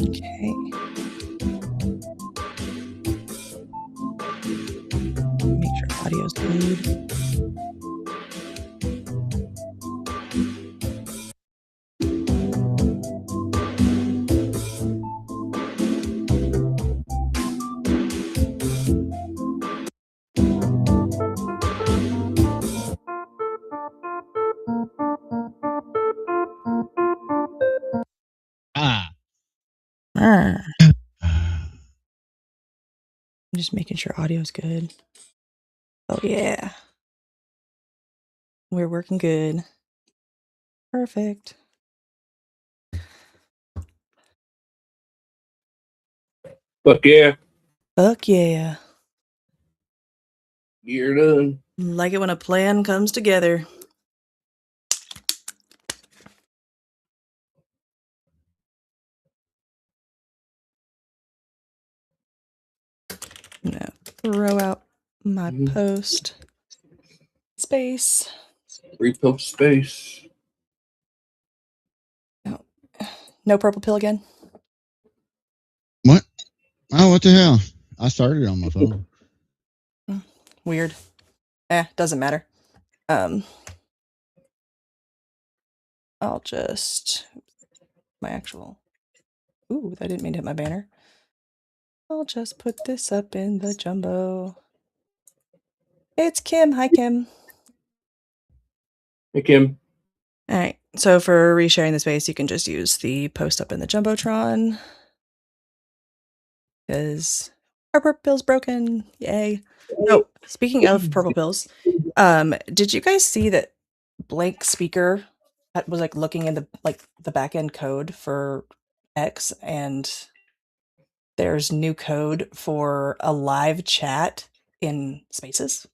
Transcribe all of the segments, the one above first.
Okay. Make sure audio's good. I'm just making sure audio's good. Oh yeah. We're working good. Perfect. Fuck yeah. Fuck yeah. You're done. Like it when a plan comes together. I'm gonna throw out my post space. Repost space. No purple pill again? What? Oh, what the hell? I started on my phone. Weird. Doesn't matter. I'll just my actual. Ooh, I didn't mean to hit my banner. I'll just put this up in the jumbo. It's Kim. Hi, Kim. Hey, Kim. All right. So for resharing the space, you can just use the post up in the Jumbotron. Because our purple pill's broken. Yay. Oh, speaking of purple pills, did you guys see that Blank Speaker was like looking in the back end code for X, and there's new code for a live chat in Spaces?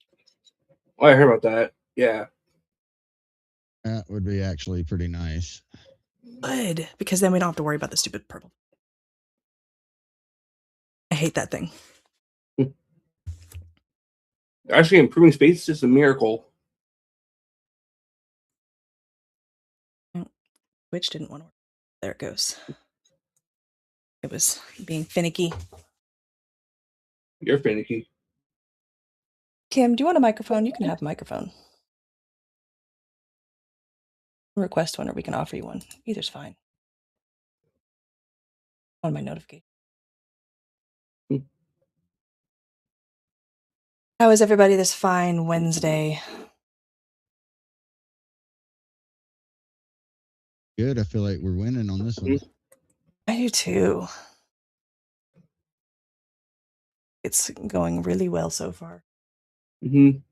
Oh, I heard about that. Yeah. That would be actually pretty nice. Good, because then we don't have to worry about the stupid purple. I hate that thing. Actually, improving space is a miracle. Which didn't want to work. There it goes. It was being finicky. You're finicky. Kim, do you want a microphone? You can have a microphone. Request one, or we can offer you one. Either's fine. On my notification. How is everybody this fine Wednesday? Good. I feel like we're winning on this one. I do too. It's going really well so far. Only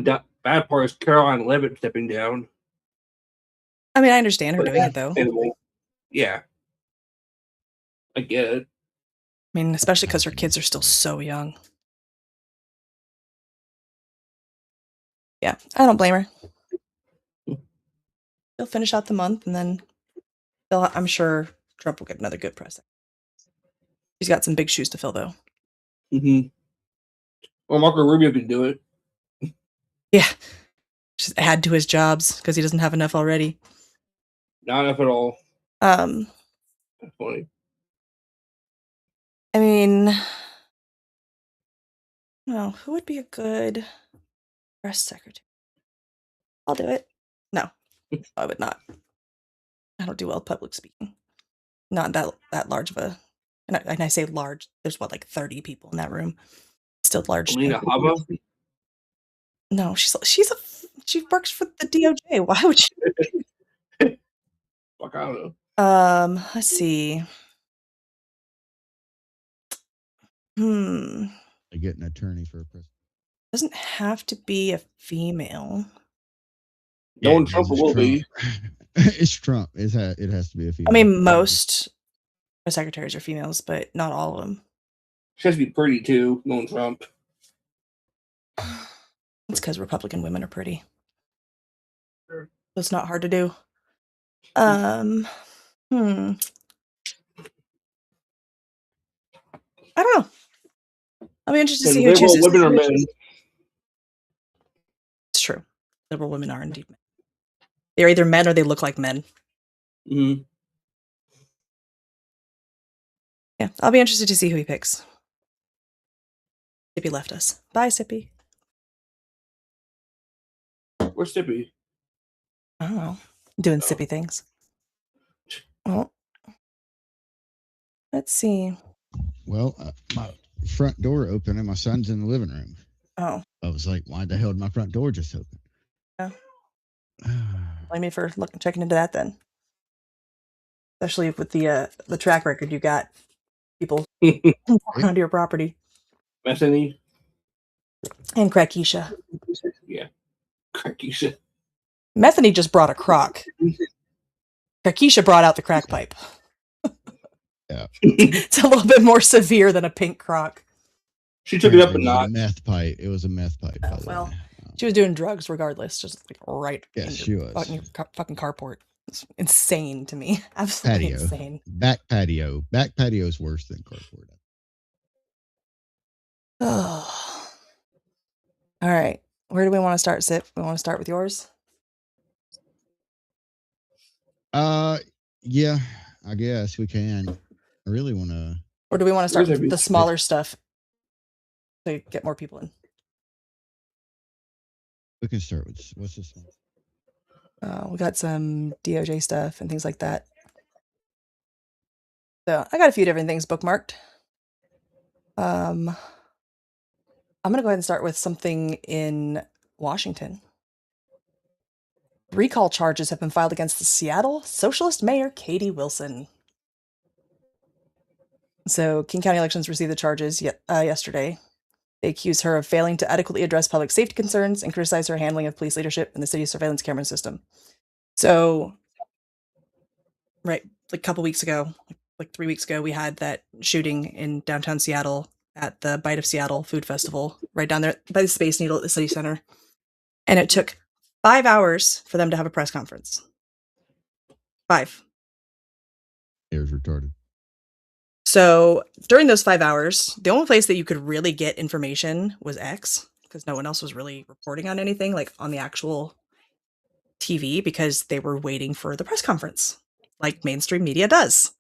bad part is Caroline Levitt stepping down. I mean, I understand her doing it though. Yeah. I get it. I mean, especially because her kids are still so young. Yeah, I don't blame her. They'll finish out the month, and then I'm sure Trump will get another good president. He's got some big shoes to fill, though. Well, Marco Rubio can do it. Yeah, just add to his jobs because he doesn't have enough already. Not enough at all. That's funny. I mean, well, who would be a good press secretary? I'll do it. No, I would not. I don't do well public speaking. Not that large of a, and I say large. There's like 30 people in that room. Still large. Alina Hava? No, she works for the DOJ. Why would she? Fuck, I don't know. Let's see. They get an attorney for a president. Doesn't have to be a female. Donald Trump will be. It's Trump. It has to be a female. I mean, most secretaries are females, but not all of them. She has to be pretty too, Donald Trump. It's because Republican women are pretty. Sure. It's not hard to do. I don't know. I'll be interested to see who chooses. Women are men. It's true. Liberal women are indeed men. They're either men or they look like men. Yeah, I'll be interested to see who he picks. Sippy left us. Bye, Sippy. Where's Sippy? I don't know. Doing Oh. Sippy things. Well, let's see. Well, my front door open and my son's in the living room. Oh. I was like, why the hell did my front door just open? Yeah. Blame me for checking into that then. Especially with the track record you got. People walking onto your property. Bethany? And Crackisha. Yeah. Crackisha. Methany just brought a crock. Crackisha brought out the crack pipe. Yeah. It's a little bit more severe than a pink crock. She took it up a notch. Meth pipe. It was a meth pipe. Oh, well, she was doing drugs regardless, just like right yes, in she your was. fucking carport. It's insane to me. Absolutely patio. Insane. Back patio. Back patio is worse than carport. Oh. All right. Where do we want to start, Sip? We want to start with yours? Yeah, I guess we can. I really want to. Or do we want to start with the smaller stuff to get more people in? We can start with what's this one? We got some DOJ stuff and things like that. So I got a few different things bookmarked. I'm going to go ahead and start with something in Washington. Recall charges have been filed against the Seattle Socialist Mayor Katie Wilson. So King County Elections received the charges yesterday. They accuse her of failing to adequately address public safety concerns and criticize her handling of police leadership in the city's surveillance camera system. So, right, like a couple weeks ago, like 3 weeks ago, we had that shooting in downtown Seattle at the Bite of Seattle Food Festival, right down there by the Space Needle at the city center. And it took 5 hours for them to have a press conference. 5. It was retarded. So during those 5 hours, the only place that you could really get information was X, because no one else was really reporting on anything like on the actual TV, because they were waiting for the press conference like mainstream media does.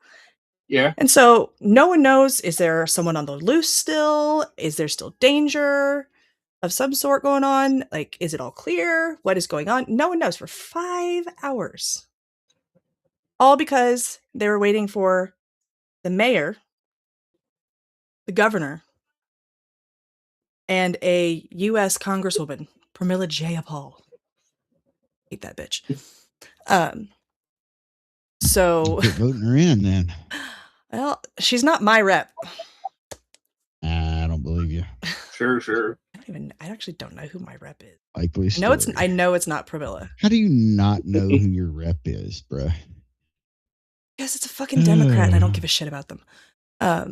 Yeah. And so no one knows, is there someone on the loose still? Is there still danger of some sort going on? Like, is it all clear? What is going on? No one knows for 5 hours. All because they were waiting for the mayor, the governor, and a U.S. Congresswoman, Pramila Jayapal. Hate that bitch. So quit voting her in then. Well, she's not my rep. I don't believe you. Sure. I actually don't know who my rep is. Likely story. I know it's not Pramila. How do you not know who your rep is, bruh? Because it's a fucking Democrat and I don't give a shit about them. I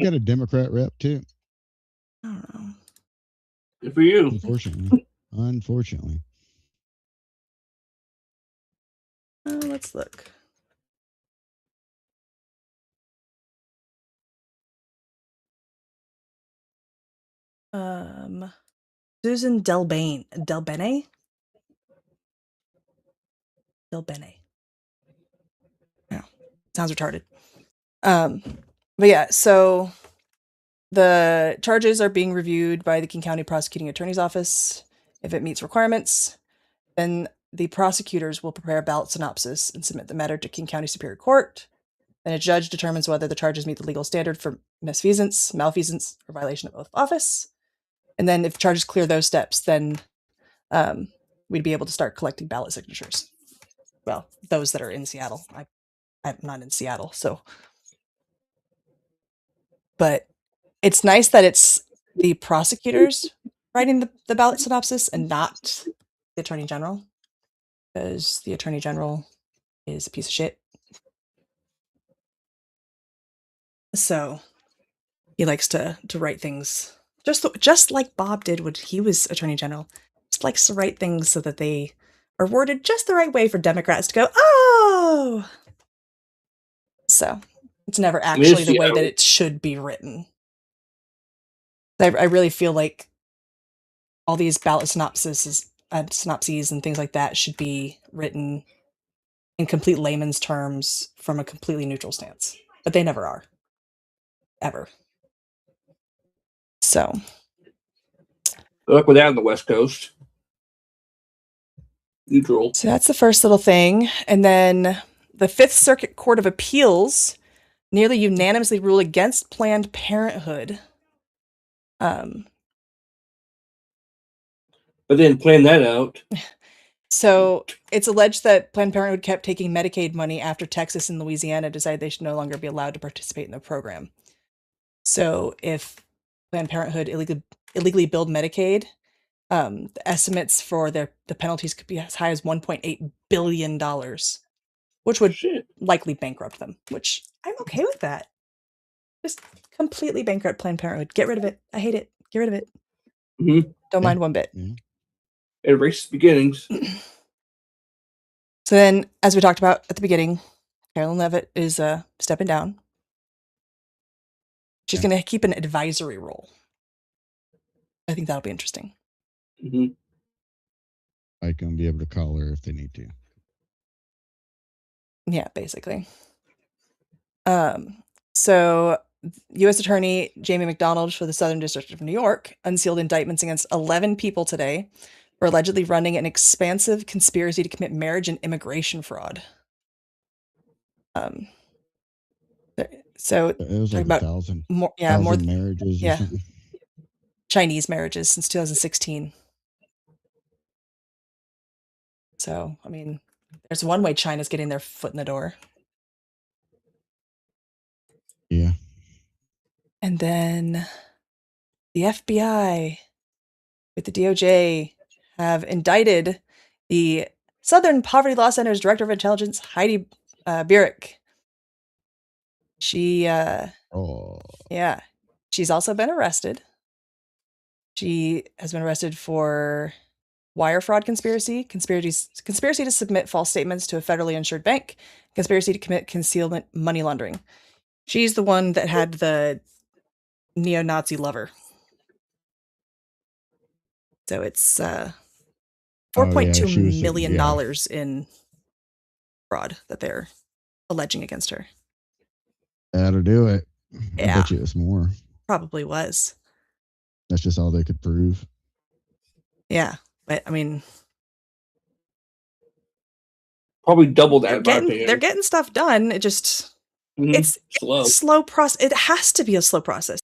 got a Democrat rep too. I don't know. Good for you. Unfortunately. Let's look. Susan Delbene. Yeah, sounds retarded. But yeah, so the charges are being reviewed by the King County Prosecuting Attorney's Office. If it meets requirements, then the prosecutors will prepare a ballot synopsis and submit the matter to King County Superior Court. Then a judge determines whether the charges meet the legal standard for misfeasance, malfeasance, or violation of oath of office. And then if charges clear those steps, then we'd be able to start collecting ballot signatures. Well, those that are in Seattle. I'm not in Seattle, so. But it's nice that it's the prosecutors writing the ballot synopsis and not the Attorney General, because the Attorney General is a piece of shit. So he likes to write things just like Bob did when he was Attorney General. Just likes to write things so that they are worded just the right way for Democrats to go, oh! So it's never actually the way that it should be written. I really feel like all these ballot synopses and things like that should be written in complete layman's terms from a completely neutral stance, but they never are. ever. So Good luck with that on the West Coast. Neutral. So that's the first little thing. And then the Fifth Circuit Court of Appeals nearly unanimously ruled against Planned Parenthood. But then plan that out. So it's alleged that Planned Parenthood kept taking Medicaid money after Texas and Louisiana decided they should no longer be allowed to participate in the program. So if Planned Parenthood illegally billed Medicaid, the estimates for the penalties could be as high as $1.8 billion, which would likely bankrupt them, which I'm okay with that. Just completely bankrupt Planned Parenthood. Get rid of it. I hate it. Get rid of it. Mm-hmm. Don't mind one bit. It racist beginnings. So then, as we talked about at the beginning, Carolyn Levitt is stepping down. She's going to keep an advisory role. I think that'll be interesting. Mm-hmm. I can be able to call her if they need to. Yeah, basically. So U.S. Attorney Jamie McDonald for the Southern District of New York unsealed indictments against 11 people today for allegedly running an expansive conspiracy to commit marriage and immigration fraud. So it was like about 1,000. More Marriages or something. Chinese marriages since 2016. So, I mean, there's one way China's getting their foot in the door. Yeah. And then the FBI with the DOJ have indicted the Southern Poverty Law Center's Director of Intelligence, Heidi Burek. She, yeah, she's also been arrested. She has been arrested for wire fraud conspiracy to submit false statements to a federally insured bank, conspiracy to commit concealment money laundering. She's the one that had the neo-Nazi lover. So it's $4.2 million in fraud that they're alleging against her. That'll do it. Yeah. I bet you it was more. Probably was. That's just all they could prove. Yeah. But I mean, probably double that. They're getting stuff done. It just it's slow. It's a slow process. It has to be a slow process.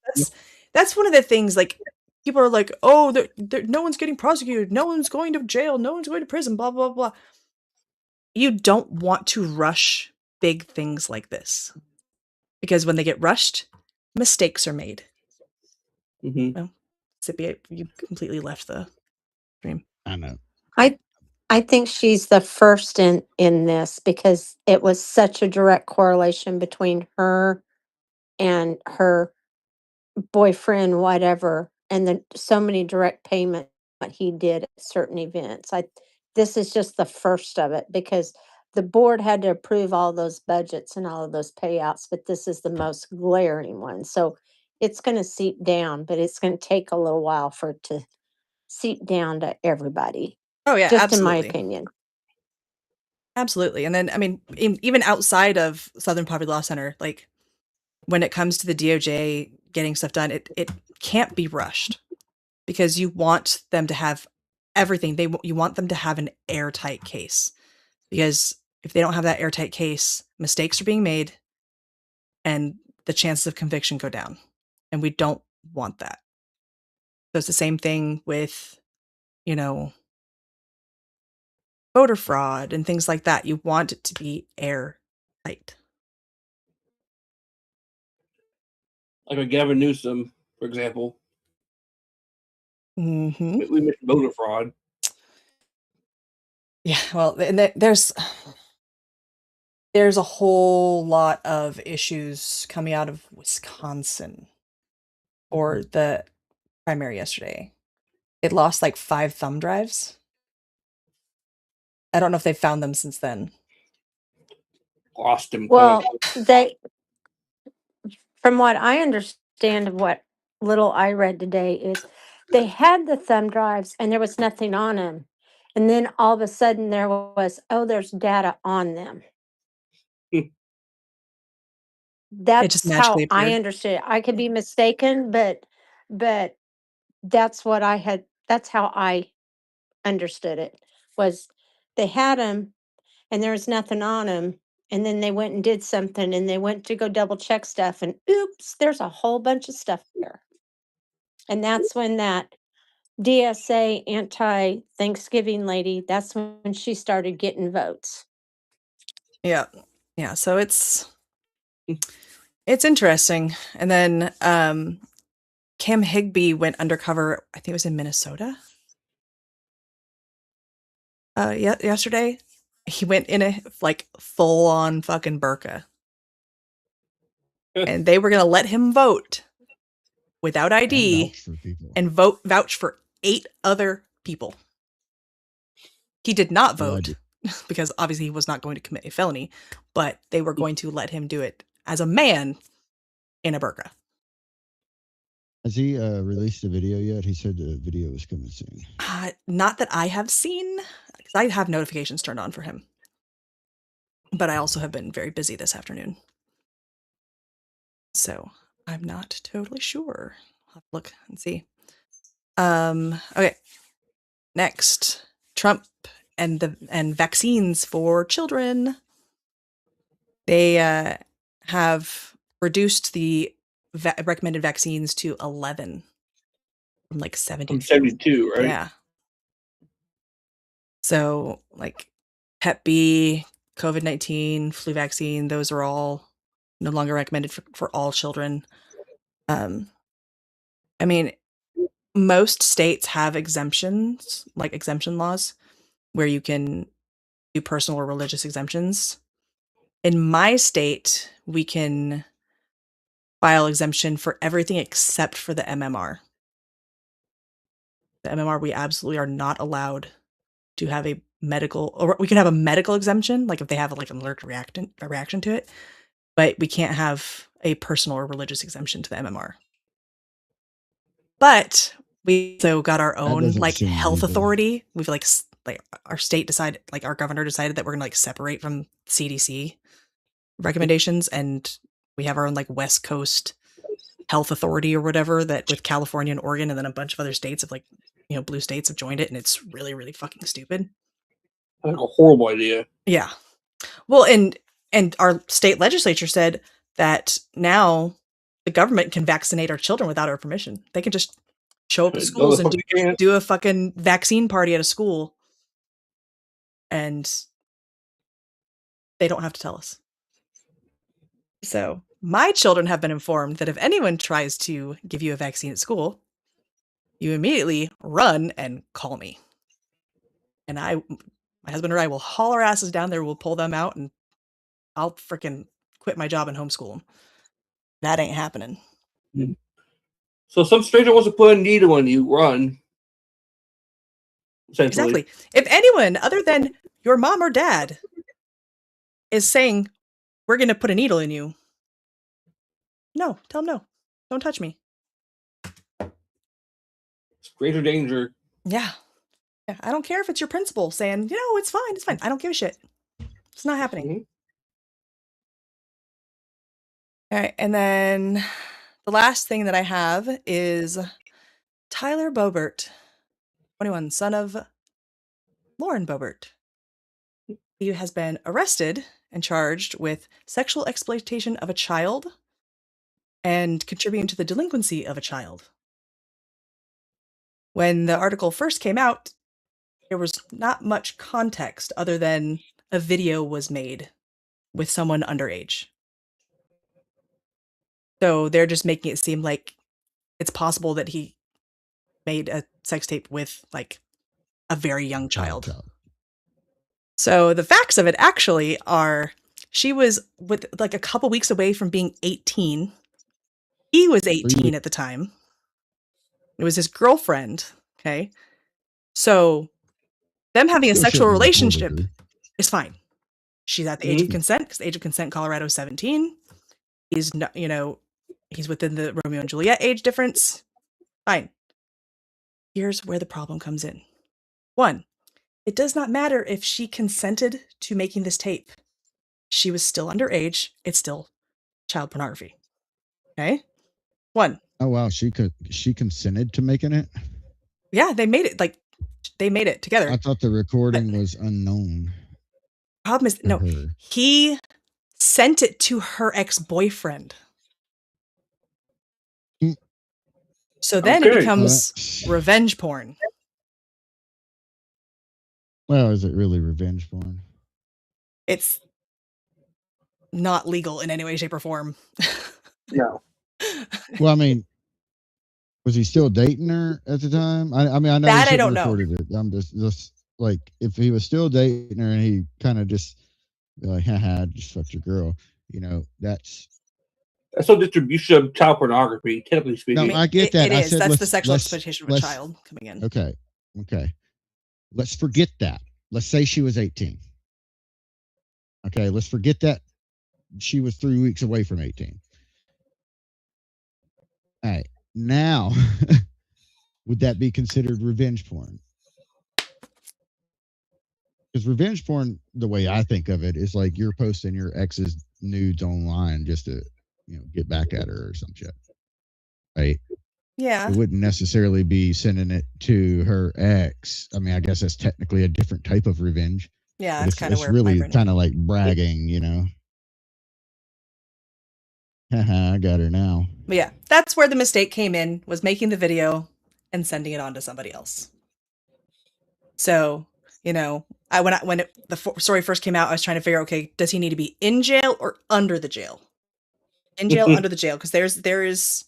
That's one of the things. Like, people are like, "Oh, no one's getting prosecuted. No one's going to jail. No one's going to prison." Blah blah blah. You don't want to rush big things like this, because when they get rushed, mistakes are made. Mm-hmm. Well, Sippy, you completely left the stream. I know. I think she's the first in this, because it was such a direct correlation between her and her boyfriend, whatever, and then so many direct payments what he did at certain events. This is just the first of it, because the board had to approve all those budgets and all of those payouts, but this is the most glaring one. So it's going to seep down, but it's going to take a little while for it to seep down to everybody. Oh yeah, just absolutely. in my opinion. Absolutely. And then, I mean, even outside of Southern Poverty Law Center, like, when it comes to the DOJ getting stuff done, it can't be rushed, because you want them to have everything. You want them to have an airtight case, because if they don't have that airtight case, mistakes are being made and the chances of conviction go down. And we don't want that. So it's the same thing with, voter fraud and things like that. You want it to be airtight. Like a Gavin Newsom, for example. Mm-hmm. We mentioned voter fraud. Yeah, well, there's a whole lot of issues coming out of Wisconsin for the primary yesterday. It lost like 5 thumb drives. I don't know if they've found them since then. Lost him. Well, from what I understand of what little I read today, is they had the thumb drives and there was nothing on them. And then all of a sudden there was, there's data on them. just That's magically how I appeared. understood it. I could be mistaken, but that's how I understood it, was they had him and there was nothing on him, and then they went and did something, and they went to go double check stuff, and oops, there's a whole bunch of stuff there. And that's when that DSA anti-Thanksgiving lady, that's when she started getting votes. Yeah. Yeah. So it's interesting. And then Kim Higbee went undercover, I think it was in Minnesota. Yesterday. He went in a like full on fucking burqa. And they were gonna let him vote without And ID vouch for people. and vouch for 8 other people. He did not No vote ID. because obviously he was not going to commit a felony, but they were going to let him do it as a man in a burqa. Has he released a video yet? He said the video was coming soon. Not that I have seen, because I have notifications turned on for him. But I also have been very busy this afternoon. So I'm not totally sure. I'll have to look and see. Okay. Next, Trump and vaccines for children. They have reduced the recommended vaccines to 11 from like 70. From 72, right? Yeah. So like Hep B, COVID-19, flu vaccine, those are all no longer recommended for all children. I mean, most states have exemptions, like exemption laws, where you can do personal or religious exemptions. In my state, we can file exemption for everything except for the MMR. The MMR, we absolutely are not allowed to have a medical, or we can have a medical exemption, like if they have like an allergic reaction to it, but we can't have a personal or religious exemption to the MMR. But we also got our own doesn't like seem health legal. authority. We've like our state decided, like our governor decided that we're gonna like separate from CDC recommendations, and we have our own like West Coast health authority or whatever, that with California and Oregon and then a bunch of other states of like, you know, blue states have joined it, and it's really, really fucking stupid. Like a horrible idea. Yeah. Well, and our state legislature said that now the government can vaccinate our children without our permission. They can just show up at No, schools the and fuck you can't. do a fucking vaccine party at a school, and they don't have to tell us. So my children have been informed that if anyone tries to give you a vaccine at school, you immediately run and call me. And my husband or I will haul our asses down there, we'll pull them out, and I'll freaking quit my job and homeschool them. That ain't happening. So some stranger wants to put a needle in you, run. Essentially. Exactly. If anyone other than your mom or dad is saying, we're going to put a needle in you, no, tell them no. Don't touch me. It's greater danger. Yeah. Yeah. I don't care if it's your principal saying, you know, it's fine. It's fine. I don't give a shit. It's not happening. Mhm. All right. And then the last thing that I have is Tyler Boebert, 21, son of Lauren Boebert. He has been arrested and charged with sexual exploitation of a child and contributing to the delinquency of a child. When the article first came out, there was not much context other than a video was made with someone underage. So they're just making it seem like it's possible that he made a sex tape with like a very young child. So the facts of it actually are, she was with like a couple weeks away from being 18. He was 18 at the time. It was his girlfriend. Okay. So them having a sexual relationship is fine. She's at the age of consent, because the age of consent in Colorado is 17. He's not, you know, he's within the Romeo and Juliet age difference. Fine. Here's where the problem comes in. 1, it does not matter if she consented to making this tape. She was still underage. It's still child pornography. Okay? One. Oh wow, she consented to making it. Yeah, they made it. Like, they made it together. I thought the recording was unknown. Problem is, no, her. he sent it to her ex-boyfriend. Mm. So then it becomes revenge porn. Well, is it really revenge porn? It's not legal in any way, shape, or form. No. Well, I mean, was he still dating her at the time? I mean, I know That he I don't shouldn't have know. recorded it. I'm just like, if he was still dating her and he kind of just be like, haha, just fucked your girl. You know, that's still distribution of child pornography, technically speaking. No, I get that. It I is. said That's the let's sexual exploitation of a child coming in. Okay. Let's forget that. Let's say she was 18. Okay, let's forget that she was 3 weeks away from 18. All right. Now, would that be considered revenge porn? Because revenge porn, the way I think of it, is like you're posting your ex's nudes online just to, get back at her or some shit. Right? Yeah. It wouldn't necessarily be sending it to her ex. I mean, I guess that's technically a different type of revenge. Yeah, it's kind of it's really kind of like bragging, Haha, I got her now. But yeah, that's where the mistake came in, was making the video and sending it on to somebody else. So, when the story first came out, I was trying to figure, okay, does he need to be in jail or under the jail? In jail, under the jail, because there is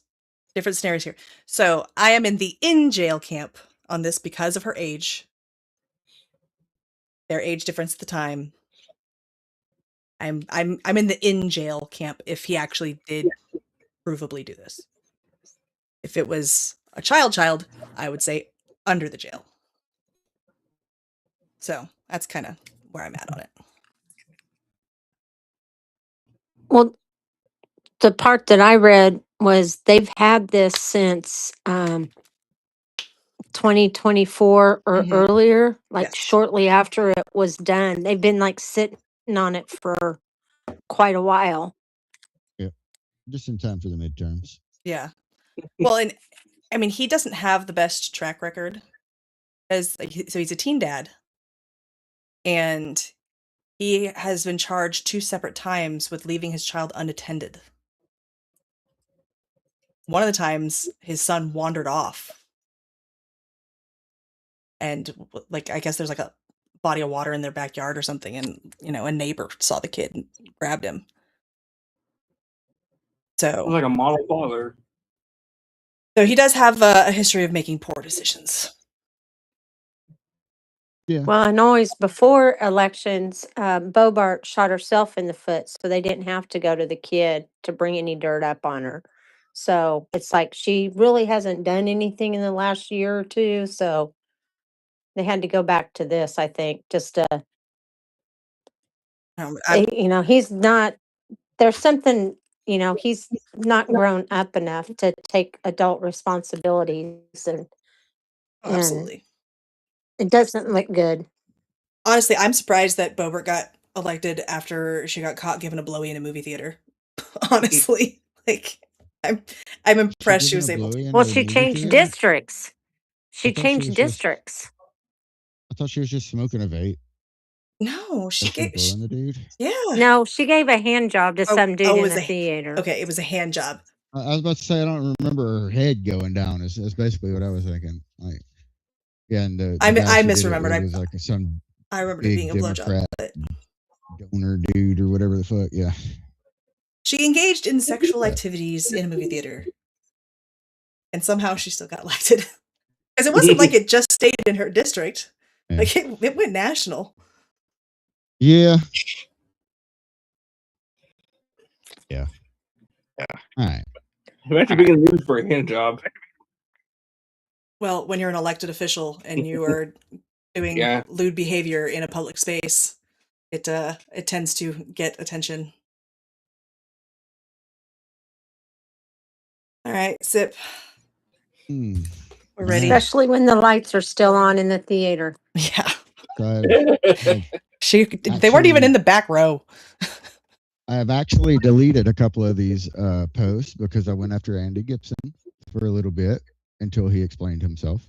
different scenarios here. So I am in the in jail camp on this because of her age. Their age difference at the time. I'm in the in jail camp if he actually did provably do this. If it was a child, I would say under the jail. So that's kind of where I'm at on it. Well, the part that I read was they've had this since 2024 or earlier, like shortly after it was done. They've been like sitting on it for quite a while. Yeah, just in time for the midterms. Yeah. Well, and I mean, he doesn't have the best track record, so he's a teen dad, and he has been charged 2 separate times with leaving his child unattended. One of the times, his son wandered off, and I guess there's like a body of water in their backyard or something, and a neighbor saw the kid and grabbed him. So like a model father. So he does have a history of making poor decisions. Yeah. Well, and always before elections, Bobart shot herself in the foot, so they didn't have to go to the kid to bring any dirt up on her. So it's like she really hasn't done anything in the last year or two. So they had to go back to this, I think, just to, he's not, there's something, he's not grown up enough to take adult responsibilities and Absolutely. It doesn't look good. Honestly, I'm surprised that Bobert got elected after she got caught giving a blowy in a movie theater. Honestly, I'm impressed she was able to. Well, she changed districts. She changed districts. I thought she was just smoking a vape. No, she gave. The dude. Yeah. No, she gave a hand job to some dude in the theater. Okay, it was a hand job. I was about to say I don't remember her head going down. That's basically what I was thinking. Yeah, and I misremembered. It was like some I remember it being a blowjob. Donor dude or whatever the fuck. Yeah. She engaged in sexual activities in a movie theater, and somehow she still got elected. Because it wasn't like it just stayed in her district. Yeah. Like it went national. Yeah. Yeah. All right. Imagine being in the news for a hand job. Well, when you're an elected official and you are doing lewd behavior in a public space, it tends to get attention. All right, Sip. We're ready. Especially when the lights are still on in the theater. Yeah. They weren't even in the back row. I have actually deleted a couple of these posts because I went after Andy Gibson for a little bit until he explained himself,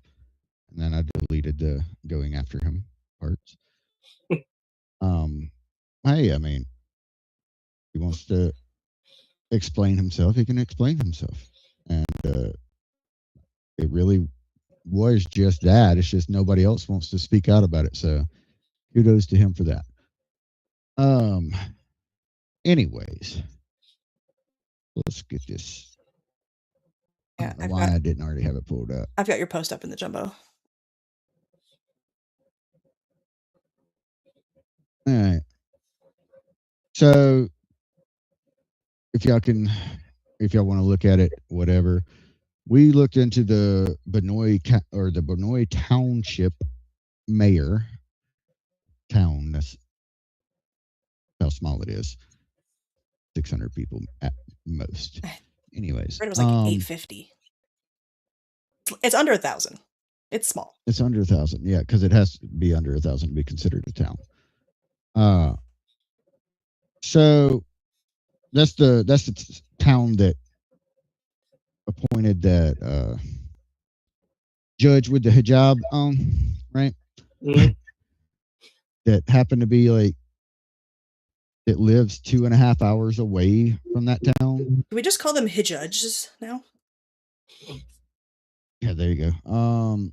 and then I deleted the going after him parts. Hey, I mean, he wants to explain himself. He can explain himself, and it really was just that. It's just nobody else wants to speak out about it. So kudos to him for that. Anyways, let's get this. I don't know why I didn't already have it pulled up. I've got your post up in the jumbo. All right. So if y'all want to look at it, whatever, we looked into the Benoit Township mayor town. That's how small it is. 600 people at most. Anyways, It was like 850. It's under 1,000. It's small. It's under 1,000, yeah, because it has to be under 1,000 to be considered a town. So that's the town that appointed that judge with the hijab on, right? Mm-hmm. That happened to be like it lives 2.5 hours away from that town. Do we just call them hijudges now? Yeah, there you go.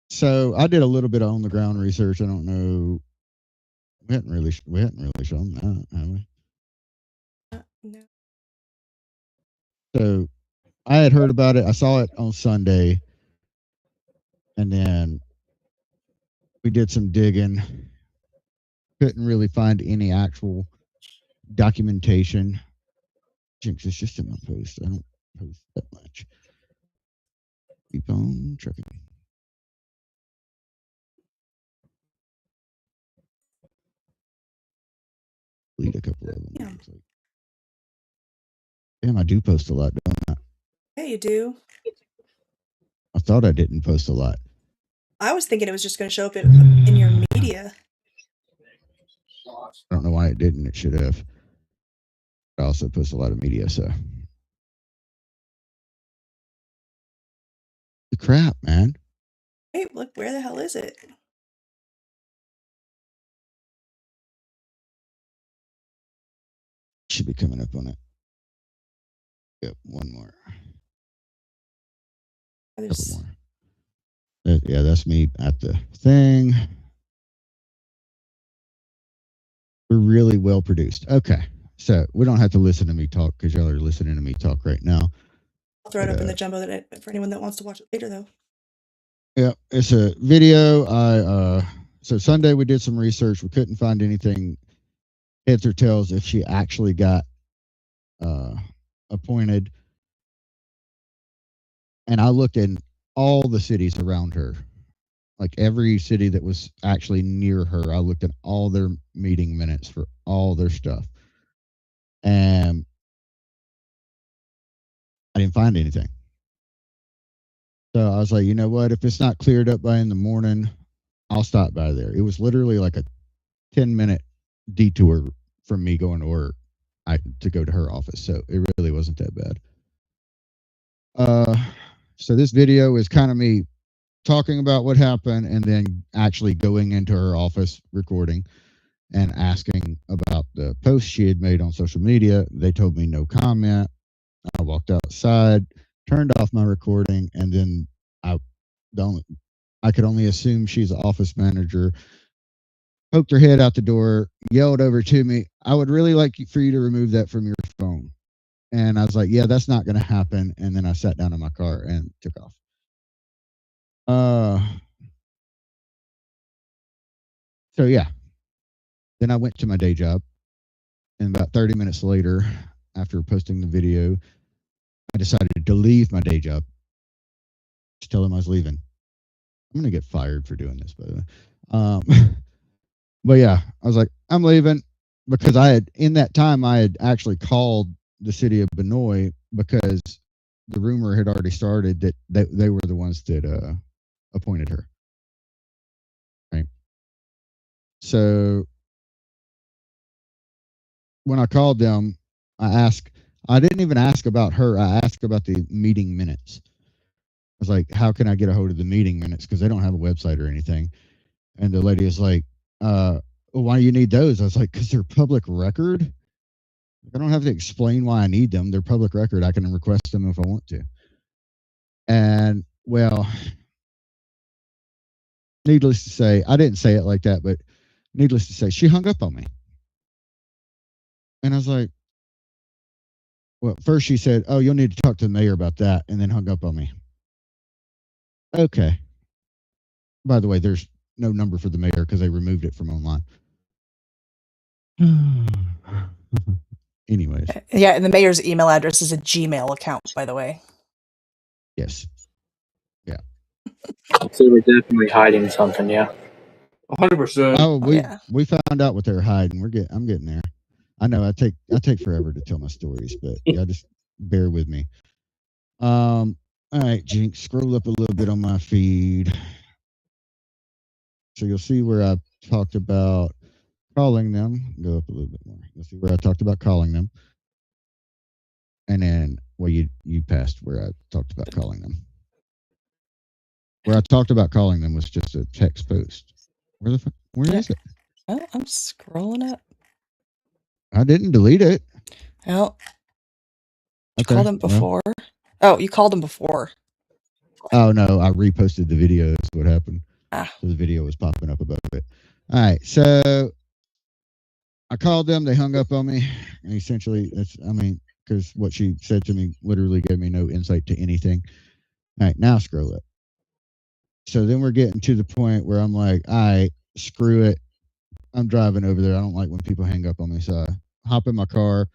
So I did a little bit of on the ground research. I don't know. We hadn't really shown that, have we? No. So I had heard about it. I saw it on Sunday, and then we did some digging. Couldn't really find any actual documentation. Jinx, it's just in my post. I don't post that much. Keep on trucking. Delete a couple of them. Yeah. Like, damn, I do post a lot, don't I? Yeah, you do. I thought I didn't post a lot. I was thinking it was just going to show up in your media. I don't know why it didn't. It should have. I also post a lot of media, so. The crap, man. Hey, look, where the hell is it? Should be coming up on it. Yep, one more. Couple more. Yeah, that's me at the thing. We're really well produced. Okay. So we don't have to listen to me talk because y'all are listening to me talk right now. I'll throw it up in the jumbo for anyone that wants to watch it later, though. Yeah, it's a video. So Sunday we did some research. We couldn't find anything heads or tails if she actually got appointed. And I looked in all the cities around her, like every city that was actually near her. I looked at all their meeting minutes for all their stuff. And I didn't find anything. So I was like, you know what? If it's not cleared up by in the morning, I'll stop by there. It was literally like a 10-minute detour from me going to work to go to her office. So it really wasn't that bad. So this video is kind of me talking about what happened and then actually going into her office, recording and asking about the post she had made on social media. They told me no comment. I walked outside, turned off my recording, and then I could only assume she's an office manager. Poked her head out the door, yelled over to me, "I would really like for you to remove that from your phone." And I was like, "Yeah, that's not going to happen." And then I sat down in my car and took off. So yeah. Then I went to my day job, and about 30 minutes later, after posting the video, I decided to leave my day job. Just tell them I was leaving. I'm going to get fired for doing this, by the way. But yeah, I was like, I'm leaving because in that time, I had actually called the city of Benoit because the rumor had already started that they were the ones that appointed her. Right. So when I called them, I didn't even ask about her. I asked about the meeting minutes. I was like, how can I get a hold of the meeting minutes? Because they don't have a website or anything. And the lady is like, well, why do you need those? I was like, because they're public record. I don't have to explain why I need them. They're public record. I can request them if I want to. And well, needless to say, I didn't say it like that, but needless to say, she hung up on me. And I was like, well, first she said, oh, you'll need to talk to the mayor about that, and then hung up on me. Okay. By the way, there's no number for the mayor because they removed it from online. Anyways, Yeah, and the mayor's email address is a Gmail account, by the way. yes. So we're definitely hiding something, yeah. 100%. Oh, yeah. we found out what they were hiding. I'm getting there. I know I take forever to tell my stories, but y'all just bear with me. All right, Jinx, scroll up a little bit on my feed. So you'll see where I talked about calling them. Go up a little bit more. You'll see where I talked about calling them. And then, well, you passed where I talked about calling them. Where I talked about calling them was just a text post. Where is it? Oh, I'm scrolling up. I didn't delete it. Oh, you Okay, called him before? Oh, you called him before. Oh no, I reposted the video. That's what happened. Ah. So the video was popping up above it. All right, so I called them. They hung up on me, and essentially, because what she said to me literally gave me no insight to anything. All right, now scroll it. So then we're getting to the point where I'm like, all right, screw it. I'm driving over there. I don't like when people hang up on me. So I hop in my car,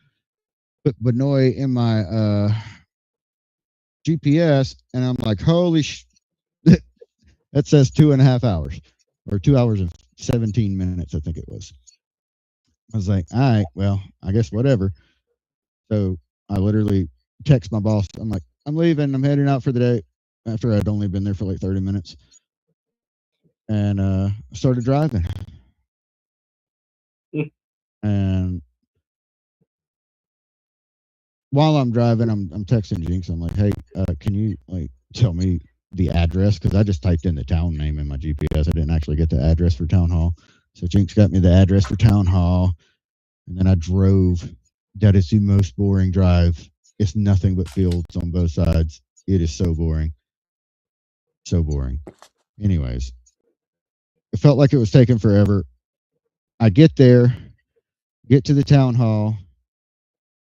put Benoit in my GPS, and I'm like, holy that says 2.5 hours or 2 hours and 17 minutes, I think it was. I was like, all right, well, I guess whatever. So I literally text my boss. I'm like, I'm leaving. I'm heading out for the day after I'd only been there for like 30 minutes. And started driving. And while I'm driving, I'm texting Jinx. I'm like, hey, can you like tell me the address? Because I just typed in the town name in my GPS. I didn't actually get the address for town hall. So Jinx got me the address for town hall. And then I drove. That is the most boring drive. It's nothing but fields on both sides. It is so boring. So boring. Anyways, it felt like it was taking forever. I get there, get to the town hall.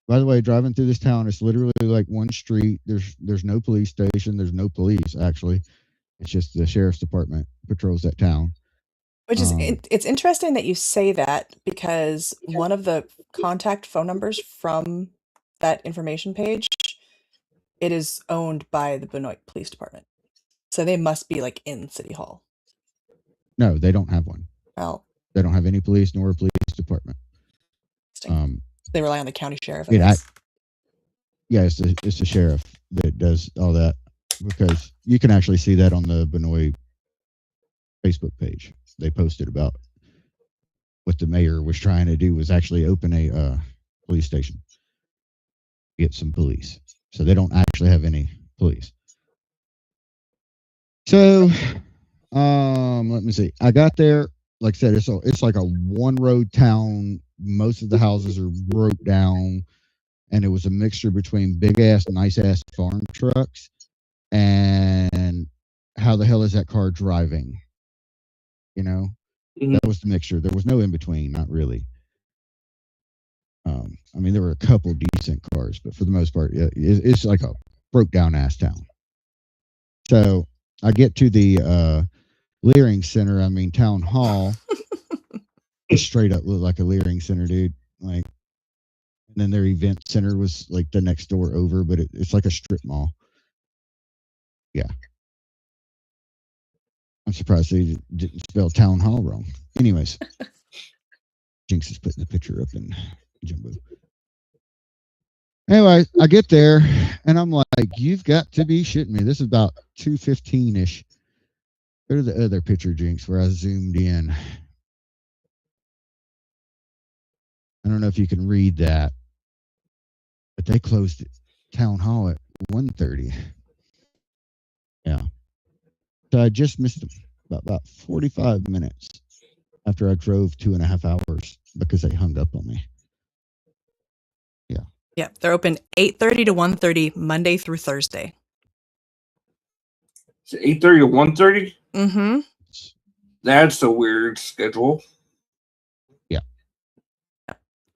By the way, driving through this town, it's literally like one street. There's no police station. There's no police, actually. It's just the sheriff's department patrols that town. Which is, it's interesting that you say that, because one of the contact phone numbers from that information page, it is owned by the Benoit Police Department. So they must be like in City Hall. No, they don't have one. Well, They don't have any police nor a police department. they rely on the county sheriff. Yeah, it's the sheriff that does all that, because you can actually see that on the Benoit Facebook page. They posted about what the mayor was trying to do was actually open a police station, get some police. So they don't actually have any police. So, let me see. I got there. Like I said, it's like a one road town. Most of the houses are broke down, and it was a mixture between big ass, nice ass farm trucks and how the hell is that car driving? You know, that was the mixture. There was no in between, not really. I mean, there were a couple decent cars, but for the most part, it's like a broke down ass town. So I get to the Leering Center, town hall. It straight up looked like a Leering Center, dude. Like, and then their event center was like the next door over, but it's like a strip mall. Yeah. I'm surprised they didn't spell town hall wrong. Anyways, Jinx is putting the picture up in Jumbo. Anyway, I get there and I'm like, you've got to be shitting me. This is about 2:15-ish. Go to the other picture, Jinx, where I zoomed in. I don't know if you can read that, but they closed town hall at 1:30. Yeah. So I just missed about 45 minutes after I drove 2.5 hours because they hung up on me. Yeah, they're open 8:30 to 1:30 Monday through Thursday. Is it 8:30 to 1:30? Mm-hmm. That's a weird schedule.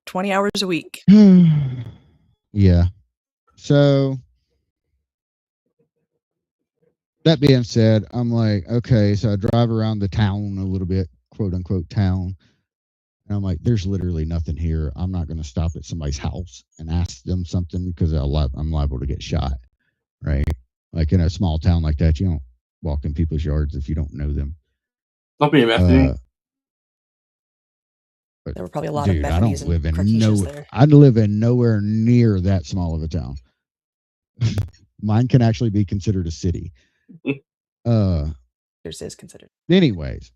20 hours a week. Yeah. So that being said, I'm like, okay, so I drive around the town a little bit, quote unquote town. And I'm like, there's literally nothing here. I'm not going to stop at somebody's house and ask them something because I'm liable to get shot. Right. Like in a small town like that, you don't walk in people's yards if you don't know them. Don't be a method. There were probably a lot Dude, of I Methodys don't live and in Cretiches there. I live in nowhere near that small of a town. Mine can actually be considered a city. Yours is considered. Anyways,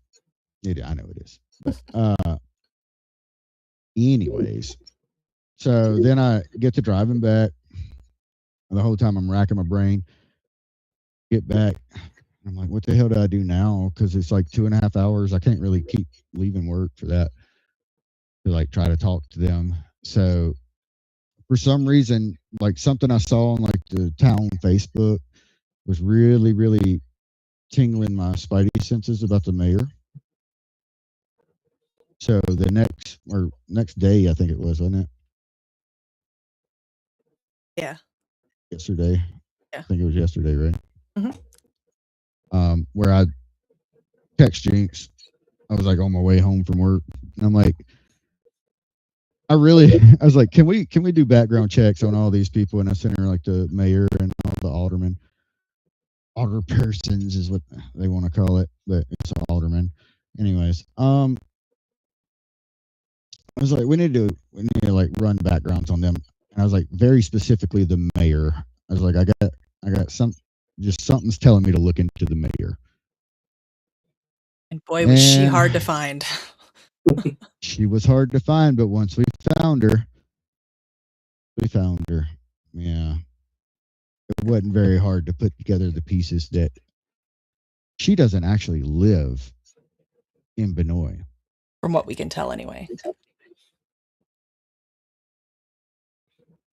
I know it is. But anyways, so then I get to driving back. The whole time I'm racking my brain. Get back. I'm like, what the hell do I do now? Because it's like 2.5 hours. I can't really keep leaving work for that to like try to talk to them. So for some reason, like something I saw on like the town Facebook was really, really tingling my spidey senses about the mayor. So the next day, I think it was, wasn't it? Yeah. Yesterday. Yeah. I think it was yesterday, right? Mm-hmm. Where I text Jinx. I was like on my way home from work. And I'm like, I was like, can we do background checks on all these people? And I sent her like the mayor and all the aldermen. Alderpersons is what they want to call it, but it's aldermen. Anyways, I was like, we need to like run backgrounds on them. And I was like, very specifically the mayor. I was like, I got something's telling me to look into the mayor. And boy, was she hard to find. She was hard to find, but once we found her, yeah. It wasn't very hard to put together the pieces that she doesn't actually live in Benoit. From what we can tell, anyway.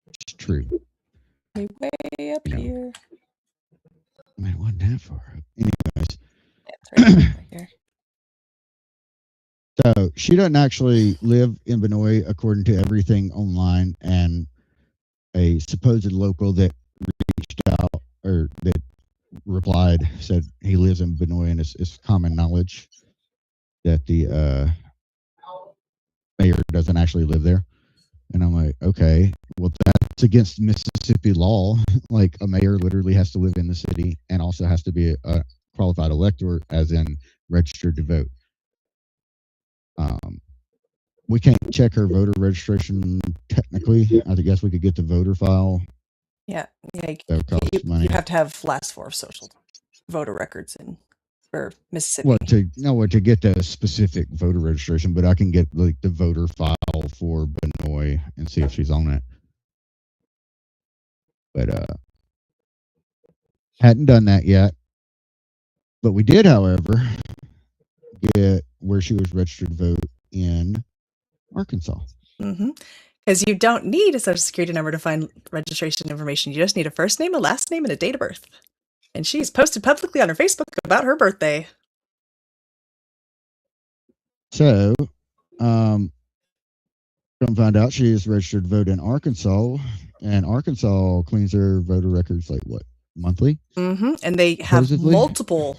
It's true. Way up here. I mean, it wasn't that far up. Anyways. Yeah, right here. So she doesn't actually live in Benoit according to everything online, and a supposed local that reached out or that replied said he lives in Benoit, and it's common knowledge that the mayor doesn't actually live there. And I'm like, okay, well, that's against Mississippi law. Like a mayor literally has to live in the city and also has to be a qualified elector, as in registered to vote. We can't check her voter registration technically. I guess we could get the voter file. Yeah. Money. You have to have last four of social voter records for Mississippi. To get the specific voter registration, but I can get like the voter file for Benoit and see if she's on it. But hadn't done that yet. But we did, however, get where she was registered to vote in Arkansas. Mm-hmm. Because you don't need a social security number to find registration information. You just need a first name, a last name, and a date of birth. And she's posted publicly on her Facebook about her birthday. So, come find out she is registered to vote in Arkansas, and Arkansas cleans their voter records like what, monthly? Mm-hmm. And they have multiple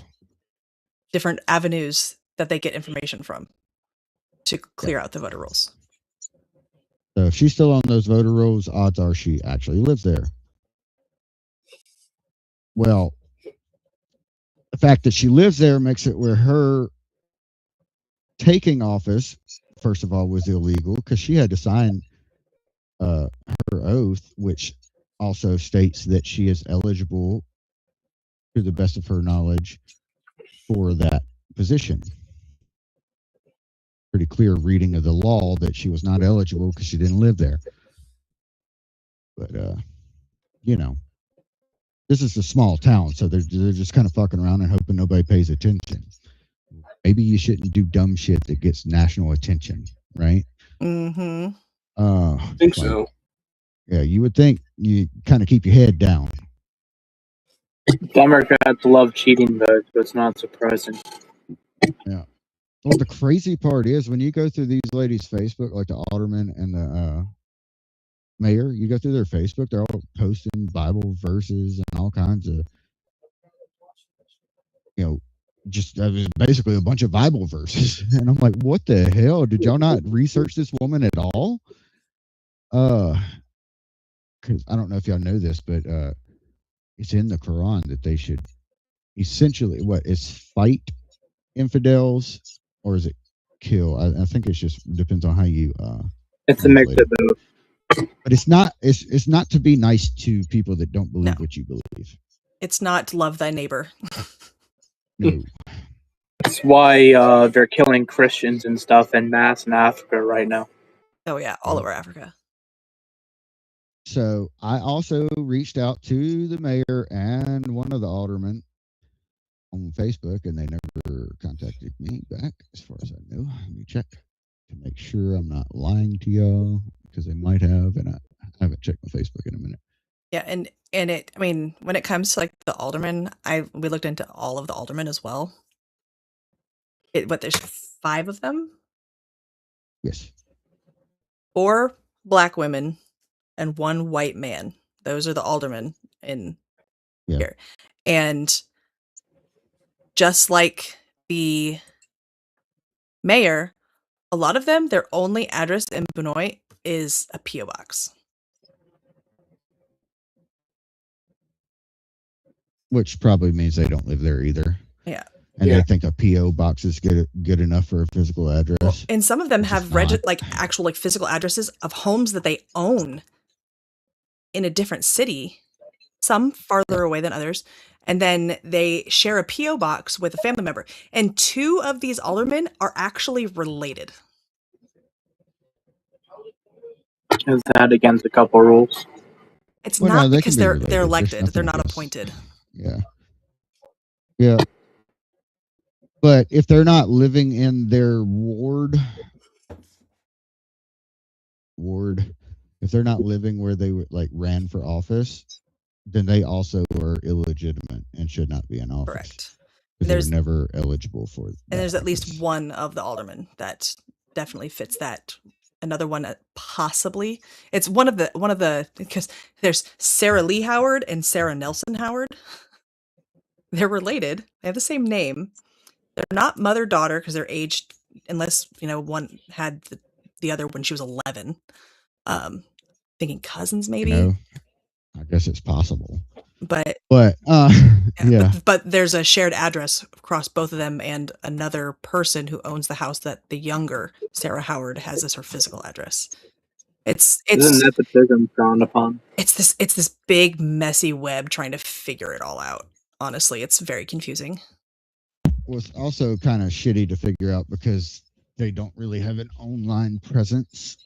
different avenues that they get information from to clear out the voter rolls. So if she's still on those voter rolls, odds are she actually lives there. Well, the fact that she lives there makes it where her taking office, first of all, was illegal because she had to sign her oath, which also states that she is eligible, to the best of her knowledge, for that position. pretty clear reading of the law that she was not eligible because she didn't live there. But you know, this is a small town, so they're just kind of fucking around and hoping nobody pays attention. Maybe you shouldn't do dumb shit that gets national attention, right? Mm-hmm. I think so. Yeah, you would think you kind of keep your head down. Democrats love cheating votes, but it's not surprising. Yeah. Well, the crazy part is when you go through these ladies' Facebook, like the alderman and the mayor, you go through their Facebook, they're all posting Bible verses and all kinds of, you know, just basically a bunch of Bible verses. And I'm like, what the hell? Did y'all not research this woman at all? Because I don't know if y'all know this, but it's in the Quran that they should essentially, what is fight infidels, or is it kill? I think it's just depends on how you It's a mix of both. but it's not to be nice to people that don't believe what you believe. It's not to love thy neighbor. No. That's why they're killing Christians and stuff en masse in Africa right now. Oh yeah, all over Africa. So I also reached out to the mayor and one of the aldermen on Facebook, and they never contacted me back, as far as I know. Let me check to make sure I'm not lying to y'all, because they might have, and I haven't checked my Facebook in a minute. Yeah, and it, I mean, when it comes to like the aldermen, we looked into all of the aldermen as well. But there's 5 of them. Yes. 4 black women and 1 white man. Those are the aldermen in here. And just like the mayor, a lot of them, their only address in Benoit is a P.O. box. Which probably means they don't live there either. Yeah. And they think a P.O. box is good enough for a physical address. Well, and some of them have actual like physical addresses of homes that they own in a different city, some farther away than others. And then they share a P.O. box with a family member. And 2 of these aldermen are actually related. Is that against a couple rules? It's not because they're elected. They're not appointed. Yeah. Yeah. But if they're not living in their ward, if they're not living where they like ran for office, then they also are illegitimate and should not be in office. Correct. Because they're never eligible for it. And there's at least one of the aldermen that definitely fits that. Another one possibly. It's one of the because there's Sarah Lee Howard and Sarah Nelson Howard. They're related. They have the same name. They're not mother-daughter because they're aged, unless, you know, one had the other when she was 11. Thinking cousins, maybe. You know, I guess it's possible. But yeah. But there's a shared address across both of them, and another person who owns the house that the younger Sarah Howard has as her physical address. It's nepotism frowned upon. It's this big messy web trying to figure it all out. Honestly, it's very confusing. Well, it's also kind of shitty to figure out because they don't really have an online presence.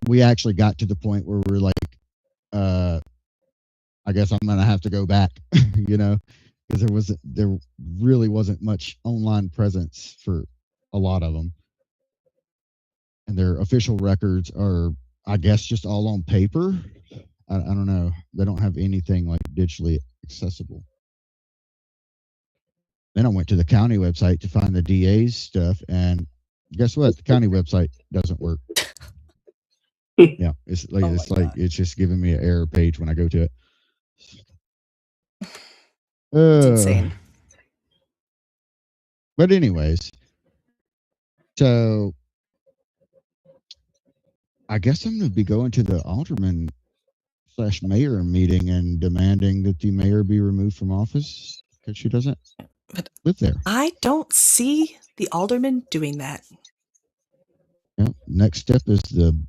We actually got to the point where we're like, I guess I'm gonna have to go back, you know, because there really wasn't much online presence for a lot of them, and their official records are, I guess, just all on paper. I don't know. They don't have anything like digitally accessible. Then I went to the county website to find the DA's stuff, and guess what? The county website doesn't work. Yeah, it's just giving me an error page when I go to it. It's insane. But anyways, so I guess I'm going to be going to the alderman/mayor meeting and demanding that the mayor be removed from office because she doesn't live there. I don't see the alderman doing that. Well, next step is the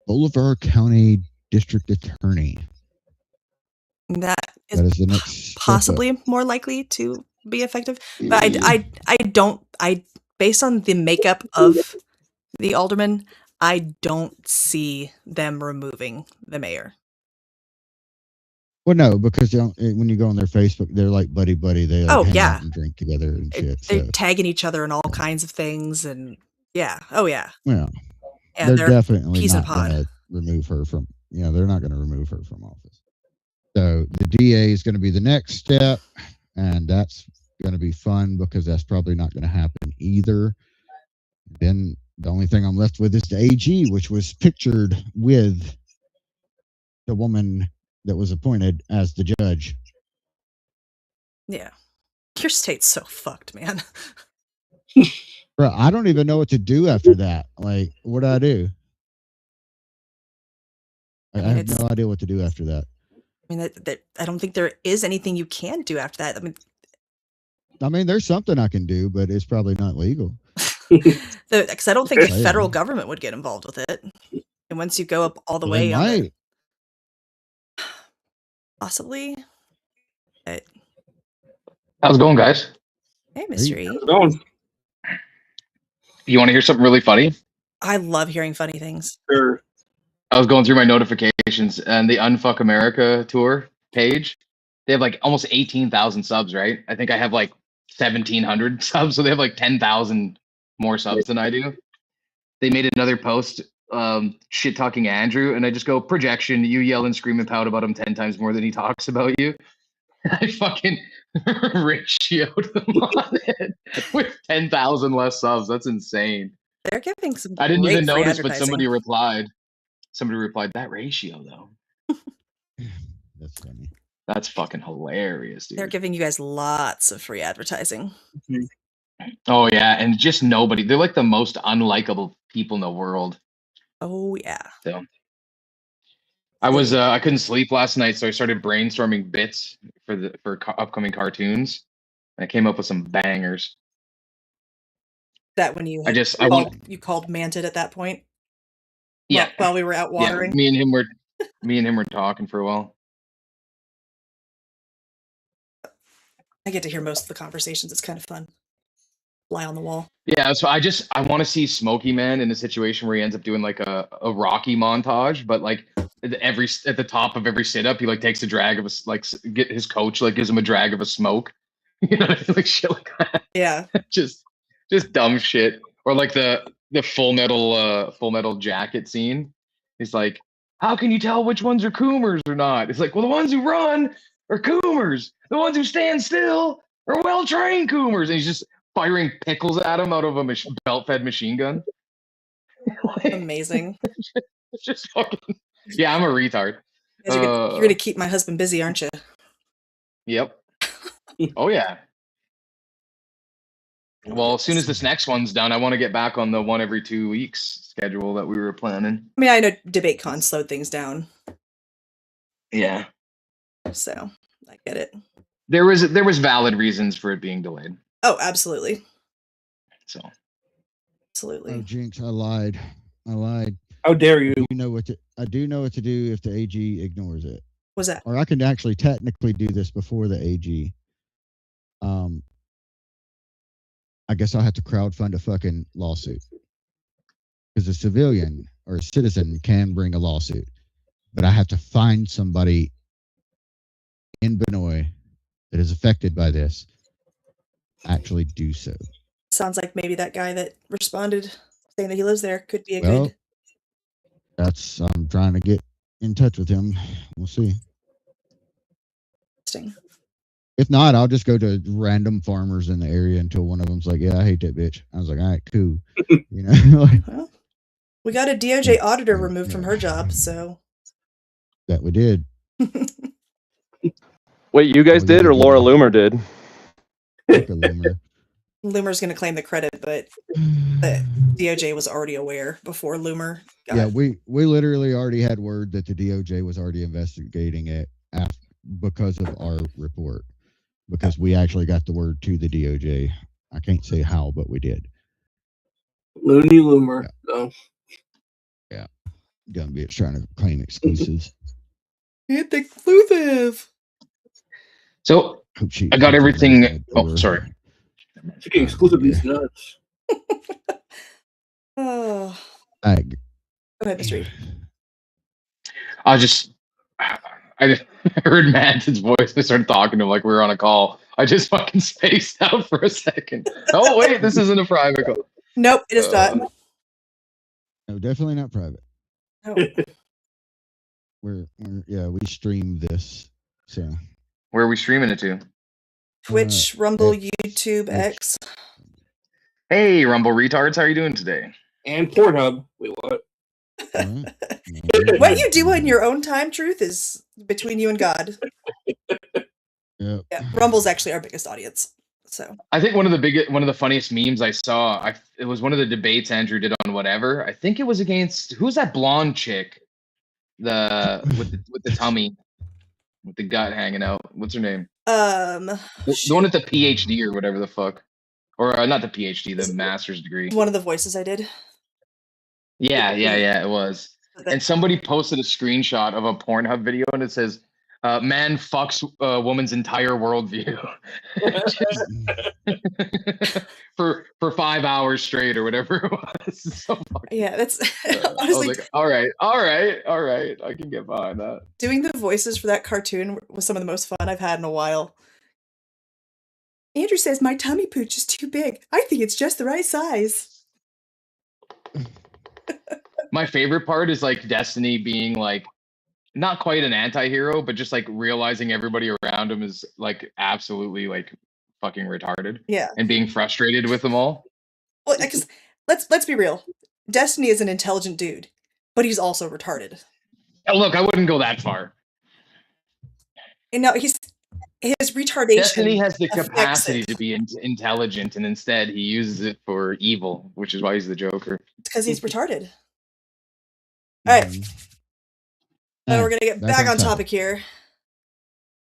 Bolivar County District Attorney. That is the next possibly more likely to be effective. But I based on the makeup of the aldermen, I don't see them removing the mayor. Well, no, because when you go on their Facebook, they're like buddy. They like hang out and drink together and shit. They're tagging each other in all kinds of things, and yeah, yeah, and they're definitely peas not going to remove her from. They're not going to remove her from office. So the DA is going to be the next step, and that's going to be fun because that's probably not going to happen either. Then the only thing I'm left with is the AG, which was pictured with the woman that was appointed as the judge. Yeah. Your state's so fucked, man. Bro, I don't even know what to do after that. Like, what do I do? I have no idea what to do after that. I mean, I don't think there is anything you can do after that. I mean, there's something I can do, but it's probably not legal. Because I don't think the federal government would get involved with it. And once you go up all the way on the, possibly. How's it going, guys? Hey, Mystery. How's it going? You want to hear something really funny? I love hearing funny things. Sure. I was going through my notifications and the Unfuck America tour page. They have like almost 18,000 subs, right? I think I have like 1,700 subs, so they have like 10,000 more subs than I do. They made another post shit talking Andrew, and I just go, projection, you yell and scream and pout about him 10 times more than he talks about you. I fucking ratioed them on it with 10,000 less subs. That's insane. They're giving some. I didn't even notice, but somebody replied. Somebody replied, that ratio though. That's funny. That's fucking hilarious, dude. They're giving you guys lots of free advertising. Oh yeah, and just nobody. They're like the most unlikable people in the world. Oh yeah. So I was I couldn't sleep last night, so I started brainstorming bits for upcoming cartoons. And I came up with some bangers. That when you you called Manted at that point? Yeah. While we were out watering. Yeah, me and him were talking for a while. I get to hear most of the conversations. It's kind of fun. Fly on the wall. Yeah, so I want to see Smokey Man in a situation where he ends up doing like a Rocky montage, but like at the top of every sit up, he like takes a drag of get his coach like gives him a drag of a smoke, you know, like shit like that. Yeah, just dumb shit, or like the Full Metal Jacket scene. He's like, how can you tell which ones are Coomers or not? It's like, well, the ones who run are Coomers, the ones who stand still are well-trained Coomers, and he's just firing pickles at him out of a belt-fed machine gun. Amazing. It's just fucking. Yeah, I'm a retard. You're gonna keep my husband busy, aren't you? Yep. Oh yeah. Well, as soon as this next one's done, I want to get back on the 1 every 2 weeks schedule that we were planning. I mean, I know DebateCon slowed things down. Yeah. So I get it. There was valid reasons for it being delayed. Oh, absolutely. So. Absolutely. Oh, Jinx, I lied. How dare you? I do know what to do if the AG ignores it. What's that? Or I can actually technically do this before the AG. I guess I'll have to crowdfund a fucking lawsuit. Because a civilian or a citizen can bring a lawsuit. But I have to find somebody in Benoi that is affected by this, actually do so. Sounds like maybe that guy that responded saying that he lives there could be a good. I'm trying to get in touch with him. We'll see. Interesting. If not, I'll just go to random farmers in the area until one of them's like, yeah, I hate that bitch. I was like, all right, cool. You know, well, we got a DOJ auditor removed from her job, so. That we did. Wait, you guys did or Laura Loomer did? Loomer's going to claim the credit, but the DOJ was already aware before Loomer got Yeah, we literally already had word that the DOJ was already investigating it because of our report. Because we actually got the word to the DOJ. I can't say how, but we did. Looney Loomer. Yeah. Yeah. Dumb bitch trying to claim exclusives. It's exclusive. So I got everything. Oh, sorry. Speaking exclusive, these nuts. Oh, I, go ahead, Mr. Reed. I just heard Matt's voice. I started talking to him like we were on a call. I just fucking spaced out for a second. Oh wait, this isn't a private call. Nope, it is not. no, definitely not private. No. We're we stream this. So Where are we streaming it to? Twitch, Rumble, X, YouTube, X. Hey, Rumble retards, how are you doing today? And Pornhub. Wait, what? What you do in your own time, Truth, is between you and God. Yep. Yeah, Rumble's actually our biggest audience. So I think one of the funniest memes I saw. It was one of the debates Andrew did on whatever. I think it was against who's that blonde chick, with the tummy, with the gut hanging out. What's her name? The one with the PhD or whatever the fuck, or not the PhD, the master's degree. one of the voices I did. Yeah, it was. And somebody posted a screenshot of a Pornhub video, and it says, "Man fucks a woman's entire worldview." for 5 hours straight or whatever it was. So fucking, Yeah, that's I honestly was like, all right, I can get behind that. doing the voices for that cartoon was some of the most fun I've had in a while. Andrew says my tummy pooch is too big. I think it's just the right size. My favorite part is like Destiny being like not quite an anti-hero, but just like realizing everybody around him is like absolutely like fucking retarded. Yeah. And being frustrated with them all. Well, because let's be real. Destiny is an intelligent dude, but he's also retarded. Look, I wouldn't go that far. And now his retardation. Destiny has the capacity to be intelligent, and instead he uses it for evil, which is why he's the Joker. Because he's retarded. All right. Now we're gonna get back on topic here.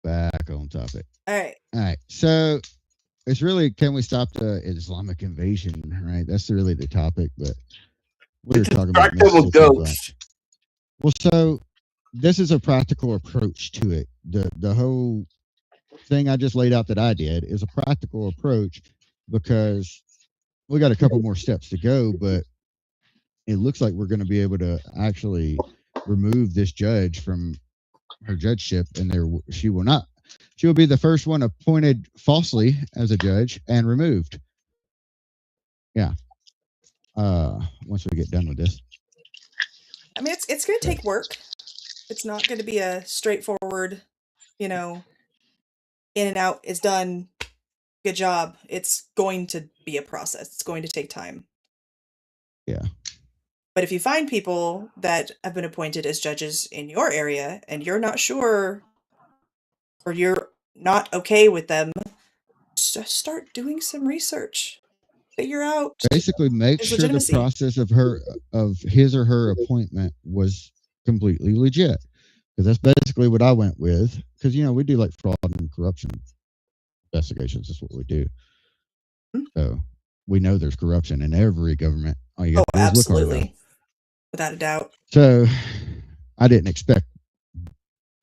Back on topic. All right. So it's really, can we stop the Islamic invasion? Right. That's really the topic. But we were talking about goats. Well, so this is a practical approach to it. The whole thing I just laid out that I did is a practical approach because we got a couple more steps to go, but it looks like we're going to be able to actually remove this judge from her judgeship, and she will be the first one appointed falsely as a judge and removed. Yeah. Once we get done with this. I mean, it's going to take work. It's not going to be a straightforward, in and out, it's done, good job. It's going to be a process. It's going to take time. Yeah. But if you find people that have been appointed as judges in your area and you're not sure or you're not okay with them, just start doing some research. Figure out. Basically, make sure the process of his or her appointment was completely legit. Because that's basically what I went with. Because, we do like fraud and corruption investigations. That's what we do. Mm-hmm. So we know there's corruption in every government. All you got to do is look absolutely. Without a doubt. So I didn't expect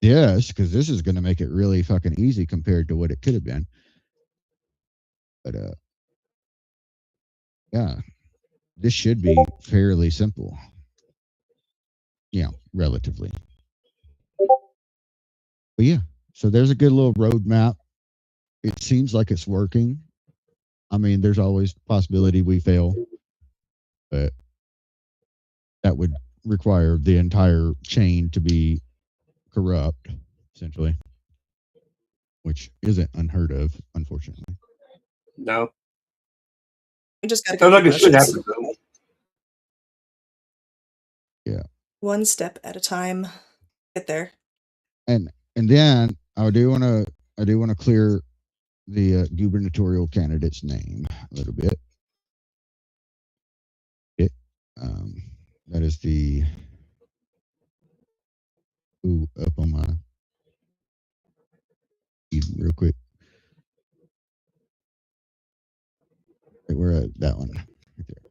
this because this is going to make it really fucking easy compared to what it could have been. But yeah, this should be fairly simple. Relatively. But yeah, so there's a good little roadmap. It seems like it's working. I mean, there's always possibility we fail, but that would require the entire chain to be corrupt, essentially, which isn't unheard of, unfortunately. No. We just got to go. Sounds like it should happen, though. Yeah. One step at a time. Get there. And then I do want to clear the gubernatorial candidate's name a little bit. That is the up on my real quick. We're at that one. Right there.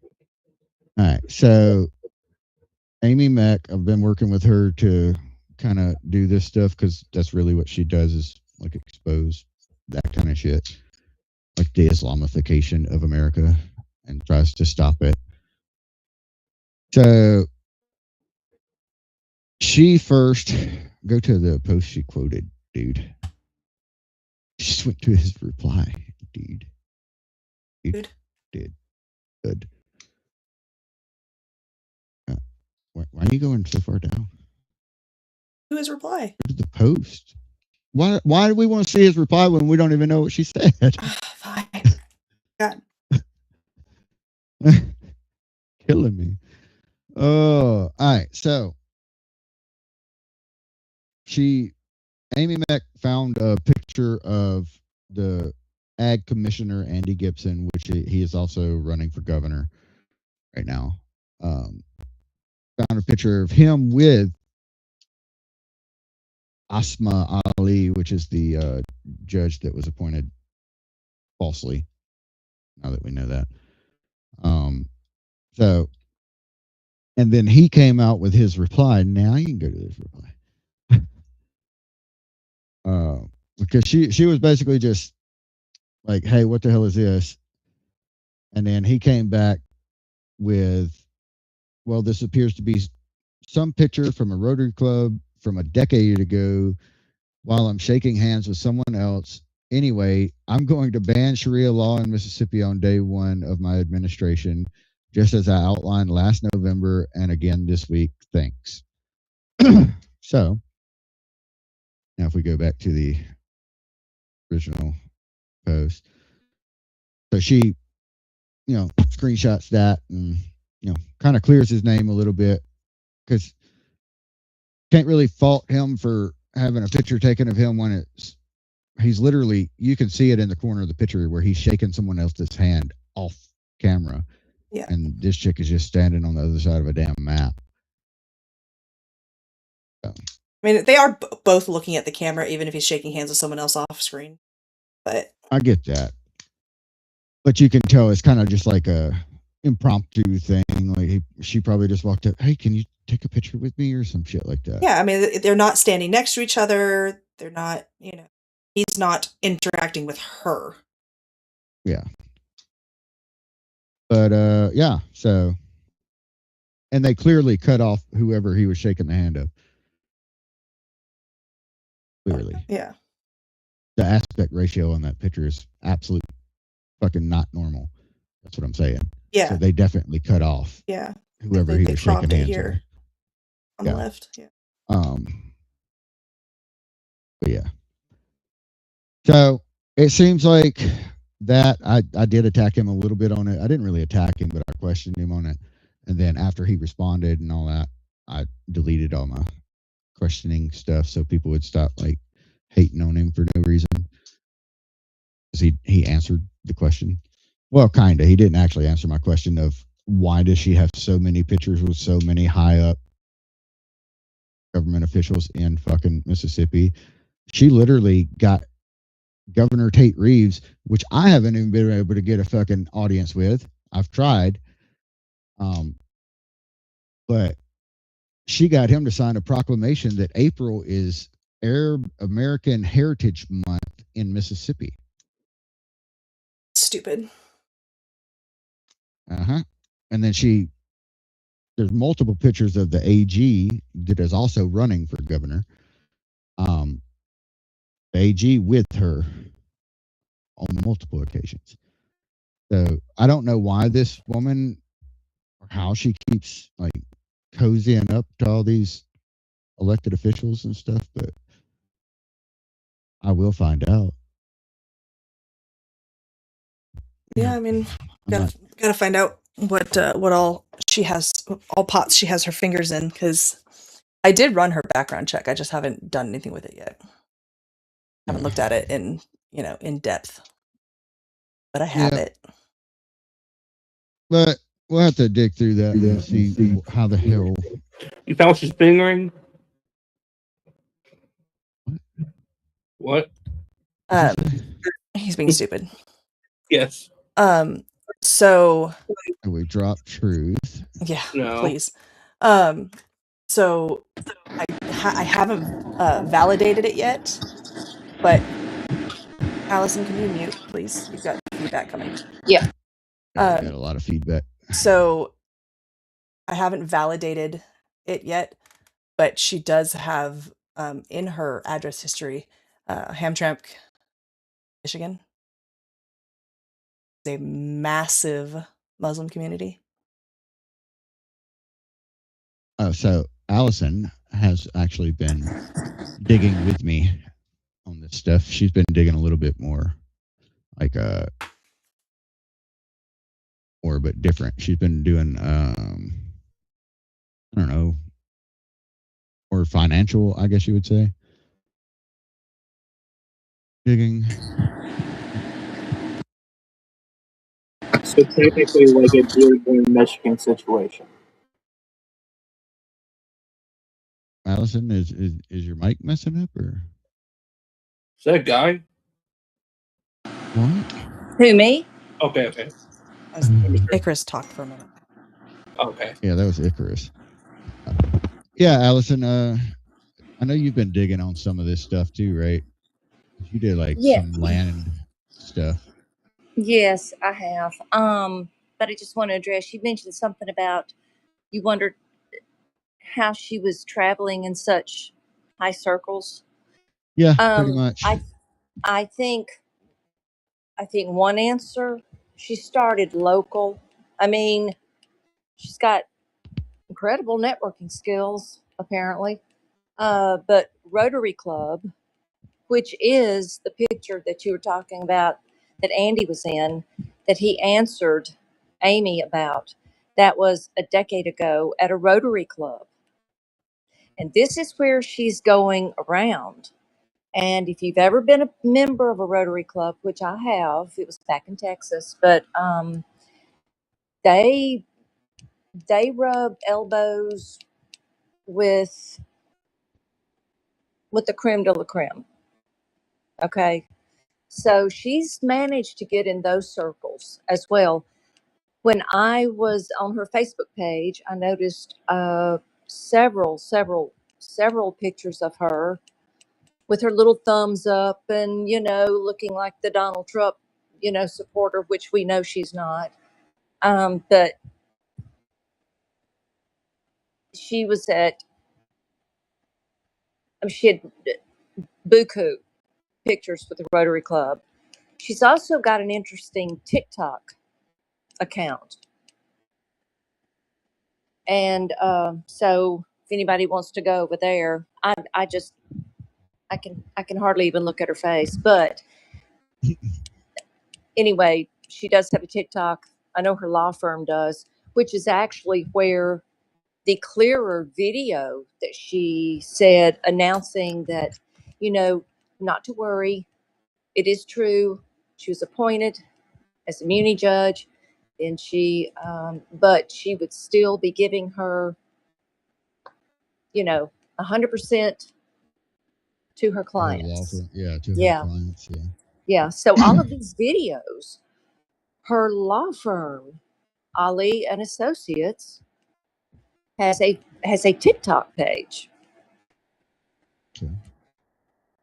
All right, so Amy Mack, I've been working with her to kind of do this stuff because that's really what she does, is like expose that kind of shit, like the Islamification of America. and tries to stop it. So she first go to the post she quoted, dude. She just went to his reply, dude. Did good. Why are you going so far down? To his reply. Go to the post. Why do we want to see his reply when we don't even know what she said? Fine. God. Killing me. Oh, all right. So Amy Mack found a picture of the ag commissioner, Andy Gibson, which he is also running for governor right now. Found a picture of him with Asma Ali, which is the judge that was appointed falsely. Now that we know that. So, and then he came out with his reply. Now you can go to his reply. Because she was basically just like, hey, what the hell is this? And then he came back with, well, this appears to be some picture from a Rotary Club from a decade ago while I'm shaking hands with someone else. Anyway, I'm going to ban Sharia law in Mississippi on day one of my administration, just as I outlined last November and again this week. Thanks. So, now if we go back to the original post. So she, screenshots that and, kind of clears his name a little bit because can't really fault him for having a picture taken of him when he's literally, you can see it in the corner of the picture where he's shaking someone else's hand off camera. Yeah. And this chick is just standing on the other side of a damn map. So. I mean, they are both looking at the camera, even if he's shaking hands with someone else off screen. But I get that. But you can tell it's kind of just like a impromptu thing. Like she probably just walked up, hey, can you take a picture with me or some shit like that? Yeah, I mean, they're not standing next to each other. They're not, he's not interacting with her. Yeah. But yeah, so, and they clearly cut off whoever he was shaking the hand of. Clearly. Yeah. The aspect ratio on that picture is absolute fucking not normal. That's what I'm saying. Yeah. So they definitely cut off. Yeah. Whoever he was shaking hands here with. On the left. Yeah. But yeah. So it seems like that I did attack him a little bit on it. I didn't really attack him, but I questioned him on it. And then after he responded and all that, I deleted all my questioning stuff so people would stop like hating on him for no reason. Because he answered the question. Well, kind of. He didn't actually answer my question of why does she have so many pictures with so many high up government officials in fucking Mississippi. She literally got Governor Tate Reeves, which I haven't even been able to get a fucking audience with. I've tried. But she got him to sign a proclamation that April is Arab American Heritage Month in Mississippi. Stupid. And then there's multiple pictures of the AG that is also running for governor. The AG with her on multiple occasions. So I don't know why this woman or how she keeps like cozying up to all these elected officials and stuff, but I will find out. Yeah, I mean, gotta find out what all she has, all pots she has her fingers in, because I did run her background check. I just haven't done anything with it yet. Haven't looked at it in depth, but I have it. But we'll have to dig through that and see how the hell. You found she's fingering? What? He's being stupid. Yes. So we drop truth. Yeah. No. Please. So I haven't validated it yet, but Allison, can you mute, please? You've got feedback coming. Yeah. Yeah, I got a lot of feedback. So I haven't validated it yet, but she does have in her address history, Hamtramck, Michigan, a massive Muslim community. So Allison has actually been digging with me on this stuff. She's been digging a little bit more, like more but different. She's been doing I don't know, or financial, I guess you would say, digging. So technically, like a Dearborn, Michigan situation. Allison, is your mic messing up or Is that a guy? what? Who, me? Okay. Icarus talked for a minute. Okay. Yeah, that was Icarus. Yeah, Allison, I know you've been digging on some of this stuff too, right? You did like Yeah. some land stuff. Yes, I have. But I just want to address, you mentioned something about you wondered how she was traveling in such high circles. Yeah, pretty much. I think one answer, she started local. I mean, she's got incredible networking skills, apparently. But Rotary Club, which is the picture that you were talking about that Andy was in, that he answered Amy about, that was a decade ago at a Rotary Club. And this is where she's going around. And if you've ever been a member of a Rotary Club, which I have, it was back in Texas, but they rub elbows with the creme de la creme. Okay. So she's managed to get in those circles as well. When I was on her Facebook page, I noticed several pictures of her with her little thumbs up and, looking like the Donald Trump, supporter, which we know she's not. But she was she had buku pictures with the Rotary Club. She's also got an interesting TikTok account. And so if anybody wants to go over there, I can hardly even look at her face. But anyway, she does have a TikTok. I know her law firm does, which is actually where the clearer video that she said announcing that, not to worry, it is true. She was appointed as a muni judge, and but she would still be giving her, 100% to her clients. Her clients. Yeah. So all of these videos, her law firm, Ali and Associates, has a TikTok page. Okay.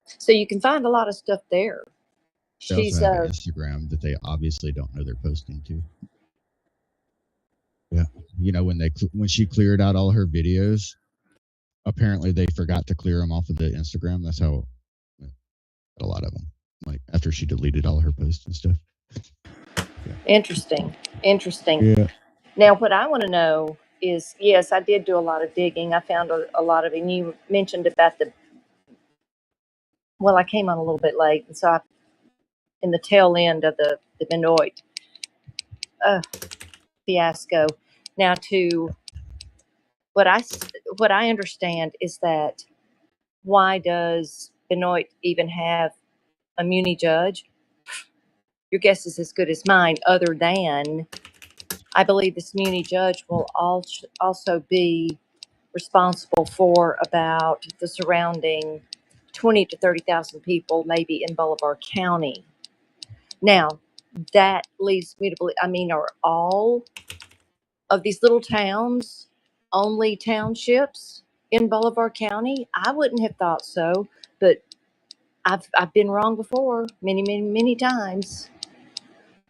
So you can find a lot of stuff there. They also have an Instagram that they obviously don't know they're posting to. Yeah, when she cleared out all her videos, apparently they forgot to clear them off of the Instagram. That's how a lot of them, like after she deleted all her posts and stuff. Interesting. Yeah. Now, what I want to know is, yes, I did do a lot of digging. I found a lot of, and you mentioned about I came on a little bit late, and so in the tail end of the Benoit fiasco. Now, what I understand is that, why does Benoit even have a muni judge? Your guess is as good as mine, other than I believe this muni judge will also be responsible for about the surrounding 20 to 30,000 people, maybe in Bolivar County. Now, that leads me to believe, are all of these little towns only townships in Bolivar County? I wouldn't have thought so, but I've been wrong before many times.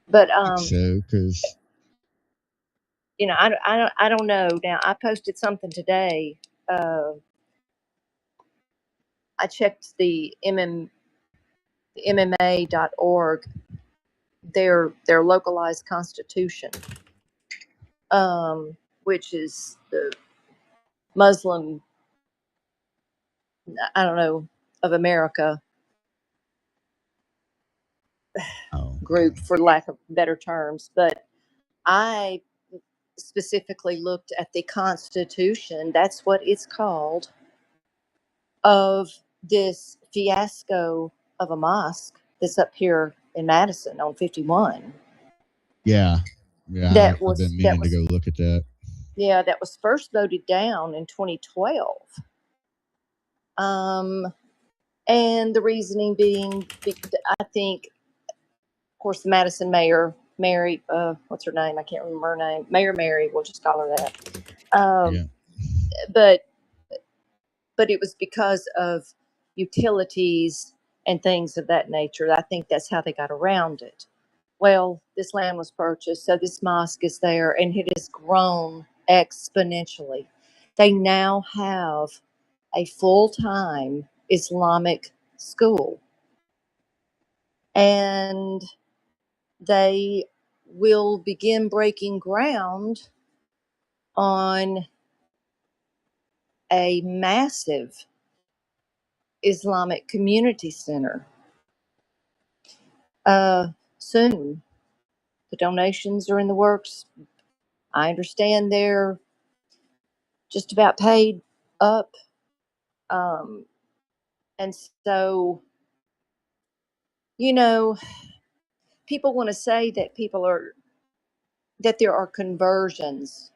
But So, because you know, I don't know. Now, I posted something today. I checked the MMA.org, their localized constitution, which is the Muslim, I don't know, of America Oh, group, for lack of better terms. But I specifically looked at the Constitution, that's what it's called, of this fiasco of a mosque that's up here in Madison on 51. yeah, yeah. That I've was been that meaning to was go look at that. yeah, that was first voted down in 2012. And the reasoning being, I think, of course, the Madison mayor, Mary, what's her name? I can't remember her name. Mayor Mary, we'll just call her that. Yeah, But it was because of utilities and things of that nature. I think that's how they got around it. Well, this land was purchased, so this mosque is there, and it has grown exponentially. They now have a full time Islamic school, and they will begin breaking ground on a massive Islamic community center soon. The donations are in the works. I understand they're just about paid up. Um, and so, you know, people want to say that that there are conversions.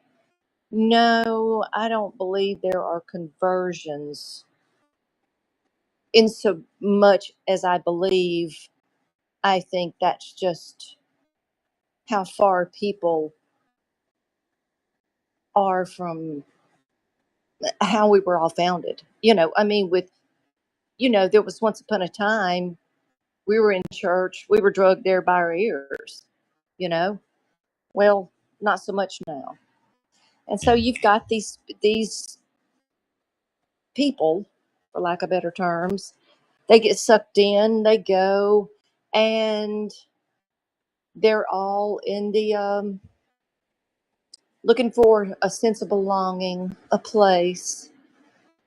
No, I don't believe there are conversions in so much as I think that's just how far people are from how we were all founded. I mean, there was once upon a time we were in church, we were drugged there by our ears, you know? Well, not so much now. And so you've got these people, for lack of better terms, they get sucked in, they go, and they're all in the looking for a sense of belonging, a place.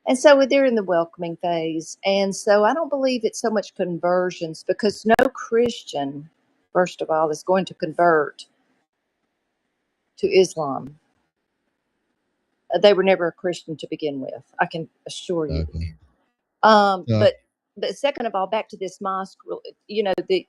And so they're in the welcoming phase. And so I don't believe it's so much conversions, because no Christian, first of all, is going to convert to Islam. They were never a Christian to begin with, I can assure you. exactly. Um, So, but but second of all, back to this mosque. The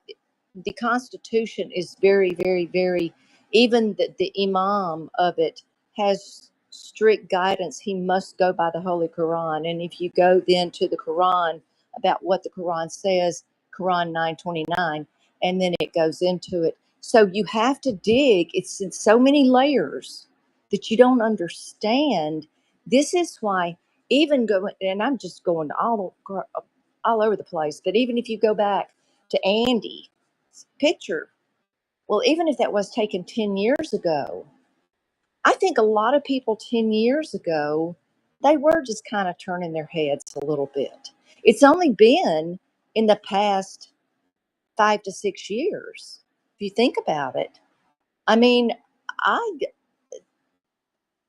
Constitution is very, very, very. Even the Imam of it has strict guidance. He must go by the Holy Quran, and if you go then to the Quran about what the Quran says, Quran 929, and then it goes into it. So you have to dig. It's in so many layers that you don't understand. This is why even going, and I'm just going all over the place, but even if you go back to Andy's picture, well, even if that was taken 10 years ago, I think a lot of people 10 years ago, they were just kind of turning their heads a little bit. It's only been in the past 5 to 6 years, if you think about it. I mean, I,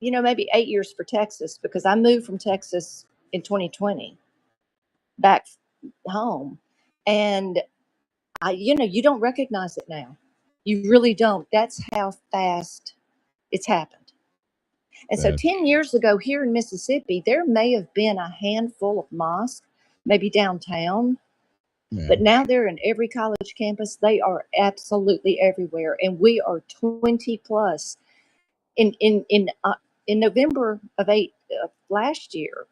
maybe 8 years for Texas, because I moved from Texas in 2020 back home. And you don't recognize it now. You really don't. That's how fast it's happened. And so that, 10 years ago here in Mississippi, there may have been a handful of mosques, maybe downtown, yeah, but now they're in every college campus. They are absolutely everywhere. And we are 20 plus. In November of last year,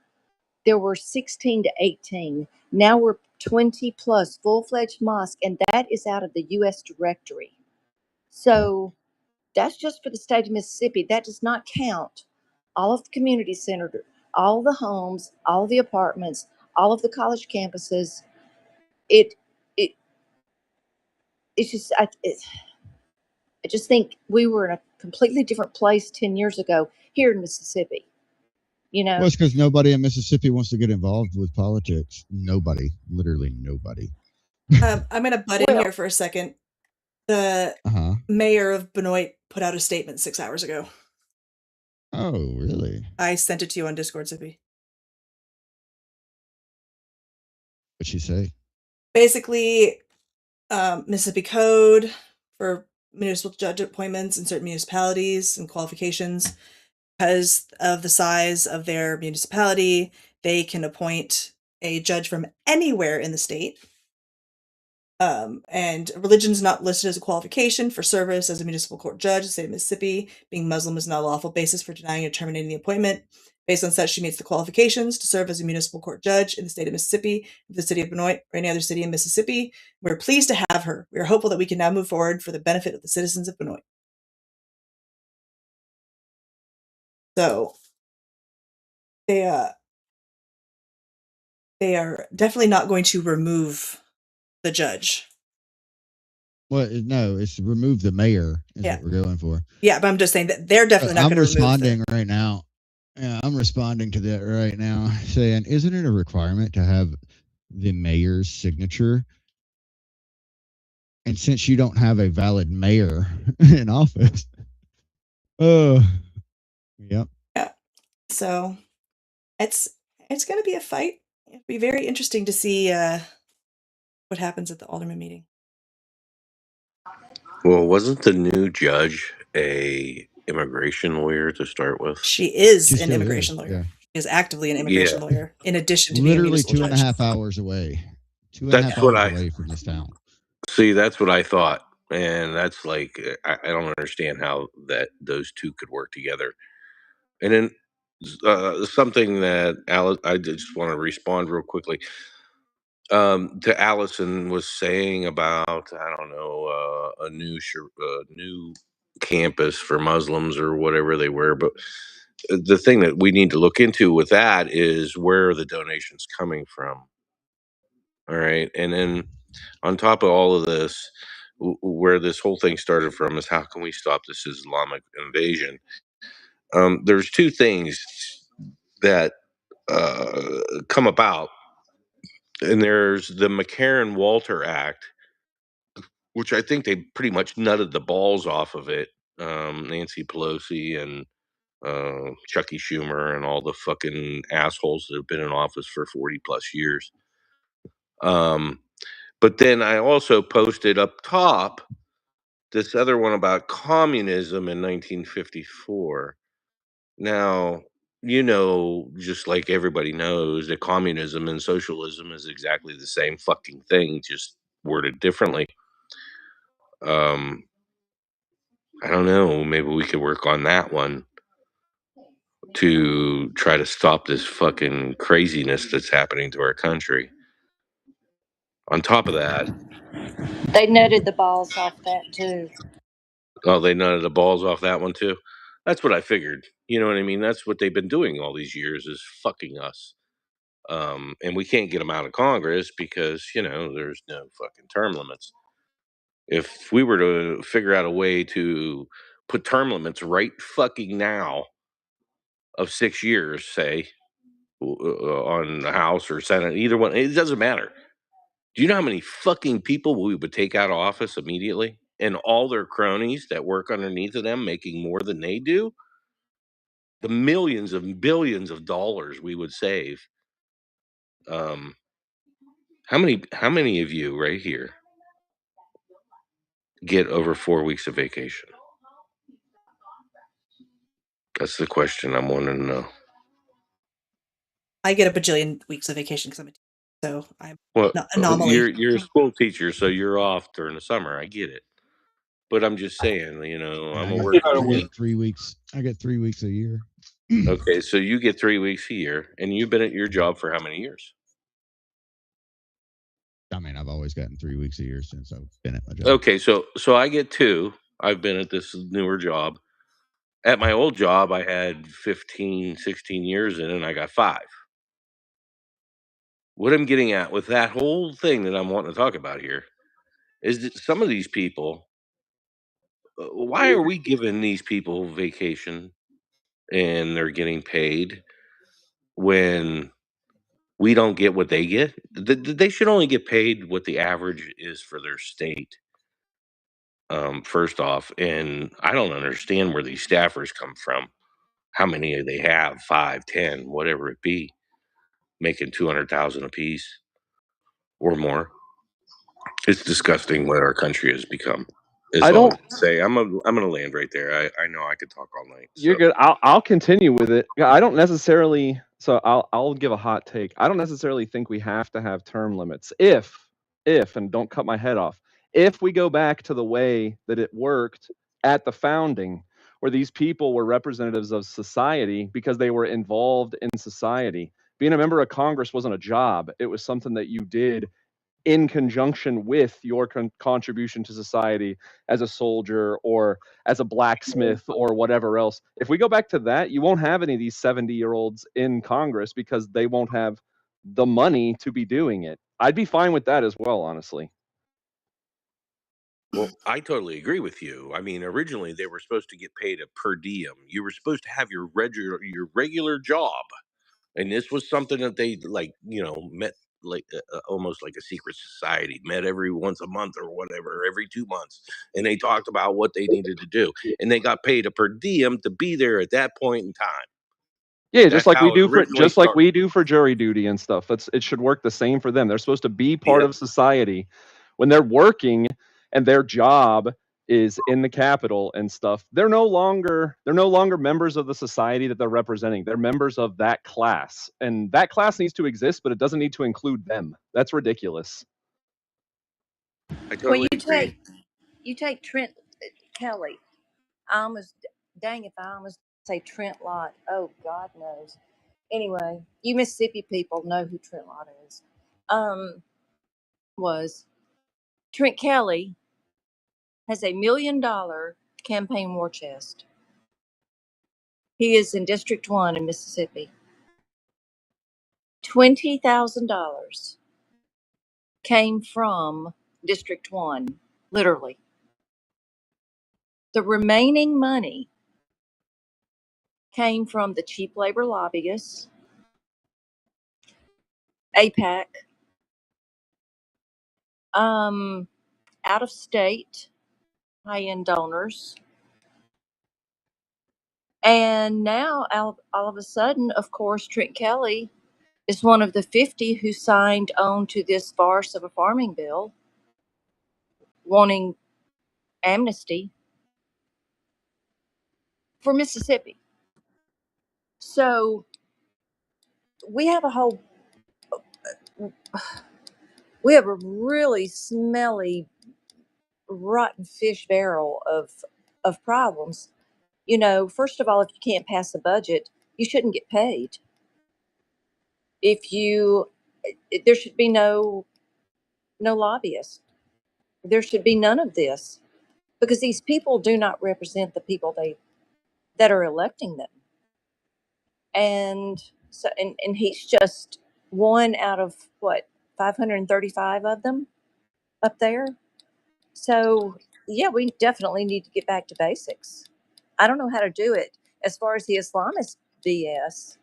there were 16 to 18. Now we're 20 plus full-fledged mosque, and that is out of the U.S. directory. So that's just for the state of Mississippi. That does not count all of the community centers, all the homes, all the apartments, all of the college campuses. It it it's just I just think we were in a completely different place 10 years ago here in Mississippi. You know, Well, it's because nobody in Mississippi wants to get involved with politics. Nobody, literally nobody. I'm going to butt in Well- here for a second. The Uh-huh. mayor of Benoit put out a statement 6 hours ago. Oh, really? I sent it to you on Discord, Zippy. What'd she say? Basically, Mississippi Code for municipal judge appointments in certain municipalities and qualifications. Because of the size of their municipality, they can appoint a judge from anywhere in the state. And religion's not listed as a qualification for service as a municipal court judge in the state of Mississippi. Being Muslim is not a lawful basis for denying or terminating the appointment. Based on such, she meets the qualifications to serve as a municipal court judge in the state of Mississippi, the city of Benoit, or any other city in Mississippi. We're pleased to have her. We are hopeful that we can now move forward for the benefit of the citizens of Benoit. So they are definitely not going to remove the judge. Well, no, it's remove the mayor is Yeah. what we're going for. Yeah, but I'm just saying that they're definitely not I'm going to remove responding right now. Yeah, I'm responding to that right now, saying, isn't it a requirement to have the mayor's signature? And since you don't have a valid mayor in office, yep. Yeah. So it's going to be a fight. It'll be very interesting to see what happens at the alderman meeting. Well, wasn't the new judge a immigration lawyer to start with? She is She an still immigration is, lawyer. yeah. She is actively an immigration Yeah. lawyer, in addition to being a Literally municipal 2.5 judge. hours away. 2.5 That's what hours I away from this town. see. That's what I thought, and that's like I don't understand how that those two could work together. And then something that Alice, I just want to respond real quickly. To Allison was saying about I don't know a new campus for Muslims or whatever they were, but the thing that we need to look into with that is where are the donations coming from? All right, and then on top of all of this, where this whole thing started from is how can we stop this Islamic invasion? There's two things that come about, and there's the McCarran-Walter Act, which I think they pretty much nutted the balls off of it. Nancy Pelosi and Chucky Schumer and all the fucking assholes that have been in office for 40 plus years. But then I also posted up top this other one about communism in 1954. Now, just like everybody knows that communism and socialism is exactly the same fucking thing, just worded differently. I don't know. Maybe we could work on that one to try to stop this fucking craziness that's happening to our country. On top of that, they nutted the balls off that too. oh, they nutted the balls off that one too. That's what I figured. You know what I mean? That's what they've been doing all these years is fucking us. And we can't get them out of Congress because there's no fucking term limits. If we were to figure out a way to put term limits right fucking now of 6 years, say, on the House or Senate, either one, it doesn't matter. Do you know how many fucking people we would take out of office immediately? And all their cronies that work underneath of them making more than they do? The millions and billions of dollars we would save. How many of you right here get over 4 weeks of vacation? That's the question I'm wanting to know. I get a bajillion weeks of vacation because I'm a teacher, so I'm Well, an anomaly. you're a school teacher, so you're off during the summer. I get it, but I'm just saying, I'm a working. I get 3 weeks. I get 3 weeks a year. Okay, so you get 3 weeks a year, and you've been at your job for how many years? I mean, I've always gotten 3 weeks a year since I've been at my job. Okay, so I get 2. I've been at this newer job. At my old job, I had 15, 16 years in it, and I got 5. What I'm getting at with that whole thing that I'm wanting to talk about here is that some of these people why are we giving these people vacation and they're getting paid when we don't get what they get? They should only get paid what the average is for their state. First off, and I don't understand where these staffers come from. How many they have? 5, 10, whatever it be, making 200,000 apiece or more. It's disgusting what our country has become. Is I all I don't. can say. I'm gonna land right there. I know I could talk all night. You're So good. I'll continue with it. Yeah, I don't necessarily. So I'll give a hot take. I don't necessarily think we have to have term limits. If and don't cut my head off. If we go back to the way that it worked at the founding, where these people were representatives of society because they were involved in society. Being a member of Congress wasn't a job. It was something that you did in conjunction with your contribution to society as a soldier or as a blacksmith or whatever else. If we go back to that, you won't have any of these 70-year-olds in Congress because they won't have the money to be doing it. I'd be fine with that as well, honestly. well, I totally agree with you. I mean, originally they were supposed to get paid a per diem. You were supposed to have your regular job, and this was something that they met like almost like a secret society, met every once a month or whatever, every 2 months, and they talked about what they needed to do, and they got paid a per diem to be there at that point in time. Yeah, That's how it originally just like we started. do for jury duty and stuff. It should work the same for them. They're supposed to be part Yep. of society when they're working and their job is in the Capitol and stuff. They're no longer members of the society that they're representing. They're members of that class. And that class needs to exist, but it doesn't need to include them. That's ridiculous. I Well, totally agree. you take Trent Kelly. I almost dang if I almost say Trent Lott. Oh God knows. Anyway, you Mississippi people know who Trent Lott is. Was Trent Kelly has $1 million campaign war chest. He is in District 1 in Mississippi. $20,000 came from District 1, literally. The remaining money came from the cheap labor lobbyists, APAC, out of state high end donors. And now, all of a sudden, of course, Trent Kelly is one of the 50 who signed on to this farce of a farming bill wanting amnesty for Mississippi. So we have we have a really smelly, rotten fish barrel of problems. You know, first of all, if you can't pass a budget, you shouldn't get paid. If you, there should be no lobbyists. There should be none of this because these people do not represent the people that are electing them. And so, and he's just one out of what, 535 of them up there. So yeah, we definitely need to get back to basics. I don't know how to do it. As far as the Islamist BS,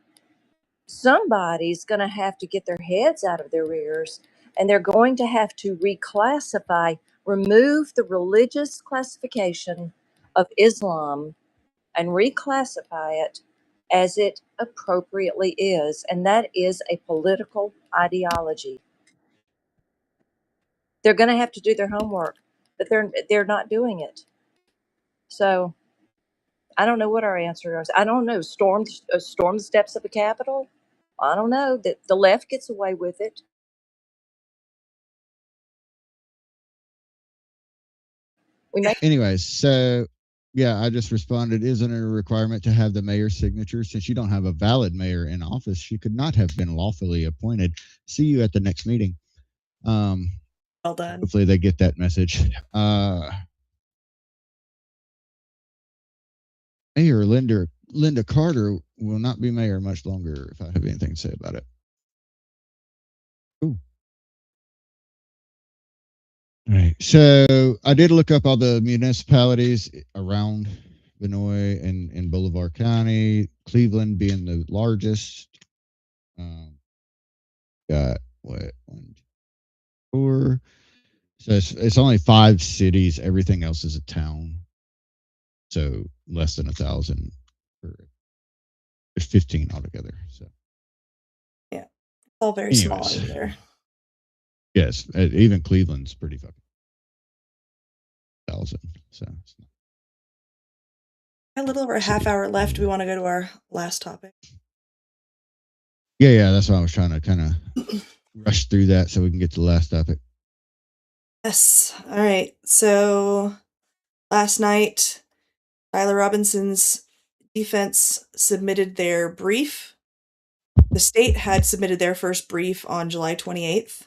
somebody's going to have to get their heads out of their rears and they're going to have to reclassify, remove the religious classification of Islam and reclassify it as it appropriately is. And that is a political ideology. They're going to have to do their homework, but they're not doing it. So I don't know what our answer is. I don't know. Storm the steps of the Capitol. I don't know. That the left gets away with it. We make Anyways, so yeah, I just responded. Isn't it a requirement to have the mayor's signature? Since you don't have a valid mayor in office, she could not have been lawfully appointed. See you at the next meeting. Well done. Hopefully they get that message. Mayor Linda Carter will not be mayor much longer, if I have anything to say about it. Ooh. All right. So I did look up all the municipalities around Vinoy and Bolivar County, Cleveland being the largest. Got what, 1, 2, 4. So it's only 5 cities. Everything else is a town. So less than 1,000. There's 15 altogether. So Yeah, all very small anyways, over there. yes, even Cleveland's pretty fucking 1,000. So it's not A little over a half hour left. We want to go to our last topic. yeah. That's why I was trying to kind of rush through that so we can get to the last topic. Yes. All right. So last night, Tyler Robinson's defense submitted their brief. The state had submitted their first brief on July 28th.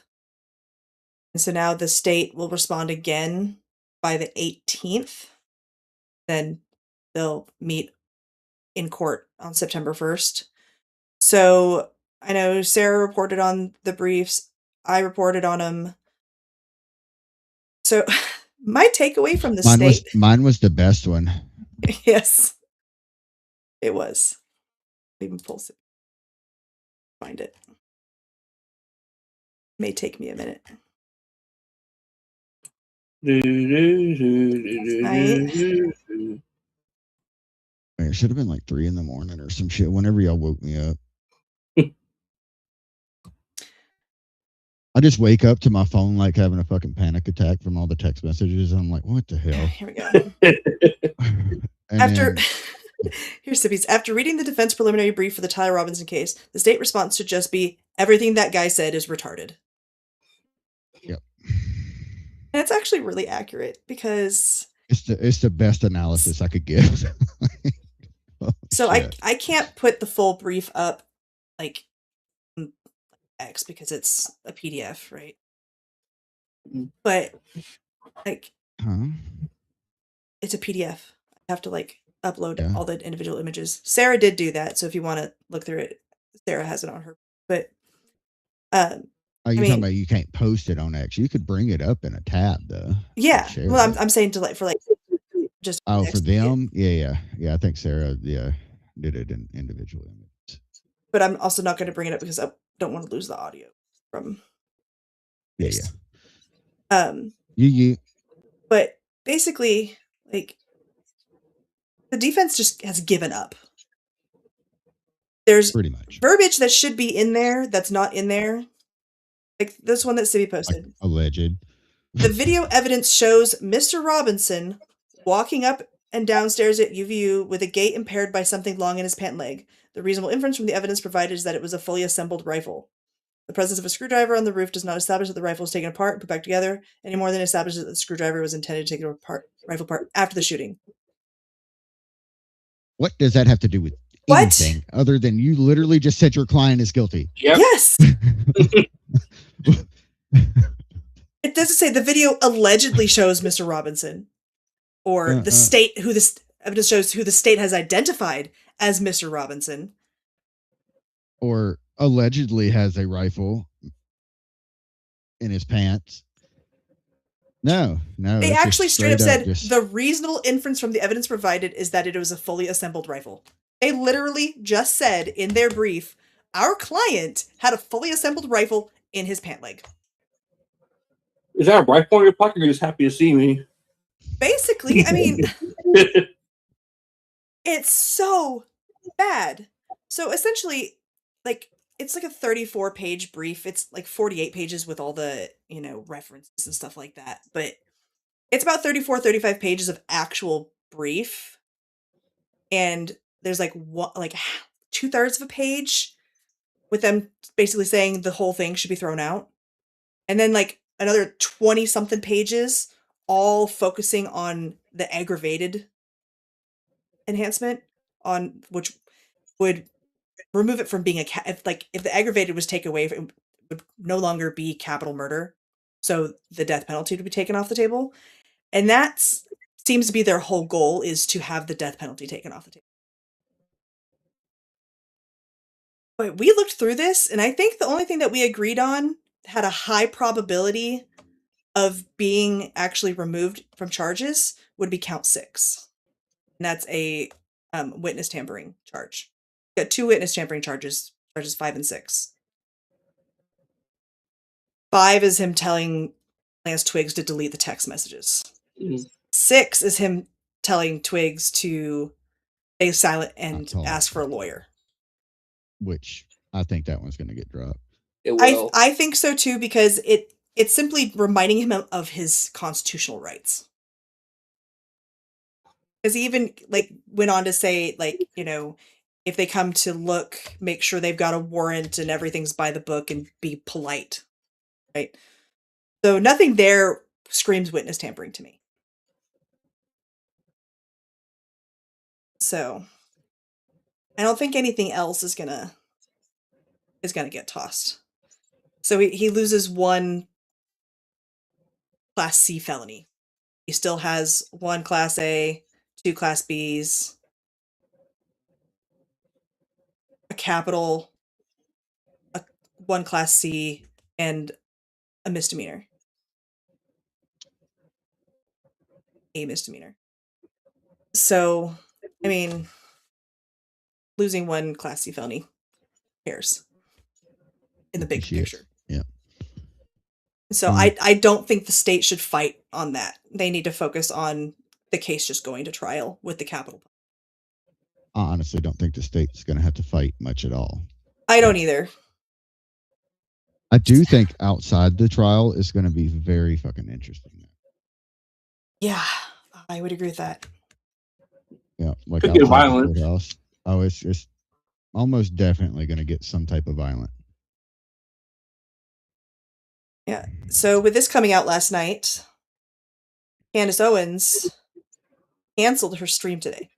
And so now the state will respond again by the 18th. Then they'll meet in court on September 1st. So I know Sarah reported on the briefs. I reported on them. So my takeaway from the state. Mine was the best one. Yes, it was. Even pulse it. Find it. May take me a minute. It should have been like 3 in the morning or some shit. Whenever y'all woke me up, I just wake up to my phone like having a fucking panic attack from all the text messages. I'm like, what the hell? Here we go. After here's Sippy's. After reading the defense preliminary brief for the Tyler Robinson case, the state response should just be everything that guy said is retarded. Yep. And it's actually really accurate because it's the best analysis I could give. So I can't put the full brief up like X because it's a PDF, right? But like it's a PDF. I have to like upload all the individual images. Sarah did do that, so if you want to look through it, Sarah has it on her. But oh, you're talking about you can't post it on X. You could bring it up in a tab though. Yeah. Well, I'm saying to like for like just for them. Yeah. I think Sarah did it in individual images. But I'm also not going to bring it up because I don't want to lose the audio from. Yeah. But basically, like the defense just has given up. There's pretty much verbiage that should be in there that's not in there. Like this one that City posted. Like alleged. The video evidence shows Mr. Robinson walking up and downstairs at UVU with a gait impaired by something long in his pant leg. The reasonable inference from the evidence provided is that it was a fully assembled rifle. The presence of a screwdriver on the roof does not establish that the rifle was taken apart and put back together any more than establishes that the screwdriver was intended to take the rifle apart after the shooting. What does that have to do with anything other than you literally just said your client is guilty? Yep. Yes. It doesn't say the video allegedly shows Mr. Robinson or the state who this evidence shows who the state has identified as Mr. Robinson. Or allegedly has a rifle in his pants. No. They actually straight up said the reasonable inference from the evidence provided is that it was a fully assembled rifle. They literally just said in their brief, our client had a fully assembled rifle in his pant leg. Is that a rifle in your pocket or you're just happy to see me? Basically, I mean, it's so bad. So essentially, like, it's like a 34-page brief. It's like 48 pages with all the, references and stuff like that. But it's about 35 pages of actual brief. And there's like 2/3 of a page with them basically saying the whole thing should be thrown out. And then like another 20-something pages all focusing on the aggravated enhancement on which would remove it from being if the aggravated was taken away, it would no longer be capital murder. So the death penalty would be taken off the table. And that seems to be their whole goal, is to have the death penalty taken off the table. But we looked through this, and I think the only thing that we agreed on had a high probability of being actually removed from charges would be count 6. And that's a witness tampering charge. You got 2 witness tampering charges 5 and 6. 5 is him telling Lance Twiggs to delete the text messages. 6 is him telling Twiggs to stay silent and ask for a lawyer. Which I think that one's going to get dropped. It will. I think so too, because it's simply reminding him of his constitutional rights. Because he even went on to say, if they come to look, make sure they've got a warrant and everything's by the book and be polite. Right? So nothing there screams witness tampering to me. So I don't think anything else is gonna get tossed. So he loses 1 Class C felony. He still has 1 Class A, 2 Class Bs, a capital, 1 Class C, and a misdemeanor. A misdemeanor. So, I mean, losing 1 Class C felony, who cares? In the big picture. Yeah. So I don't think the state should fight on that. They need to focus on the case just going to trial with the capital. I honestly don't think the state's going to have to fight much at all. I don't either. I do think outside the trial is going to be very fucking interesting. Yeah, I would agree with that. Yeah, like could get violent. Oh, it's almost definitely going to get some type of violent. Yeah. So with this coming out last night, Candace Owens canceled her stream today.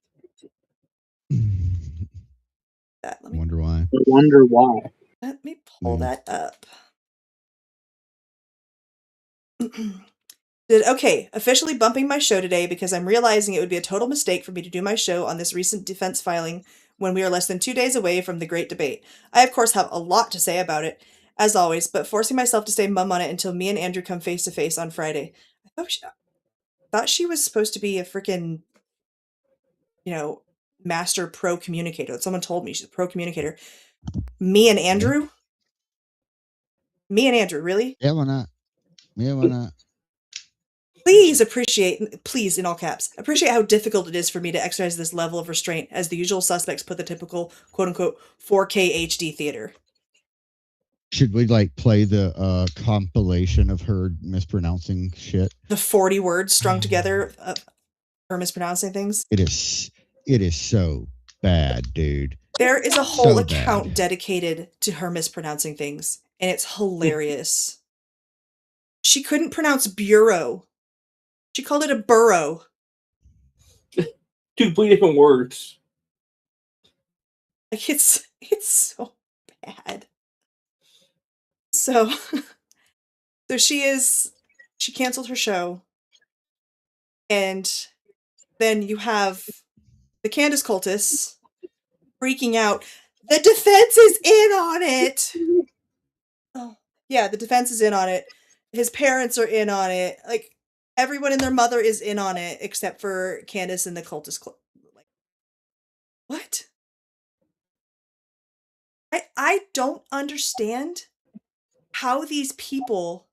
Wonder why. I wonder why. Let me pull that up. Okay, officially bumping my show today because I'm realizing it would be a total mistake for me to do my show on this recent defense filing when we are less than 2 days away from the great debate. I, of course, have a lot to say about it, as always, but forcing myself to stay mum on it until me and Andrew come face to face on Friday. I thought she was supposed to be a freaking, master pro communicator. Someone told me she's a pro communicator. Me and Andrew? Me and Andrew, really? Yeah, why not? Yeah, why not? Please, in all caps, appreciate how difficult it is for me to exercise this level of restraint as the usual suspects put the typical quote-unquote 4K HD theater. Should we play the compilation of her mispronouncing shit? The 40 words strung together of her mispronouncing things? It is so bad, dude. There is a whole account dedicated to her mispronouncing things, and it's hilarious. She couldn't pronounce bureau. She called it a burrow. 2 completely different words. It's so bad. So she canceled her show, and then you have the Candace cultists freaking out. The defense is in on it. Oh, yeah, the defense is in on it. His parents are in on it. Everyone and their mother is in on it except for Candace and the cultist. What? I don't understand how these people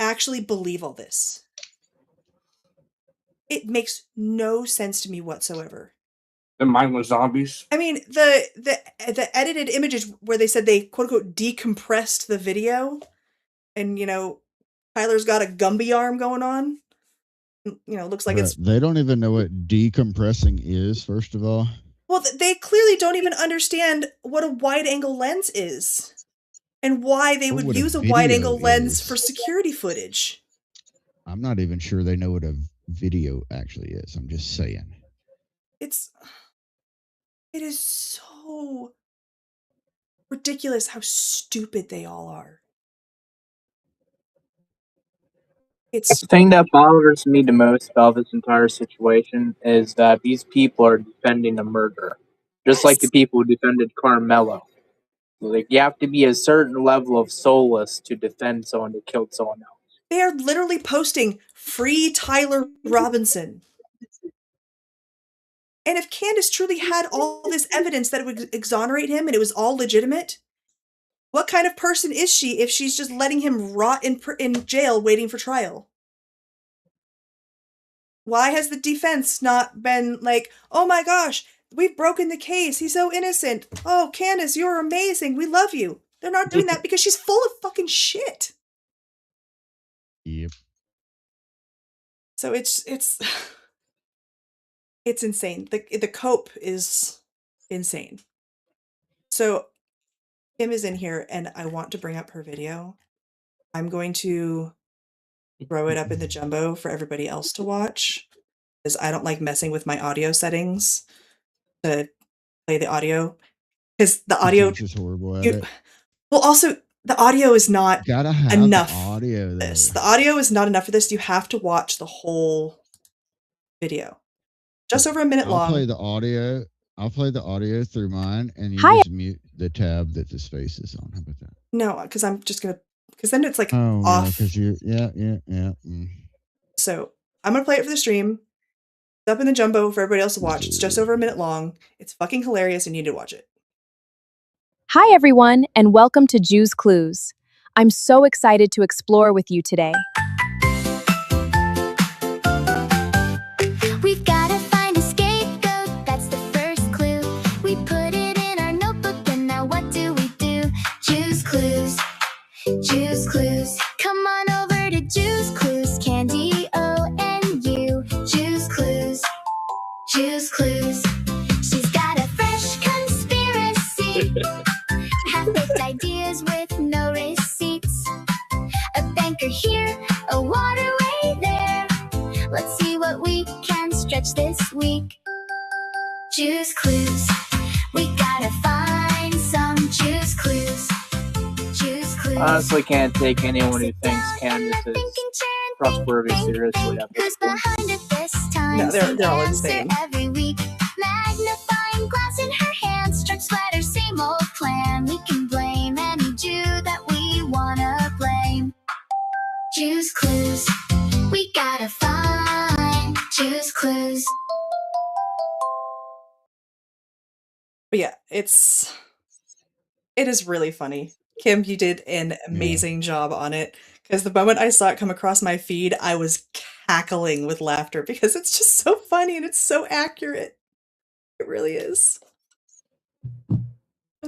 actually believe all this. It makes no sense to me whatsoever. They're mindless zombies. I mean, the edited images where they said they quote unquote decompressed the video, and Tyler's got a Gumby arm going on. Looks like They don't even know what decompressing is. First of all, well, they clearly don't even understand what a wide-angle lens is, and why they would use a wide-angle lens for security footage. I'm not even sure they know what a video actually is. I'm just saying. It is so ridiculous how stupid they all are. The thing that bothers me the most about this entire situation is that these people are defending a murderer, just like the people who defended Carmelo. You have to be a certain level of soulless to defend someone who killed someone else. They are literally posting free Tyler Robinson. And if Candace truly had all this evidence that it would exonerate him and it was all legitimate, what kind of person is she if she's just letting him rot in jail waiting for trial? Why has the defense not been like, oh my gosh, we've broken the case. He's so innocent. Oh, Candace, you're amazing. We love you. They're not doing that because she's full of fucking shit. Yep. So it's insane. The cope is insane. So Kim is in here and I want to bring up her video. I'm going to throw it up in the jumbo for everybody else to watch because I don't like messing with my audio settings to play the audio because the audio Jinx is horrible at it. Well, also the audio is not Gotta have enough. the audio though. The audio is not enough for this. You have to watch the whole video. Just over a minute long. I'll play the audio. I'll play the audio through mine, and you just mute the tab that this face is on. How about that? No, because I'm just gonna. Because then it's like Oh, off. because you, yeah. So I'm gonna play it for the stream. It's up in the jumbo for everybody else to watch. It's just over a minute long. It's fucking hilarious, and you need to watch it. Hi everyone, and welcome to Jew's Clues. I'm so excited to explore with you today. We've gotta find a scapegoat, that's the first clue. We put it in our notebook and now what do? Jew's Clues, Jew's Clues. Come on over to Jew's Clues, Candy, O-N-U. Jew's Clues, Jew's Clues. She's got a fresh conspiracy. Half-baked ideas with no receipts. A banker here, a waterway there. Let's see what we can stretch this week. Jew's Clues. We gotta find some Jew's Clues. Jew's Clues. Honestly, can't take anyone who thinks Candace is trustworthy seriously at this Who's point. behind it this time? No, they're all Answer insane. every week. Magnifying glass in her hand, stretch letter, same old plan. We can blame any Jew that we wanna blame. Jew's Clues. We gotta find Jew's Clues. But yeah, it is really funny. Kim, you did an amazing job on it. Because the moment I saw it come across my feed, I was cackling with laughter because it's just so funny and it's so accurate. It really is.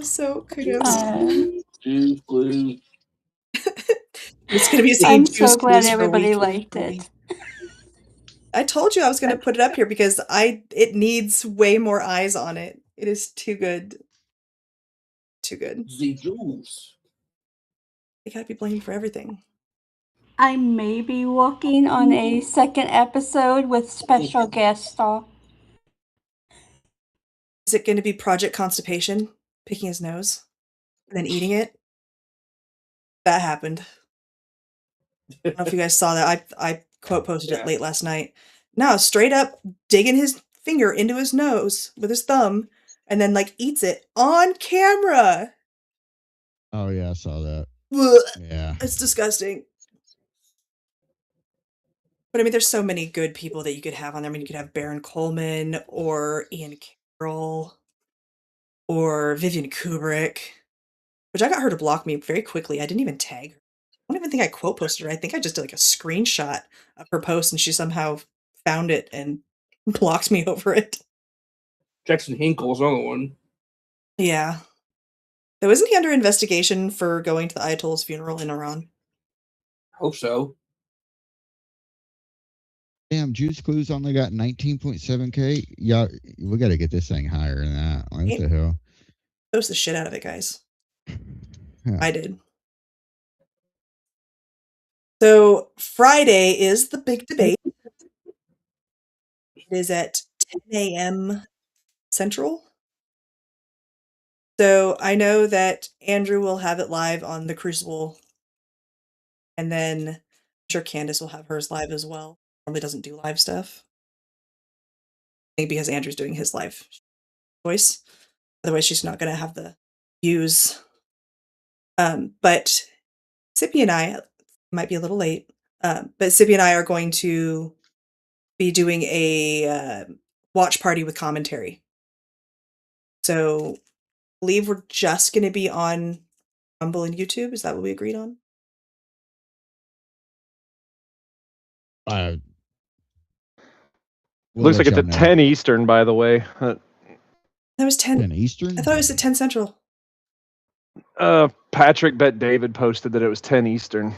So kudos. Jew's Clues. It's gonna be I'm Jew's so glad Clues for everybody week. liked it. I told you I was gonna put it up here because it needs way more eyes on it. It is too good. Too good. The Jewels. They gotta be blamed for everything. I may be working on a second episode with special guest star. Is it gonna be Project Constipation? Picking his nose? And then eating it? That happened. I don't know if you guys saw that. I quote posted it late last night. No, straight up digging his finger into his nose with his thumb and then like eats it on camera. Oh yeah, I saw that. Ugh, Yeah. it's disgusting. But I mean, there's so many good people that you could have on there. I mean, you could have Baron Coleman or Ian Carroll or Vivian Kubrick, which I got her to block me very quickly. I didn't even tag her. I don't even think I quote posted her. I think I just did like a screenshot of her post and she somehow found it and blocked me over it. Jackson Hinkle's another one. Yeah. Though isn't he under investigation for going to the Ayatollah's funeral in Iran? Hope so. Damn, Juice Clues only got 19.7K. Yeah, we got to get this thing higher than that. Like, what the hell? Post the shit out of it, guys. Yeah. I did. So Friday is the big debate. It is at 10 a.m. Central. So I know that Andrew will have it live on the Crucible. And then I'm sure Candace will have hers live as well. Normally doesn't do live stuff. I think because Andrew's doing his live voice. Otherwise she's not going to have the views. But Sippy and I might be a little late. But Sippy and I are going to be doing a watch party with commentary. So, I believe we're just going to be on Rumble and YouTube. Is that what we agreed on? We'll Looks let like it's y'all at know. 10 Eastern, by the way. That was 10. 10 Eastern? I thought it was at 10 Central. Patrick Bet David posted that it was 10 Eastern.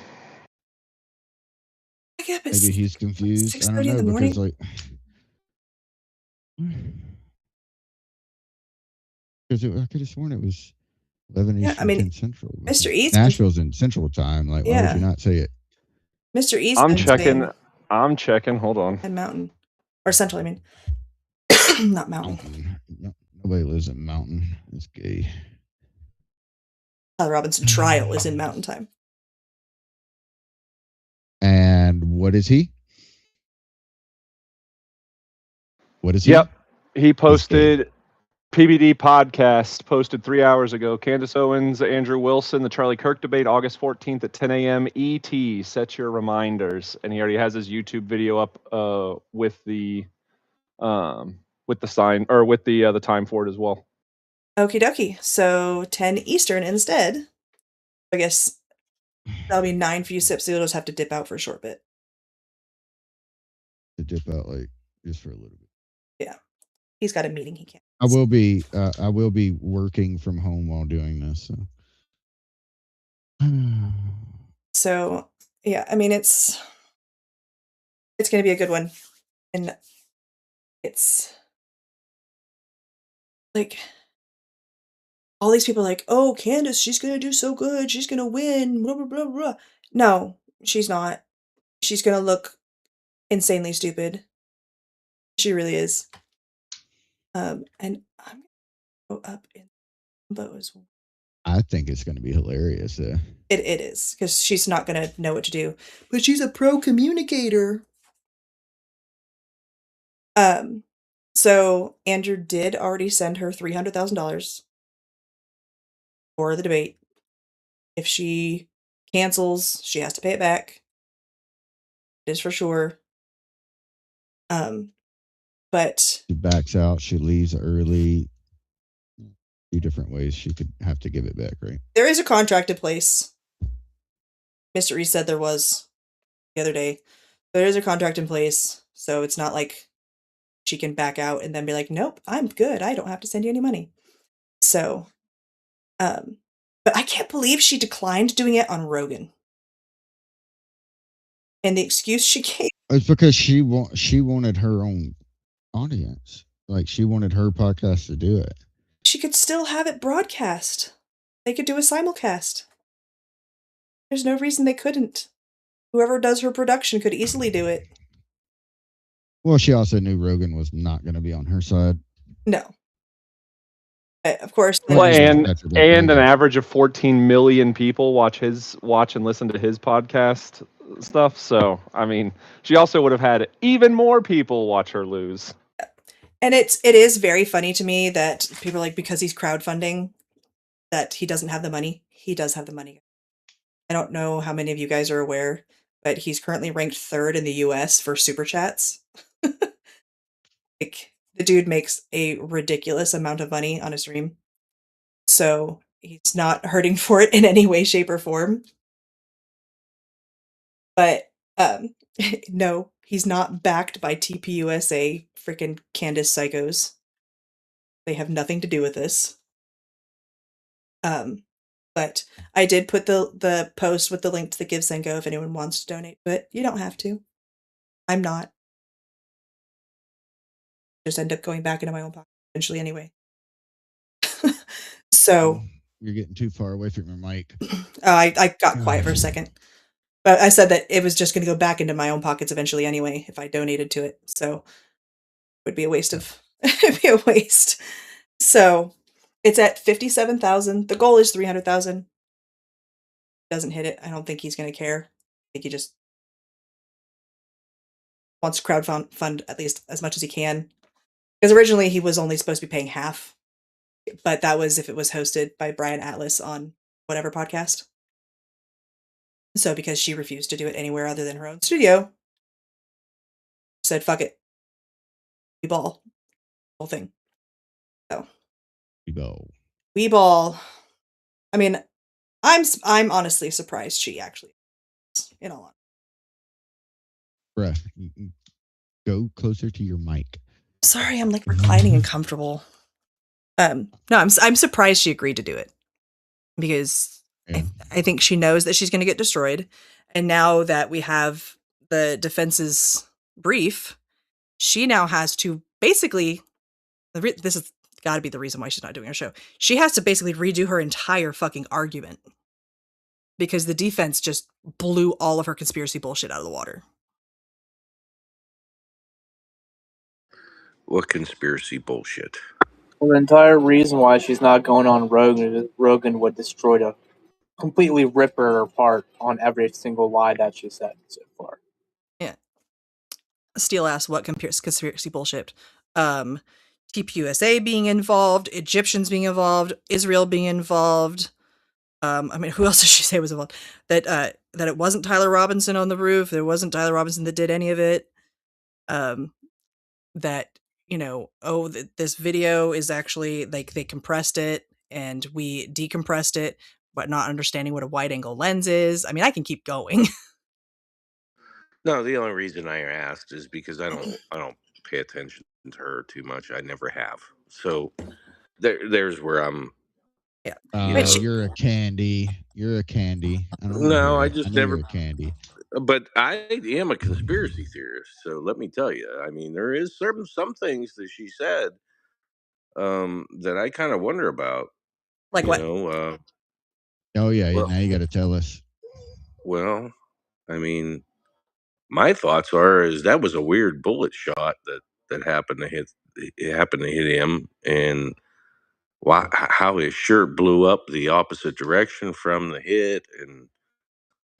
I get it. Maybe he's confused. I don't 6:30 in know the morning. because like I could have sworn it was 11 Yeah, Eastern, I mean, 10 Central. Mr. E's Nashville's in Central Time. Like, why would Yeah. you not say it? Mr. E's I'm been checking. saying I'm checking. Hold on. and Mountain or Central. I mean, not Mountain. Nobody lives in Mountain. It's gay. Tyler Robinson trial is in Mountain Time. And what is he? What is he? Yep. He posted PBD podcast posted 3 hours ago. Candace Owens, Andrew Wilson, the Charlie Kirk debate, August 14th at 10 a.m. ET. Set your reminders. And he already has his YouTube video up with the sign or with the time for it as well. Okie dokie. So 10 Eastern instead. I guess that'll be 9 for you, Sip. So you'll just have to dip out for a short bit. To dip out like just for a little bit. Yeah, he's got a meeting he can't. I will be working from home while doing this. So yeah, I mean it's going to be a good one, and it's like all these people are like, oh, Candace, she's going to do so good, she's going to win, blah blah blah blah. No, she's not. She's going to look insanely stupid. She really is. And I'm going to go up in those. I think it's going to be hilarious. It is, because she's not going to know what to do. But she's a pro communicator. So Andrew did already send her $300,000 for the debate. If she cancels, she has to pay it back. It is for sure. But she backs out, she leaves early. 2 different ways she could have to give it back, right? there is a contract in place. Mr. Reese said there was the other day. There is a contract in place, so it's not like she can back out and then be like, nope, I'm good. I don't have to send you any money. So, but I can't believe she declined doing it on Rogan. And the excuse she gave. It's because she wanted her own audience. Like she wanted her podcast to do it. She could still have it broadcast. They could do a simulcast. There's no reason they couldn't. Whoever does her production could easily do it. Well, she also knew Rogan was not going to be on her side. No. Of course. Well, and an average of 14 million people watch and listen to his podcast stuff. So, I mean, she also would have had even more people watch her lose. And it is very funny to me that people are like, because he's crowdfunding, that he doesn't have the money. He does have the money. I don't know how many of you guys are aware, but he's currently ranked 3rd in the US for super chats. Like, the dude makes a ridiculous amount of money on a stream. So he's not hurting for it in any way, shape, or form. But no, he's not backed by TPUSA, freaking Candace psychos. They have nothing to do with this. But I did put the post with the link to the GiveSendGo if anyone wants to donate, but you don't have to. I'm not. Just end up going back into my own pocket eventually anyway. So you're getting too far away from your mic. I got quiet for a second. But I said that it was just going to go back into my own pockets eventually anyway if I donated to it. So it would be a waste of it'd be a waste. So it's at 57,000. The goal is 300,000. Doesn't hit it. I don't think he's going to care. I think he just wants to crowdfund at least as much as he can. Because originally he was only supposed to be paying half. But that was if it was hosted by Brian Atlas on whatever podcast. So because she refused to do it anywhere other than her own studio, said, fuck it. We ball. Whole thing. So. You go. We ball. I mean, I'm honestly surprised she actually is, in all Bruh, go closer to your mic. Sorry, I'm like reclining and comfortable. No, I'm surprised she agreed to do it because Yeah. I think she knows that she's going to get destroyed, and now that we have the defense's brief, she now has to basically. This has got to be the reason why she's not doing her show. She has to basically redo her entire fucking argument because the defense just blew all of her conspiracy bullshit out of the water. What conspiracy bullshit? Well, the entire reason why she's not going on Rogan would destroy her, completely rip her apart on every single lie that she said so far. Yeah. Steele asked what conspiracy bullshit. TPUSA being involved, Egyptians being involved, Israel being involved. I mean, who else did she say was involved? That it wasn't Tyler Robinson on the roof. There wasn't Tyler Robinson that did any of it. That, this video is actually, like, they compressed it and we decompressed it, but not understanding what a wide angle lens is. I mean, I can keep going. No, the only reason I asked is because I don't pay attention to her too much. I never have. So there's where I'm. Yeah. You're a candy. You're a candy. I don't No, hear I it. just I know never. you're a candy. But I am a conspiracy theorist, so let me tell you. I mean, there is some things that she said that I kind of wonder about. Like what? Oh yeah, Well, now you got to tell us. Well, I mean, my thoughts is that was a weird bullet shot that happened to hit. It happened to hit him, and how his shirt blew up the opposite direction from the hit, and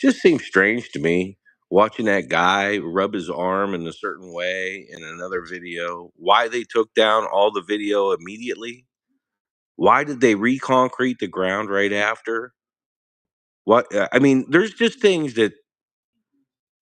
just seems strange to me. Watching that guy rub his arm in a certain way in another video, why they took down all the video immediately? Why did they reconcrete the ground right after? What I mean, there's just things that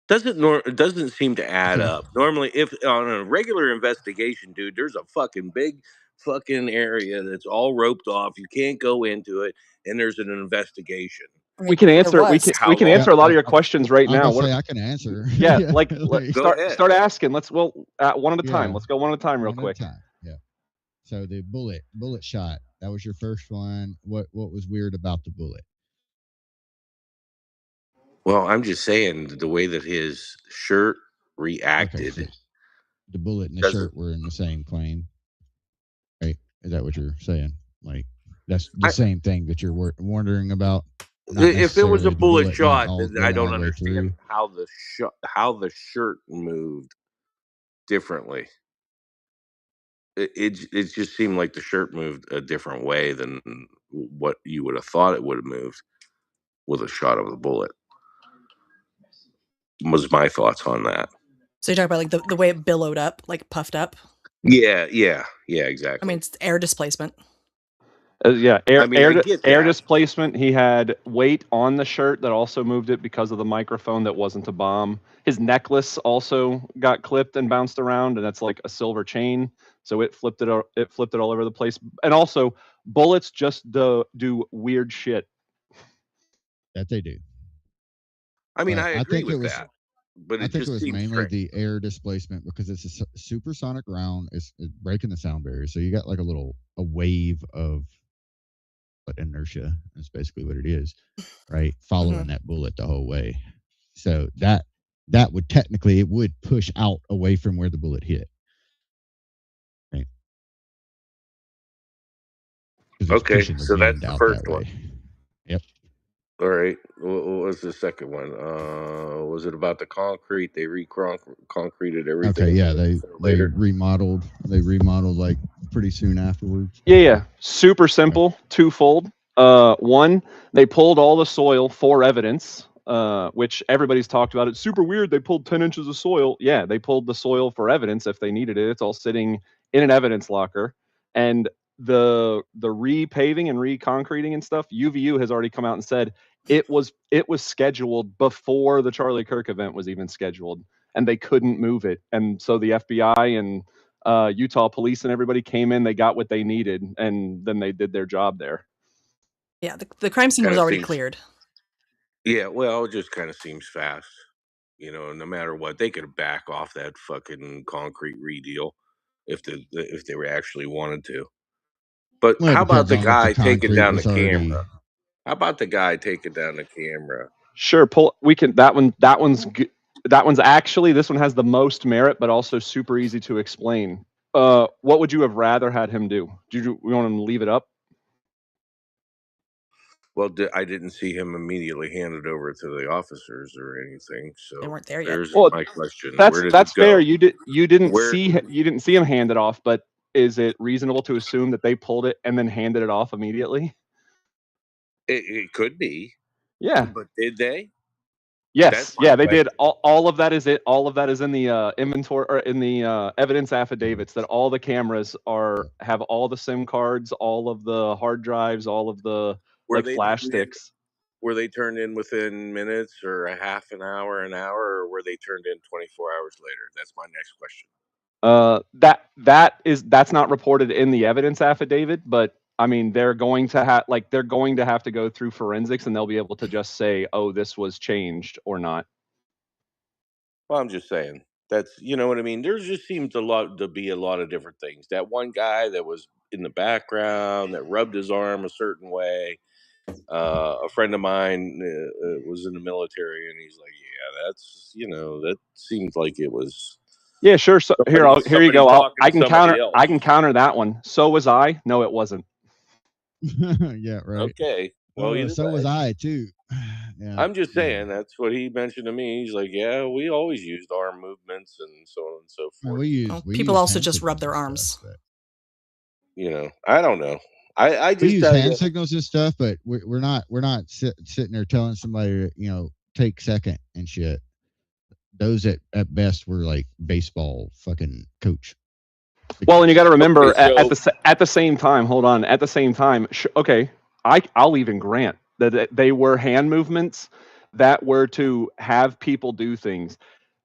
doesn't seem to add Okay. up. Normally, if on a regular investigation, dude, there's a fucking big fucking area that's all roped off. You can't go into it, and there's an investigation. I mean, We can answer. We can How we can long? answer a lot of your questions right I'm now. gonna say I can answer. Yeah, Yeah, like Go ahead. start asking. Let's one at a time. Yeah. Let's go one at a time real One quick. at a time. Yeah. So the bullet shot. That was your first one. What was weird about the bullet? Well, I'm just saying the way that his shirt reacted. Okay, so the bullet and the doesn't- shirt were in the same plane, right? Is that what you're saying? Like that's the same thing that you're wondering about. Not If it was necessarily a the bullet shot, not all then I going don't all the way through. understand how the shirt moved differently. It just seemed like the shirt moved a different way than what you would have thought it would have moved with a shot of the bullet. Was my thoughts on that. So you're talking about like the way it billowed up, like puffed up? Yeah, exactly. I mean, it's air displacement. Yeah, I mean, I get air that. displacement. He had weight on the shirt that also moved it because of the microphone that wasn't a bomb. His necklace also got clipped and bounced around, and that's like a silver chain, so it flipped it all over the place. And also, bullets just do weird shit. That they do. I mean, But I agree with that. But I think it was mainly strange. the air displacement because it's a supersonic round. It's breaking the sound barrier, so you got like a wave of inertia. That's basically what it is, right? Following that bullet the whole way. So that would technically it would push out away from where the bullet hit. Right. Okay, so that's the first one. Yep. All right. What was the second one? Was it about the concrete? They concreted everything. Okay, yeah, they remodeled. They remodeled like pretty soon afterwards. Yeah. Super simple, twofold. One, they pulled all the soil for evidence, which everybody's talked about. It's super weird. They pulled 10 inches of soil. Yeah, they pulled the soil for evidence if they needed it. It's all sitting in an evidence locker. And the repaving and reconcreting and stuff, UVU has already come out and said it was scheduled before the Charlie Kirk event was even scheduled, and they couldn't move it. And so the FBI and Utah police and everybody came in, they got what they needed, and then they did their job there. Yeah, the crime scene was Kinda already seems cleared. Yeah, well, it just kinda seems fast. You know, no matter what, they could back off that fucking concrete redeal if they were actually wanted to. But Well, it how about depends the on if the guy taking concrete down the was already. camera? How about the guy taking down the camera? Sure, we can that one. That one's actually, this one has the most merit, but also super easy to explain. What would you have rather had him do? We want him to leave it up? Well, I didn't see him immediately hand it over to the officers or anything, They so weren't there yet. there's Well, my question. Where did it that's fair. go? You didn't Where see him hand it off, but is it reasonable to assume that they pulled it and then handed it off immediately? it could be, Yeah. but did they? That's Yes. my Yeah, they did. question. All of that is it. All of that is in the inventory, or in the evidence affidavits, that all the cameras have all the SIM cards, all of the hard drives, all of the Were like they flash turned in sticks. were they turned in within minutes or a half an hour, or were they turned in 24 hours later? That's my next question. That's not reported in the evidence affidavit, but I mean, they're going to have to go through forensics, and they'll be able to just say, oh, this was changed or not. Well, I'm just saying. That's, you know what I mean? There just seems to be a lot of different things. That one guy that was in the background that rubbed his arm a certain way. A friend of mine was in the military, and he's like, "Yeah, that seems like it was Yeah, sure. So here you somebody go. talking I to can somebody I else." can counter that one. So was I. No, it wasn't. Yeah, right. Okay, well, either So was way, I too. Yeah. I'm just saying that's what he mentioned to me. He's like, "Yeah, we always used arm movements and so on and so And forth." Well, we people use also hand just rub signals their and stuff, arms. but I don't know. I we just use tell hand you, signals and stuff, but we're not sitting there telling somebody to take second and shit. Those at best were like baseball fucking coach. Well, and you got to okay, remember so at the same time. Hold on. At the same time, okay, I'll even grant that they were hand movements that were to have people do things.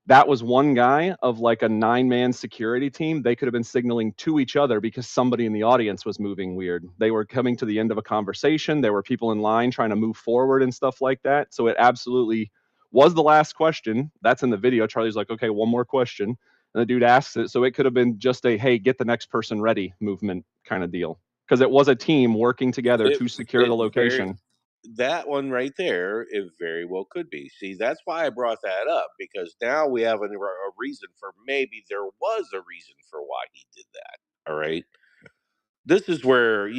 That was one guy of like a 9-man security team. They could have been signaling to each other because somebody in the audience was moving weird. They were coming to the end of a conversation. There were people in line trying to move forward and stuff like that. So it absolutely was the last question. That's in the video. Charlie's like, okay, one more question. And the dude asks it. So it could have been just a, hey, get the next person ready movement kind of deal. Because it was a team working together it to secure the it very location. that one right there, it very well could be. See, that's why I brought that up, because now we have a reason for, maybe there was a reason for why he did that. All right. This is where,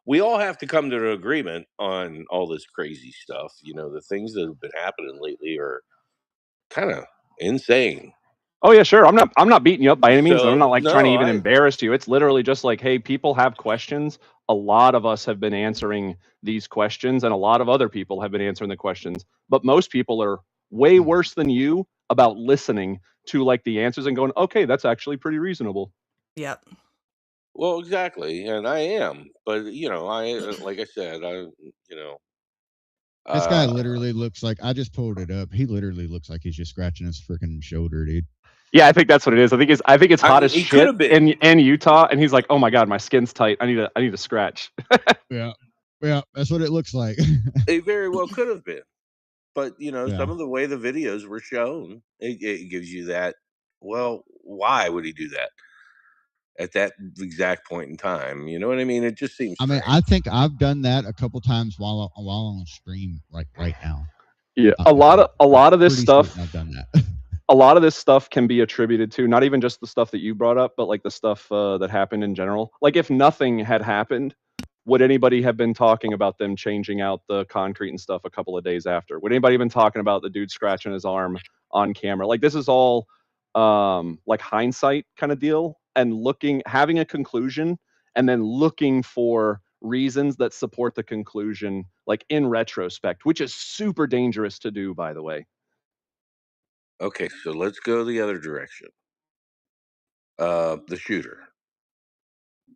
we all have to come to an agreement on all this crazy stuff. The things that have been happening lately are kind of insane. Oh yeah, sure. I'm not beating you up by any means, and I'm So, not like trying to no, even embarrass you. It's literally just like, hey, people have questions. A lot of us have been answering these questions, and a lot of other people have been answering the questions. But most people are way worse than you about listening to like the answers and going, okay, that's actually pretty reasonable. Yep. well, exactly. And I am. But, like I said, this guy uh, literally looks like, I just pulled it up. He literally looks like he's just scratching his freaking shoulder, dude. Yeah, I think that's what it is. I think it's hot as he could shit have been. in Utah, and he's like, oh my god, my skin's tight. I need a scratch. Yeah, that's what it looks like. It very well could have been. But, Yeah. some of the way the videos were shown, it gives you that, well, why would he do that at that exact point in time? You know what I mean? It just seems I mean, strange. I think I've done that a couple times while on stream, like right now. Yeah, a lot of this Pretty stuff. certain I've done that. A lot of this stuff can be attributed to not even just the stuff that you brought up, but like the stuff that happened in general. Like if nothing had happened, would anybody have been talking about them changing out the concrete and stuff a couple of days after? Would anybody have been talking about the dude scratching his arm on camera? Like this is all like hindsight kind of deal, and having a conclusion and then looking for reasons that support the conclusion, like in retrospect, which is super dangerous to do, by the way. Okay, so let's go the other direction. The shooter.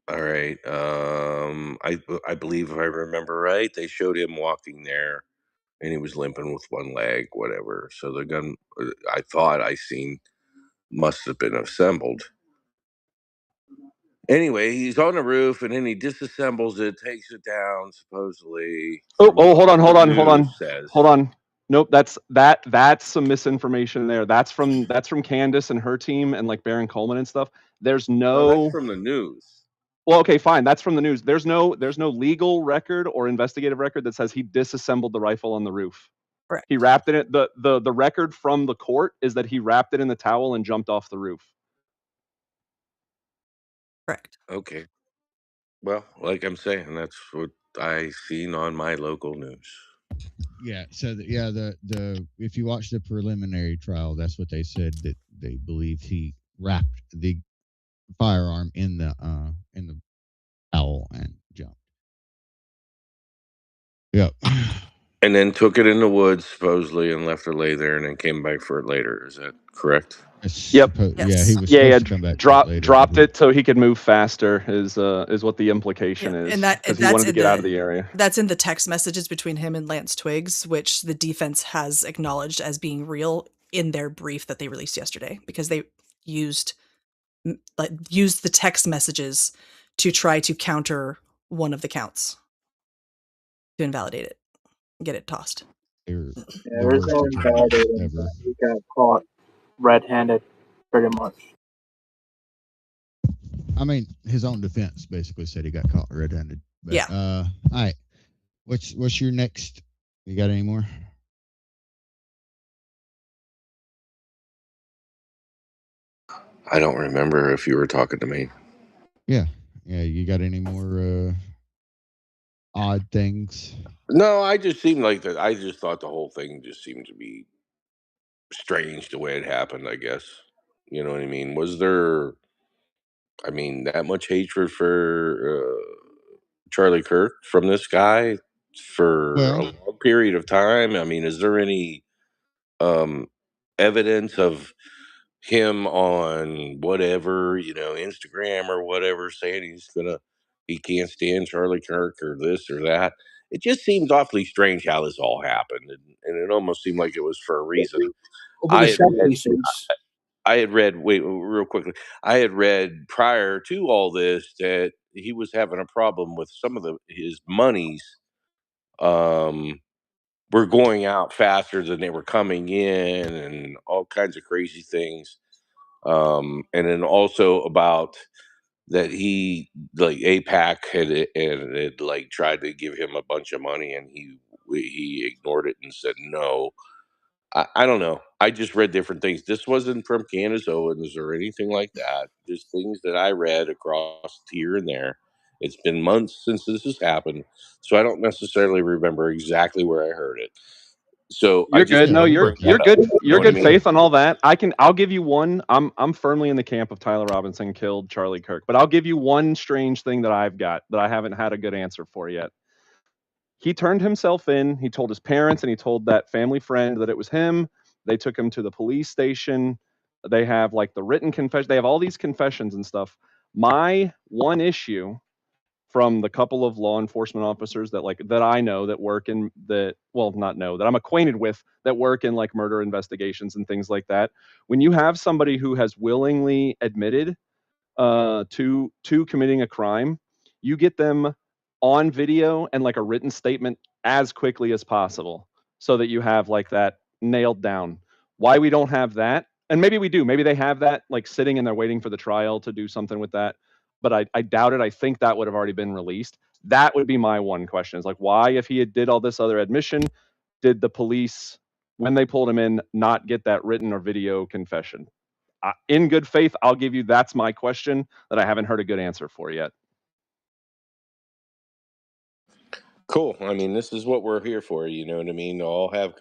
All right. I believe if I remember right, they showed him walking there, and he was limping with one leg, whatever. So the gun, I thought I seen, must have been assembled. Anyway, he's on the roof, and then he disassembles it, takes it down, supposedly. Oh, from what hold on, hold the on, hold on, news says. hold on. Nope, that's some misinformation there. That's from Candace and her team and like Baron Coleman and stuff. There's No, that's no. from the news. Well, okay, fine. That's from the news. There's no legal record or investigative record that says he disassembled the rifle on the roof. Correct. He wrapped it in the record from the court is that he wrapped it in the towel and jumped off the roof. Correct. Okay. Well, like I'm saying, that's what I seen on my local news. Yeah. So the if you watch the preliminary trial, that's what they said, that they believe he wrapped the firearm in the towel and jumped. Yep. And then took it in the woods, supposedly, and left it lay there, and then came back for it later. Is that correct? Yep. Yeah, he was Yeah, supposed to come back for it later. dropped it so he could move faster is what the implication Yeah, is. and that- because and he wanted that's to in get out of the- the area. That's in the text messages between him and Lance Twiggs, which the defense has acknowledged as being real in their brief that they released yesterday, because they used the text messages to try to counter one of the counts to invalidate it, get it tossed. Yeah, there's no attorneys invalidating ever. that. He got caught red-handed, pretty much. I mean, his own defense basically said he got caught red-handed. But, Yeah. All right. What's your next? You got any more? I don't remember if you were talking to me. Yeah. Yeah. You got any more odd things? No, I just seemed like that. I just thought the whole thing just seemed to be strange the way it happened, I guess. You know what I mean? Was there, I mean, that much hatred for Charlie Kirk from this guy for a long period of time? I mean, is there any evidence of him on whatever, Instagram or whatever, saying he can't stand Charlie Kirk or this or that? It just seems awfully strange how this all happened, and it almost seemed like it was for a reason. Over the shell casings. I had read, wait, real quickly. I had read prior to all this that he was having a problem with some of his monies. Were going out faster than they were coming in, and all kinds of crazy things. And then also about that he, like, APAC had like tried to give him a bunch of money, and he ignored it and said no. I don't know. I just read different things. This wasn't from Candace Owens or anything like that. Just things that I read across here and there. It's been months since this has happened, so I don't necessarily remember exactly where I heard it. So I You're just good. No, you're bring that up, good. you know You're what I good mean? faith on all that. I'll give you one. I'm firmly in the camp of Tyler Robinson killed Charlie Kirk, but I'll give you one strange thing that I've got that I haven't had a good answer for yet. He turned himself in. He told his parents and he told that family friend that it was him. They took him to the police station. They have like the written confession. They have all these confessions and stuff. My one issue from the couple of law enforcement officers that I know that work in that, well, not know, that I'm acquainted with, that work in like murder investigations and things like that. When you have somebody who has willingly admitted to committing a crime, you get them on video and like a written statement as quickly as possible so that you have like that nailed down. Why we don't have that, and maybe we do, maybe they have that like sitting and they're waiting for the trial to do something with that, but I doubt it. I think that would have already been released. That would be my one question, is like, why, if he did all this other admission, did the police, when they pulled him in, not get that written or video confession? In good faith, I'll give you, that's my question that I haven't heard a good answer for yet. Cool. I mean, this is what we're here for. You know what I mean? To all have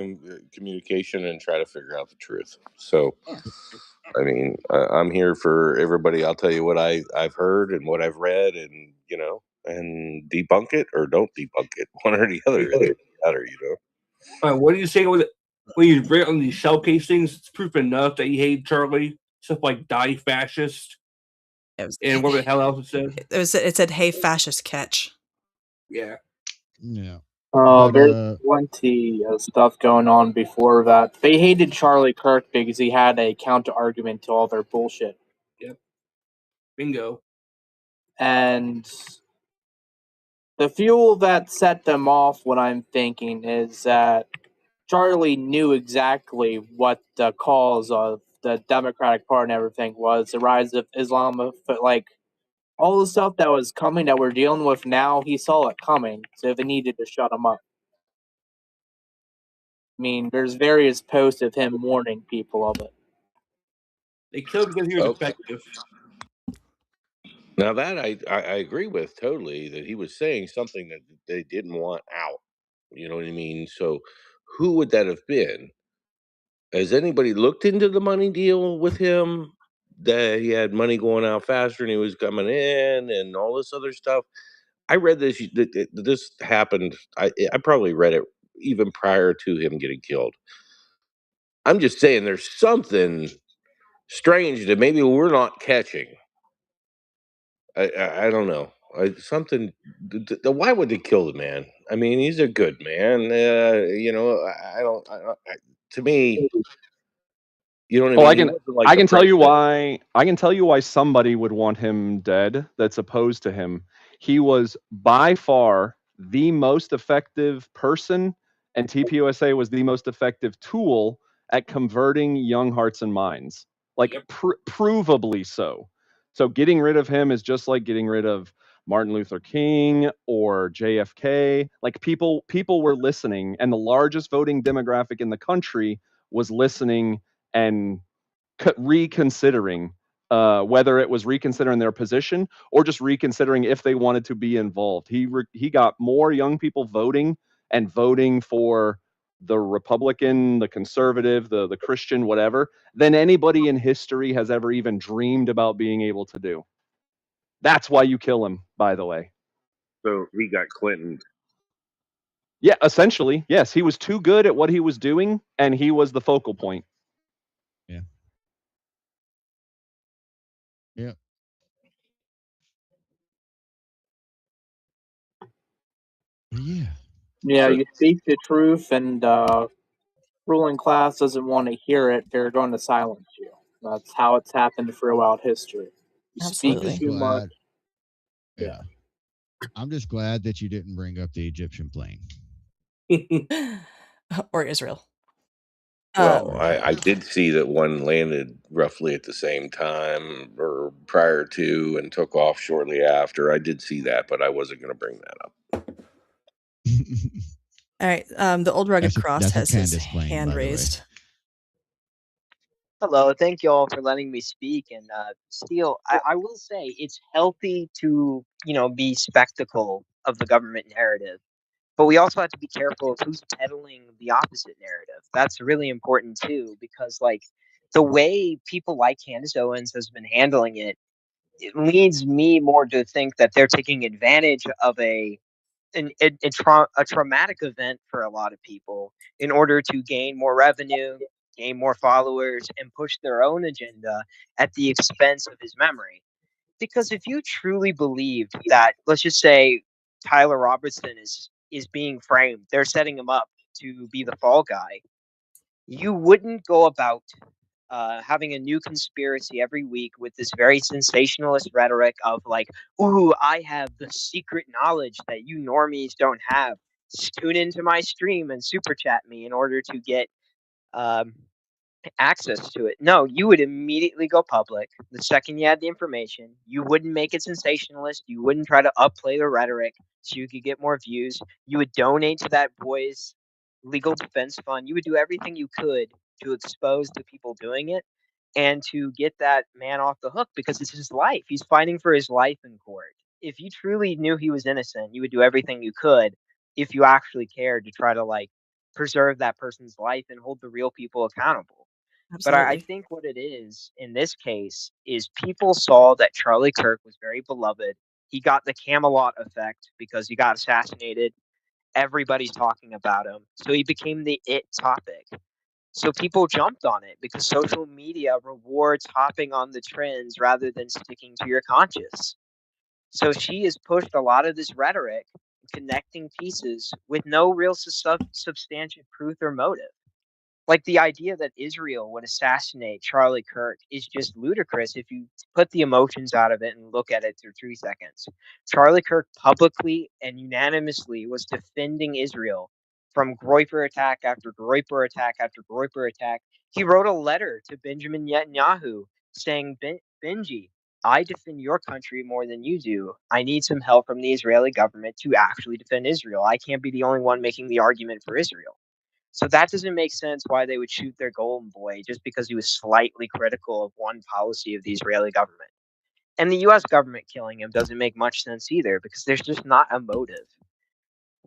communication and try to figure out the truth. So, I mean, I'm here for everybody. I'll tell you what I've heard and what I've read, and and debunk it or don't debunk it. One or the other. It doesn't matter, All right, what do you say when you read on these shell casings? It's proof enough that he hated Charlie. Stuff like "die fascist." It was. And what the hell else it said? It said, "Hey, fascist, catch." Yeah. Yeah. Oh, But there's plenty of stuff going on before that. They hated Charlie Kirk because he had a counter argument to all their bullshit. Yep. Bingo. And the fuel that set them off, what I'm thinking, is that Charlie knew exactly what the cause of the Democratic Party and everything was. The rise of Islam, like all the stuff that was coming that we're dealing with now, he saw it coming, so they needed to shut him up. I mean, there's various posts of him warning people of it. They killed him because he was Okay. effective. Now that I agree with totally that he was saying something that they didn't want out. You know what I mean? So who would that have been? Has anybody looked into the money deal with him? That he had money going out faster and he was coming in and all this other stuff. I read this that this happened. I probably read it even prior to him getting killed. I'm just saying there's something strange that maybe we're not catching. I don't know. Something. Why would they kill the man? I mean, he's a good man. You know, I don't. To me, you know what I Oh, mean. He wasn't like I the can tell you president. why. I can tell you why somebody would want him dead. That's opposed to him. He was by far the most effective person, and TPUSA was the most effective tool at converting young hearts and minds. Like Yep. provably so. So getting rid of him is just like getting rid of Martin Luther King or JFK. Like people were listening, and the largest voting demographic in the country was listening and reconsidering, whether it was reconsidering their position or just reconsidering if they wanted to be involved. He got more young people voting and voting for the Republican, the conservative, the Christian, whatever, than anybody in history has ever even dreamed about being able to do. That's why you kill him, by the way. So he got Clinton. Yeah, essentially, yes. He was too good at what he was doing, and he was the focal point. yeah. Yeah. Yeah. Yeah, So you speak the truth, and ruling class doesn't want to hear it. They're going to silence you. That's how it's happened throughout history. You speak I'm just too much. glad. Yeah. Yeah. I'm just glad that you didn't bring up the Egyptian plane. Or Israel. well, Or I Israel. did see that one landed roughly at the same time or prior to and took off shortly after. I did see that, but I wasn't going to bring that up. All right. The old rugged cross that's a has his Candace plane, hand by the way. raised. Hello, thank you all for letting me speak. And Steele, I will say it's healthy to, be spectacle of the government narrative, but we also have to be careful of who's peddling the opposite narrative. That's really important too, because like the way people like Candace Owens has been handling it, it leads me more to think that they're taking advantage of a traumatic event for a lot of people in order to gain more revenue, gain more followers, and push their own agenda at the expense of his memory. Because if you truly believed that, let's just say Tyler Robertson is being framed, they're setting him up to be the fall guy, you wouldn't go about having a new conspiracy every week with this very sensationalist rhetoric of like, "Ooh, I have the secret knowledge that you normies don't have. Tune into my stream and super chat me in order to get um, access to it." No, you would immediately go public the second you had the information. You wouldn't make it sensationalist. You wouldn't try to upplay the rhetoric so you could get more views. You would donate to that boy's legal defense fund. You would do everything you could to expose the people doing it and to get that man off the hook because it's his life. He's fighting for his life in court. If you truly knew he was innocent, you would do everything you could if you actually cared to try to like preserve that person's life and hold the real people accountable. But I Absolutely. think what it is in this case is people saw that Charlie Kirk was very beloved. He got the Camelot effect because he got assassinated. Everybody's talking about him. So he became the it topic. So people jumped on it because social media rewards hopping on the trends rather than sticking to your conscience. So she has pushed a lot of this rhetoric, connecting pieces with no real substantive truth or motive. Like the idea that Israel would assassinate Charlie Kirk is just ludicrous if you put the emotions out of it and look at it through 3 seconds. Charlie Kirk publicly and unanimously was defending Israel from Groyper attack after Groyper attack after Groyper attack. He wrote a letter to Benjamin Netanyahu saying, Benji, I defend your country more than you do. I need some help from the Israeli government to actually defend Israel. I can't be the only one making the argument for Israel. So that doesn't make sense why they would shoot their golden boy just because he was slightly critical of one policy of the Israeli government. And the US government killing him doesn't make much sense either because there's just not a motive.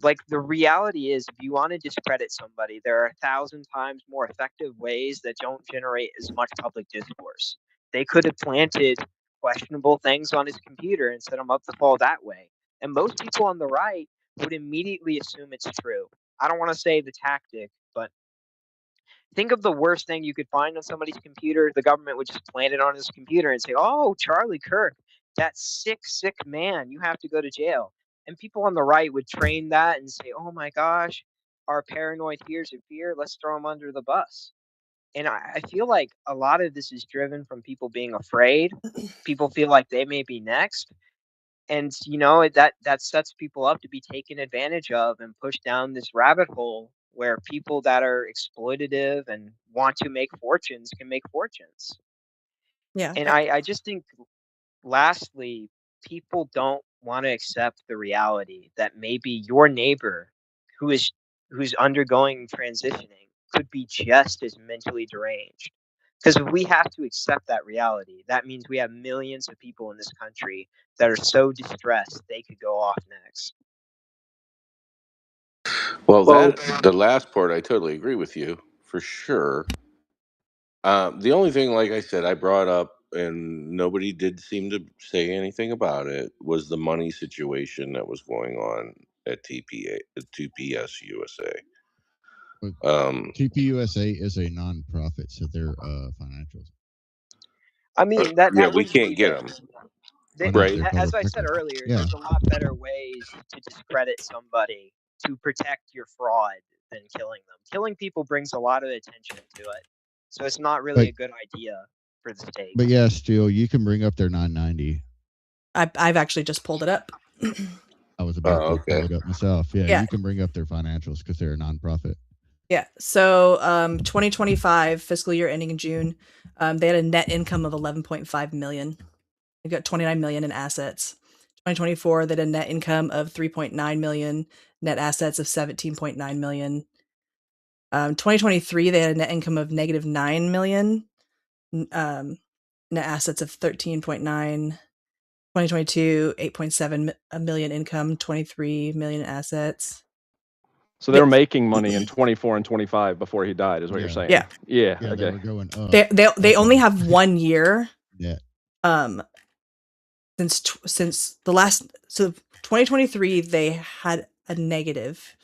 Like the reality is, if you want to discredit somebody, there are 1,000 times more effective ways that don't generate as much public discourse. They could have planted questionable things on his computer and set him up to fall that way. And most people on the right would immediately assume it's true. I don't want to say the tactic, but think of the worst thing you could find on somebody's computer. The government would just plant it on his computer and say, oh, Charlie Kirk, that sick man, you have to go to jail. And people on the right would train that and say, oh my gosh, our paranoid fears of fear, let's throw them under the bus. And I feel like a lot of this is driven from people being afraid. People feel like they may be next. And that sets people up to be taken advantage of and pushed down this rabbit hole where people that are exploitative and want to make fortunes can make fortunes. Yeah. And I just think, lastly, people don't want to accept the reality that maybe your neighbor who's undergoing transitioning could be just as mentally deranged. Because if we have to accept that reality, that means we have millions of people in this country that are so distressed they could go off next. Well, that the last part, I totally agree with you for sure. The only thing, like I said, I brought up and nobody did seem to say anything about it was the money situation that was going on at TPS USA. TPUSA is a non-profit, so they're financials. I mean, that yeah, we wouldn't can't be get the, them, No, right? they're as public I said sector. earlier, Yeah. there's a lot better ways to discredit somebody to protect your fraud than killing them. Killing people brings a lot of attention to it. So it's not really a good idea for the state. But yeah, still, you can bring up their 990. I've actually just pulled it up. I was about to okay. pull it up myself. Yeah, Yeah. you can bring up their financials because they're a nonprofit. Yeah. So 2025 fiscal year ending in June, they had a net income of 11.5 million. They got 29 million in assets. 2024, they had a net income of 3.9 million, net assets of 17.9 million. 2023, they had a net income of negative 9 million, net assets of 13.9. 2022, 8.7 million income, 23 million assets. So they were making money in 24 and 25 before he died, is what you're saying? Yeah. Yeah. Yeah, Okay. they were going up. They only have 1 year. Yeah. Since the last, so 2023 they had a negative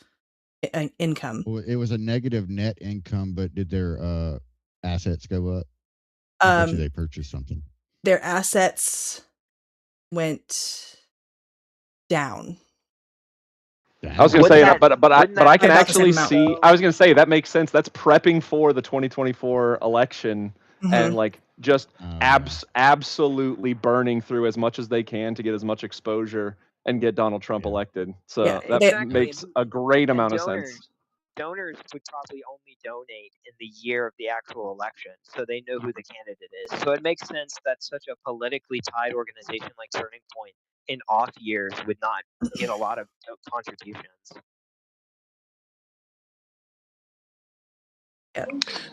income. Well, it was a negative net income, but did their assets go up? I bet you they purchased something. Their assets went down. I was going to say that, but I can about the actually same amount. see. I was going to say that makes sense. That's prepping for the 2024 election and like just absolutely burning through as much as they can to get as much exposure and get Donald Trump elected. So that makes a great amount of sense. Donors would probably only donate in the year of the actual election, so they know who the candidate is. So it makes sense that such a politically tied organization like Turning Point in off years would not get a lot of contributions. Yeah.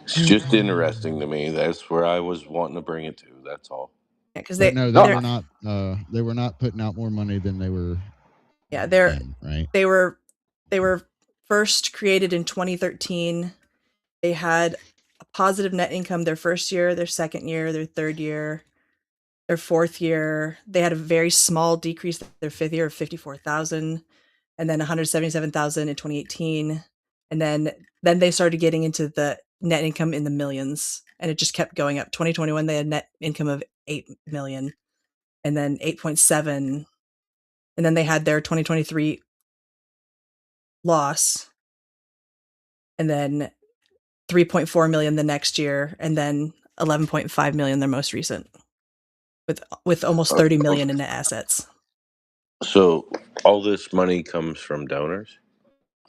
It's just interesting to me. That's where I was wanting to bring it to. That's all. Yeah, because they were not. They were not putting out more money than they were. Yeah, right. They were first created in 2013. They had a positive net income their first year, their second year, their third year, their fourth year. They had a very small decrease their fifth year of 54,000, and then 177,000 in 2018, and then they started getting into the net income in the millions, and it just kept going up. 2021, they had net income of 8 million, and then 8.7, and then they had their 2023 loss, and then 3.4 million the next year, and then 11.5 million their most recent, with almost 30 million in net assets. So all this money comes from donors.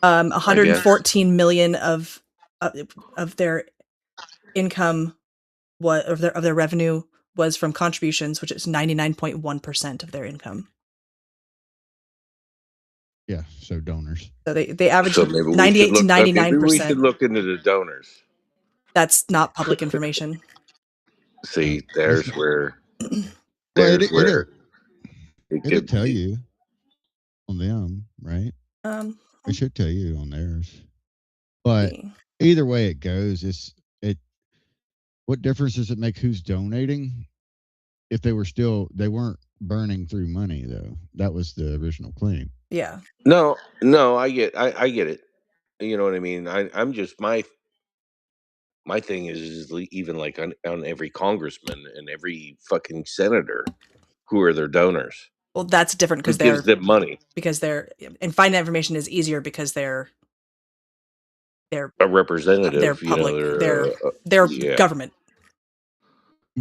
114 million of their income of their revenue was from contributions, which is 99.1% of their income. Yeah, so donors. So they average So maybe 98 to maybe we 99%. should look into the donors. That's not public information. See, there's where Well, there's where it it'll could tell be. you on them, right? It should tell you on theirs. But either way it goes, it. What difference does it make who's donating? If they weren't burning through money though. That was the original claim. Yeah. No, I get it. You know what I mean? I'm just my thing is even like on every congressman and every fucking senator, who are their donors? Well, that's different Who gives them money? because and finding that information is easier because they're A representative, they're public, they're yeah. government.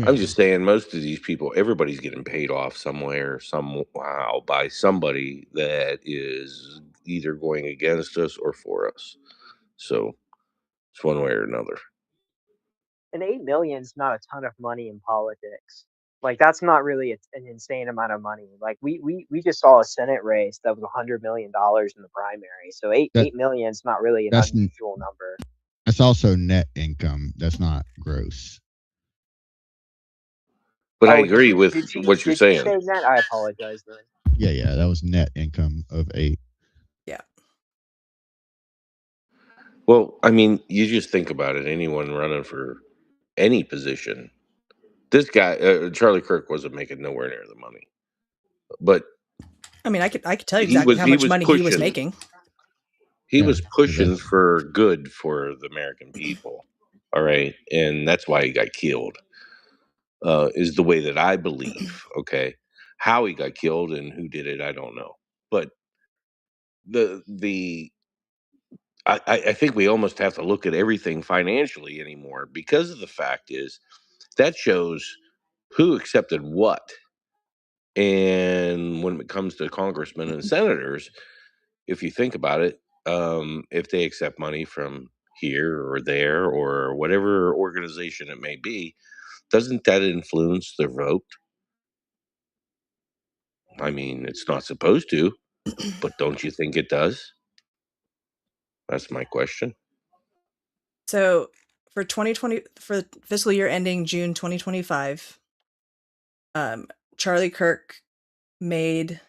I'm just saying, most of these people, everybody's getting paid off somewhere, somehow, by somebody that is either going against us or for us. So it's one way or another. And 8 million is not a ton of money in politics. Like, that's not really an insane amount of money. Like, we just saw a Senate race that was $100 million in the primary. So 8 million is not really an unusual number. That's also net income. That's not gross. But I agree with what you're saying. Did you say net? I apologize then. Yeah, that was net income of 8. Yeah. Well, I mean, you just think about it. Anyone running for any position, this guy, Charlie Kirk, wasn't making nowhere near the money. But I mean, I could tell you exactly how much money he was making. He was pushing for good for the American people. All right, and that's why he got killed. Is the way that I believe. Okay, how he got killed and who did it, I don't know. But I think we almost have to look at everything financially anymore, because of the fact is that shows who accepted what. And when it comes to congressmen and senators, if you think about it, if they accept money from here or there or whatever organization it may be, doesn't that influence their vote? I mean, it's not supposed to, but don't you think it does? That's my question. So for 2020, for fiscal year ending June 2025, Charlie Kirk made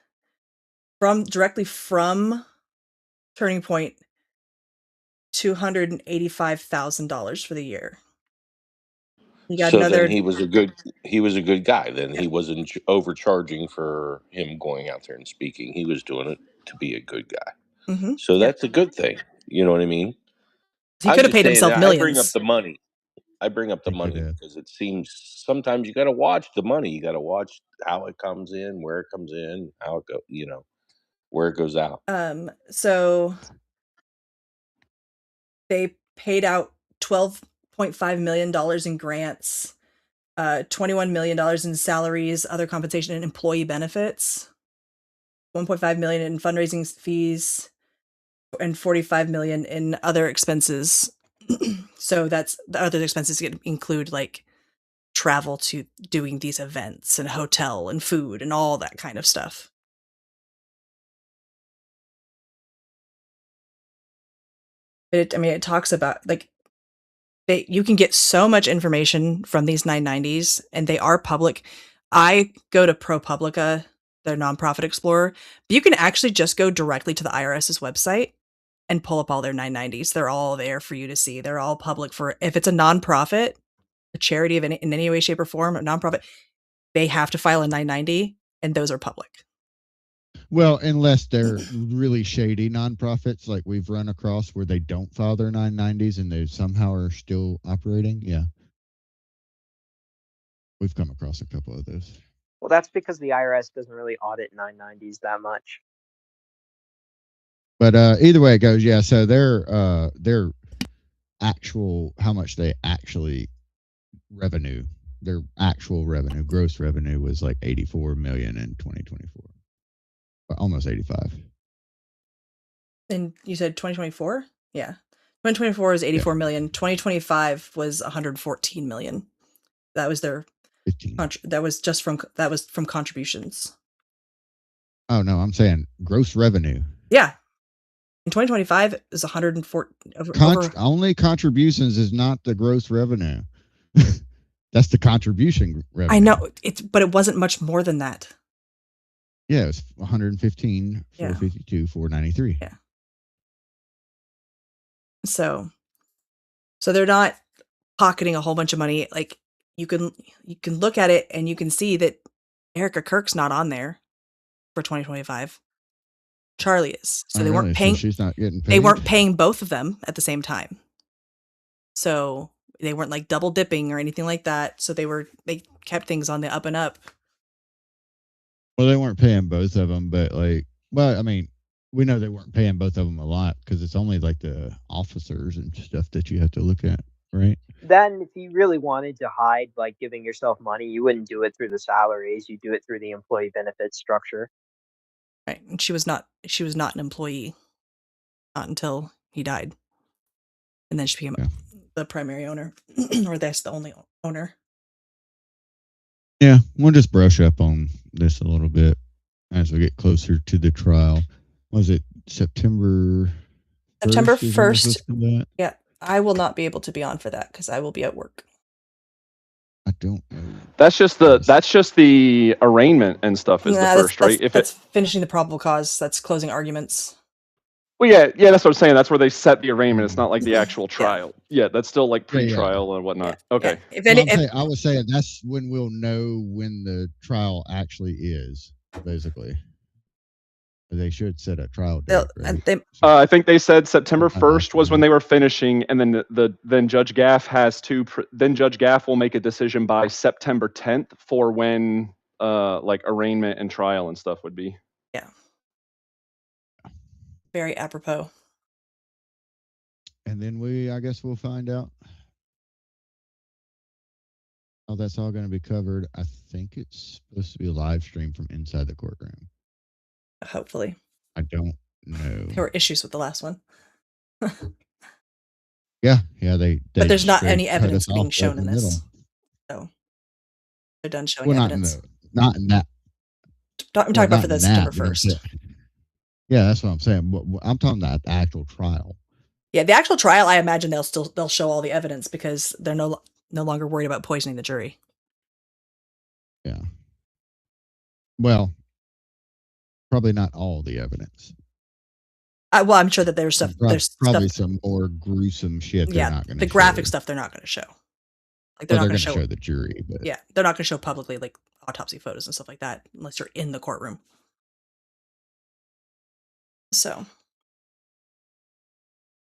directly from Turning Point $285,000 for the year. He got Then he was a good guy. Then he wasn't overcharging for him going out there and speaking. He was doing it to be a good guy. Mm-hmm. So that's a good thing. You know what I mean? He could have paid himself millions. I bring up the money. Because it seems sometimes you got to watch the money. You got to watch how it comes in, where it comes in, how it go. Where it goes out. So they paid out $12.5 million in grants, $21 million in salaries, other compensation, and employee benefits, $1.5 million in fundraising fees, and $45 million in other expenses. So that's the other expenses include like travel to doing these events and hotel and food and all that kind of stuff. But it talks about like you can get so much information from these 990s, and they are public. I go to ProPublica, their nonprofit explorer, but you can actually just go directly to the IRS's website and pull up all their 990s. They're all there for you to see. They're all public. For if it's a nonprofit, a charity in any way, shape, or form, a nonprofit, they have to file a 990, and those are public. Well, unless they're really shady nonprofits like we've run across where they don't file their 990s and they somehow are still operating. Yeah. We've come across a couple of those. Well, that's because the IRS doesn't really audit 990s that much. But either way it goes, yeah. So their actual, how much they actually revenue, their actual revenue, gross revenue was like 84 million in 2024, almost 85. And you said 2024? Yeah. 2024 is 84 million. 2025 was 114 million. That was their 15. that was from contributions. Oh no, I'm saying gross revenue. Yeah. In 2025 is 104 only contributions is not the gross revenue. That's the contribution revenue. I know but it wasn't much more than that. Yeah, it was 115, 452, 493. Yeah. So they're not pocketing a whole bunch of money. Like you can look at it and you can see that Erica Kirk's not on there for 2025. Charlie is. So they weren't paying. So she's not getting paid. They weren't paying both of them at the same time. So they weren't like double dipping or anything like that. So they kept things on the up and up. Well, they weren't paying both of them, but I mean, we know they weren't paying both of them a lot because it's only like the officers and stuff that you have to look at, right? Then if you really wanted to hide like giving yourself money, you wouldn't do it through the salaries, you do it through the employee benefits structure. Right. And she was not an employee not until he died. And then she became the primary owner, or that's the only owner. Yeah, we'll just brush up on this a little bit as we get closer to the trial. Was it September 1st? Yeah, I will not be able to be on for that because I will be at work. I don't know. That's just the arraignment and stuff is the first, right? That's finishing the probable cause. That's closing arguments. Well, yeah, that's what I'm saying. That's where they set the arraignment. It's not like the actual trial. Yeah, that's still like pre-trial and whatnot. Yeah. Okay. Yeah. I would say that's when we'll know when the trial actually is, basically. They should set a trial date. Right? I think they said September 1st was when they were finishing, and then then Judge Gaff Judge Gaff will make a decision by September 10th for when like arraignment and trial and stuff would be. Yeah. Very apropos. And then I guess we'll find out how that's all going to be covered. I think it's supposed to be a live stream from inside the courtroom. Hopefully. I don't know. There were issues with the last one. Yeah, but there's not any evidence being shown in this. So they're done showing evidence. Not in that. I'm talking about for the September 1st. Yeah, that's what I'm saying. I'm talking about the actual trial. Yeah, the actual trial, I imagine they'll show all the evidence because they're no longer worried about poisoning the jury. Yeah. Well, probably not all the evidence. Well, I'm sure that there's stuff. There's probably some more gruesome shit. Yeah, they're not going to the graphic stuff they're not going to show. Like they're not going to show the jury. But. Yeah, they're not going to show publicly like autopsy photos and stuff like that unless you're in the courtroom. So,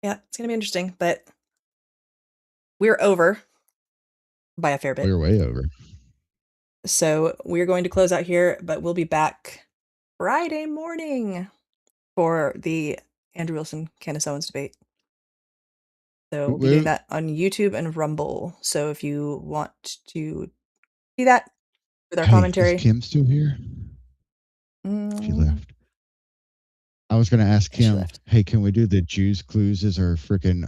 yeah, it's going to be interesting, but we're over by a fair bit. We're way over. So we're going to close out here, but we'll be back Friday morning for the Andrew Wilson, Candace Owens debate. So we'll be doing that on YouTube and Rumble. So if you want to see that with our commentary. Is Kim still here? She left. I was going to ask Kim, hey, can we do the Jews Clues as our freaking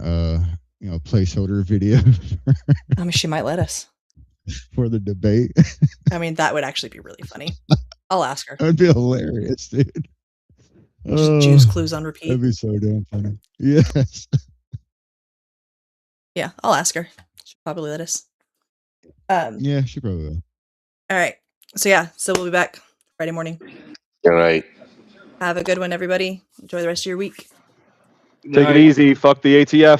placeholder video? I mean, she might let us. For the debate. I mean, that would actually be really funny. I'll ask her. That would be hilarious, dude. Just Jews Clues on repeat. That'd be so damn funny. Yes. Yeah, I'll ask her. She'll probably let us. Yeah, she probably will. All right. So we'll be back Friday morning. All right. Have a good one, everybody. Enjoy the rest of your week. Take it easy. Fuck the ATF.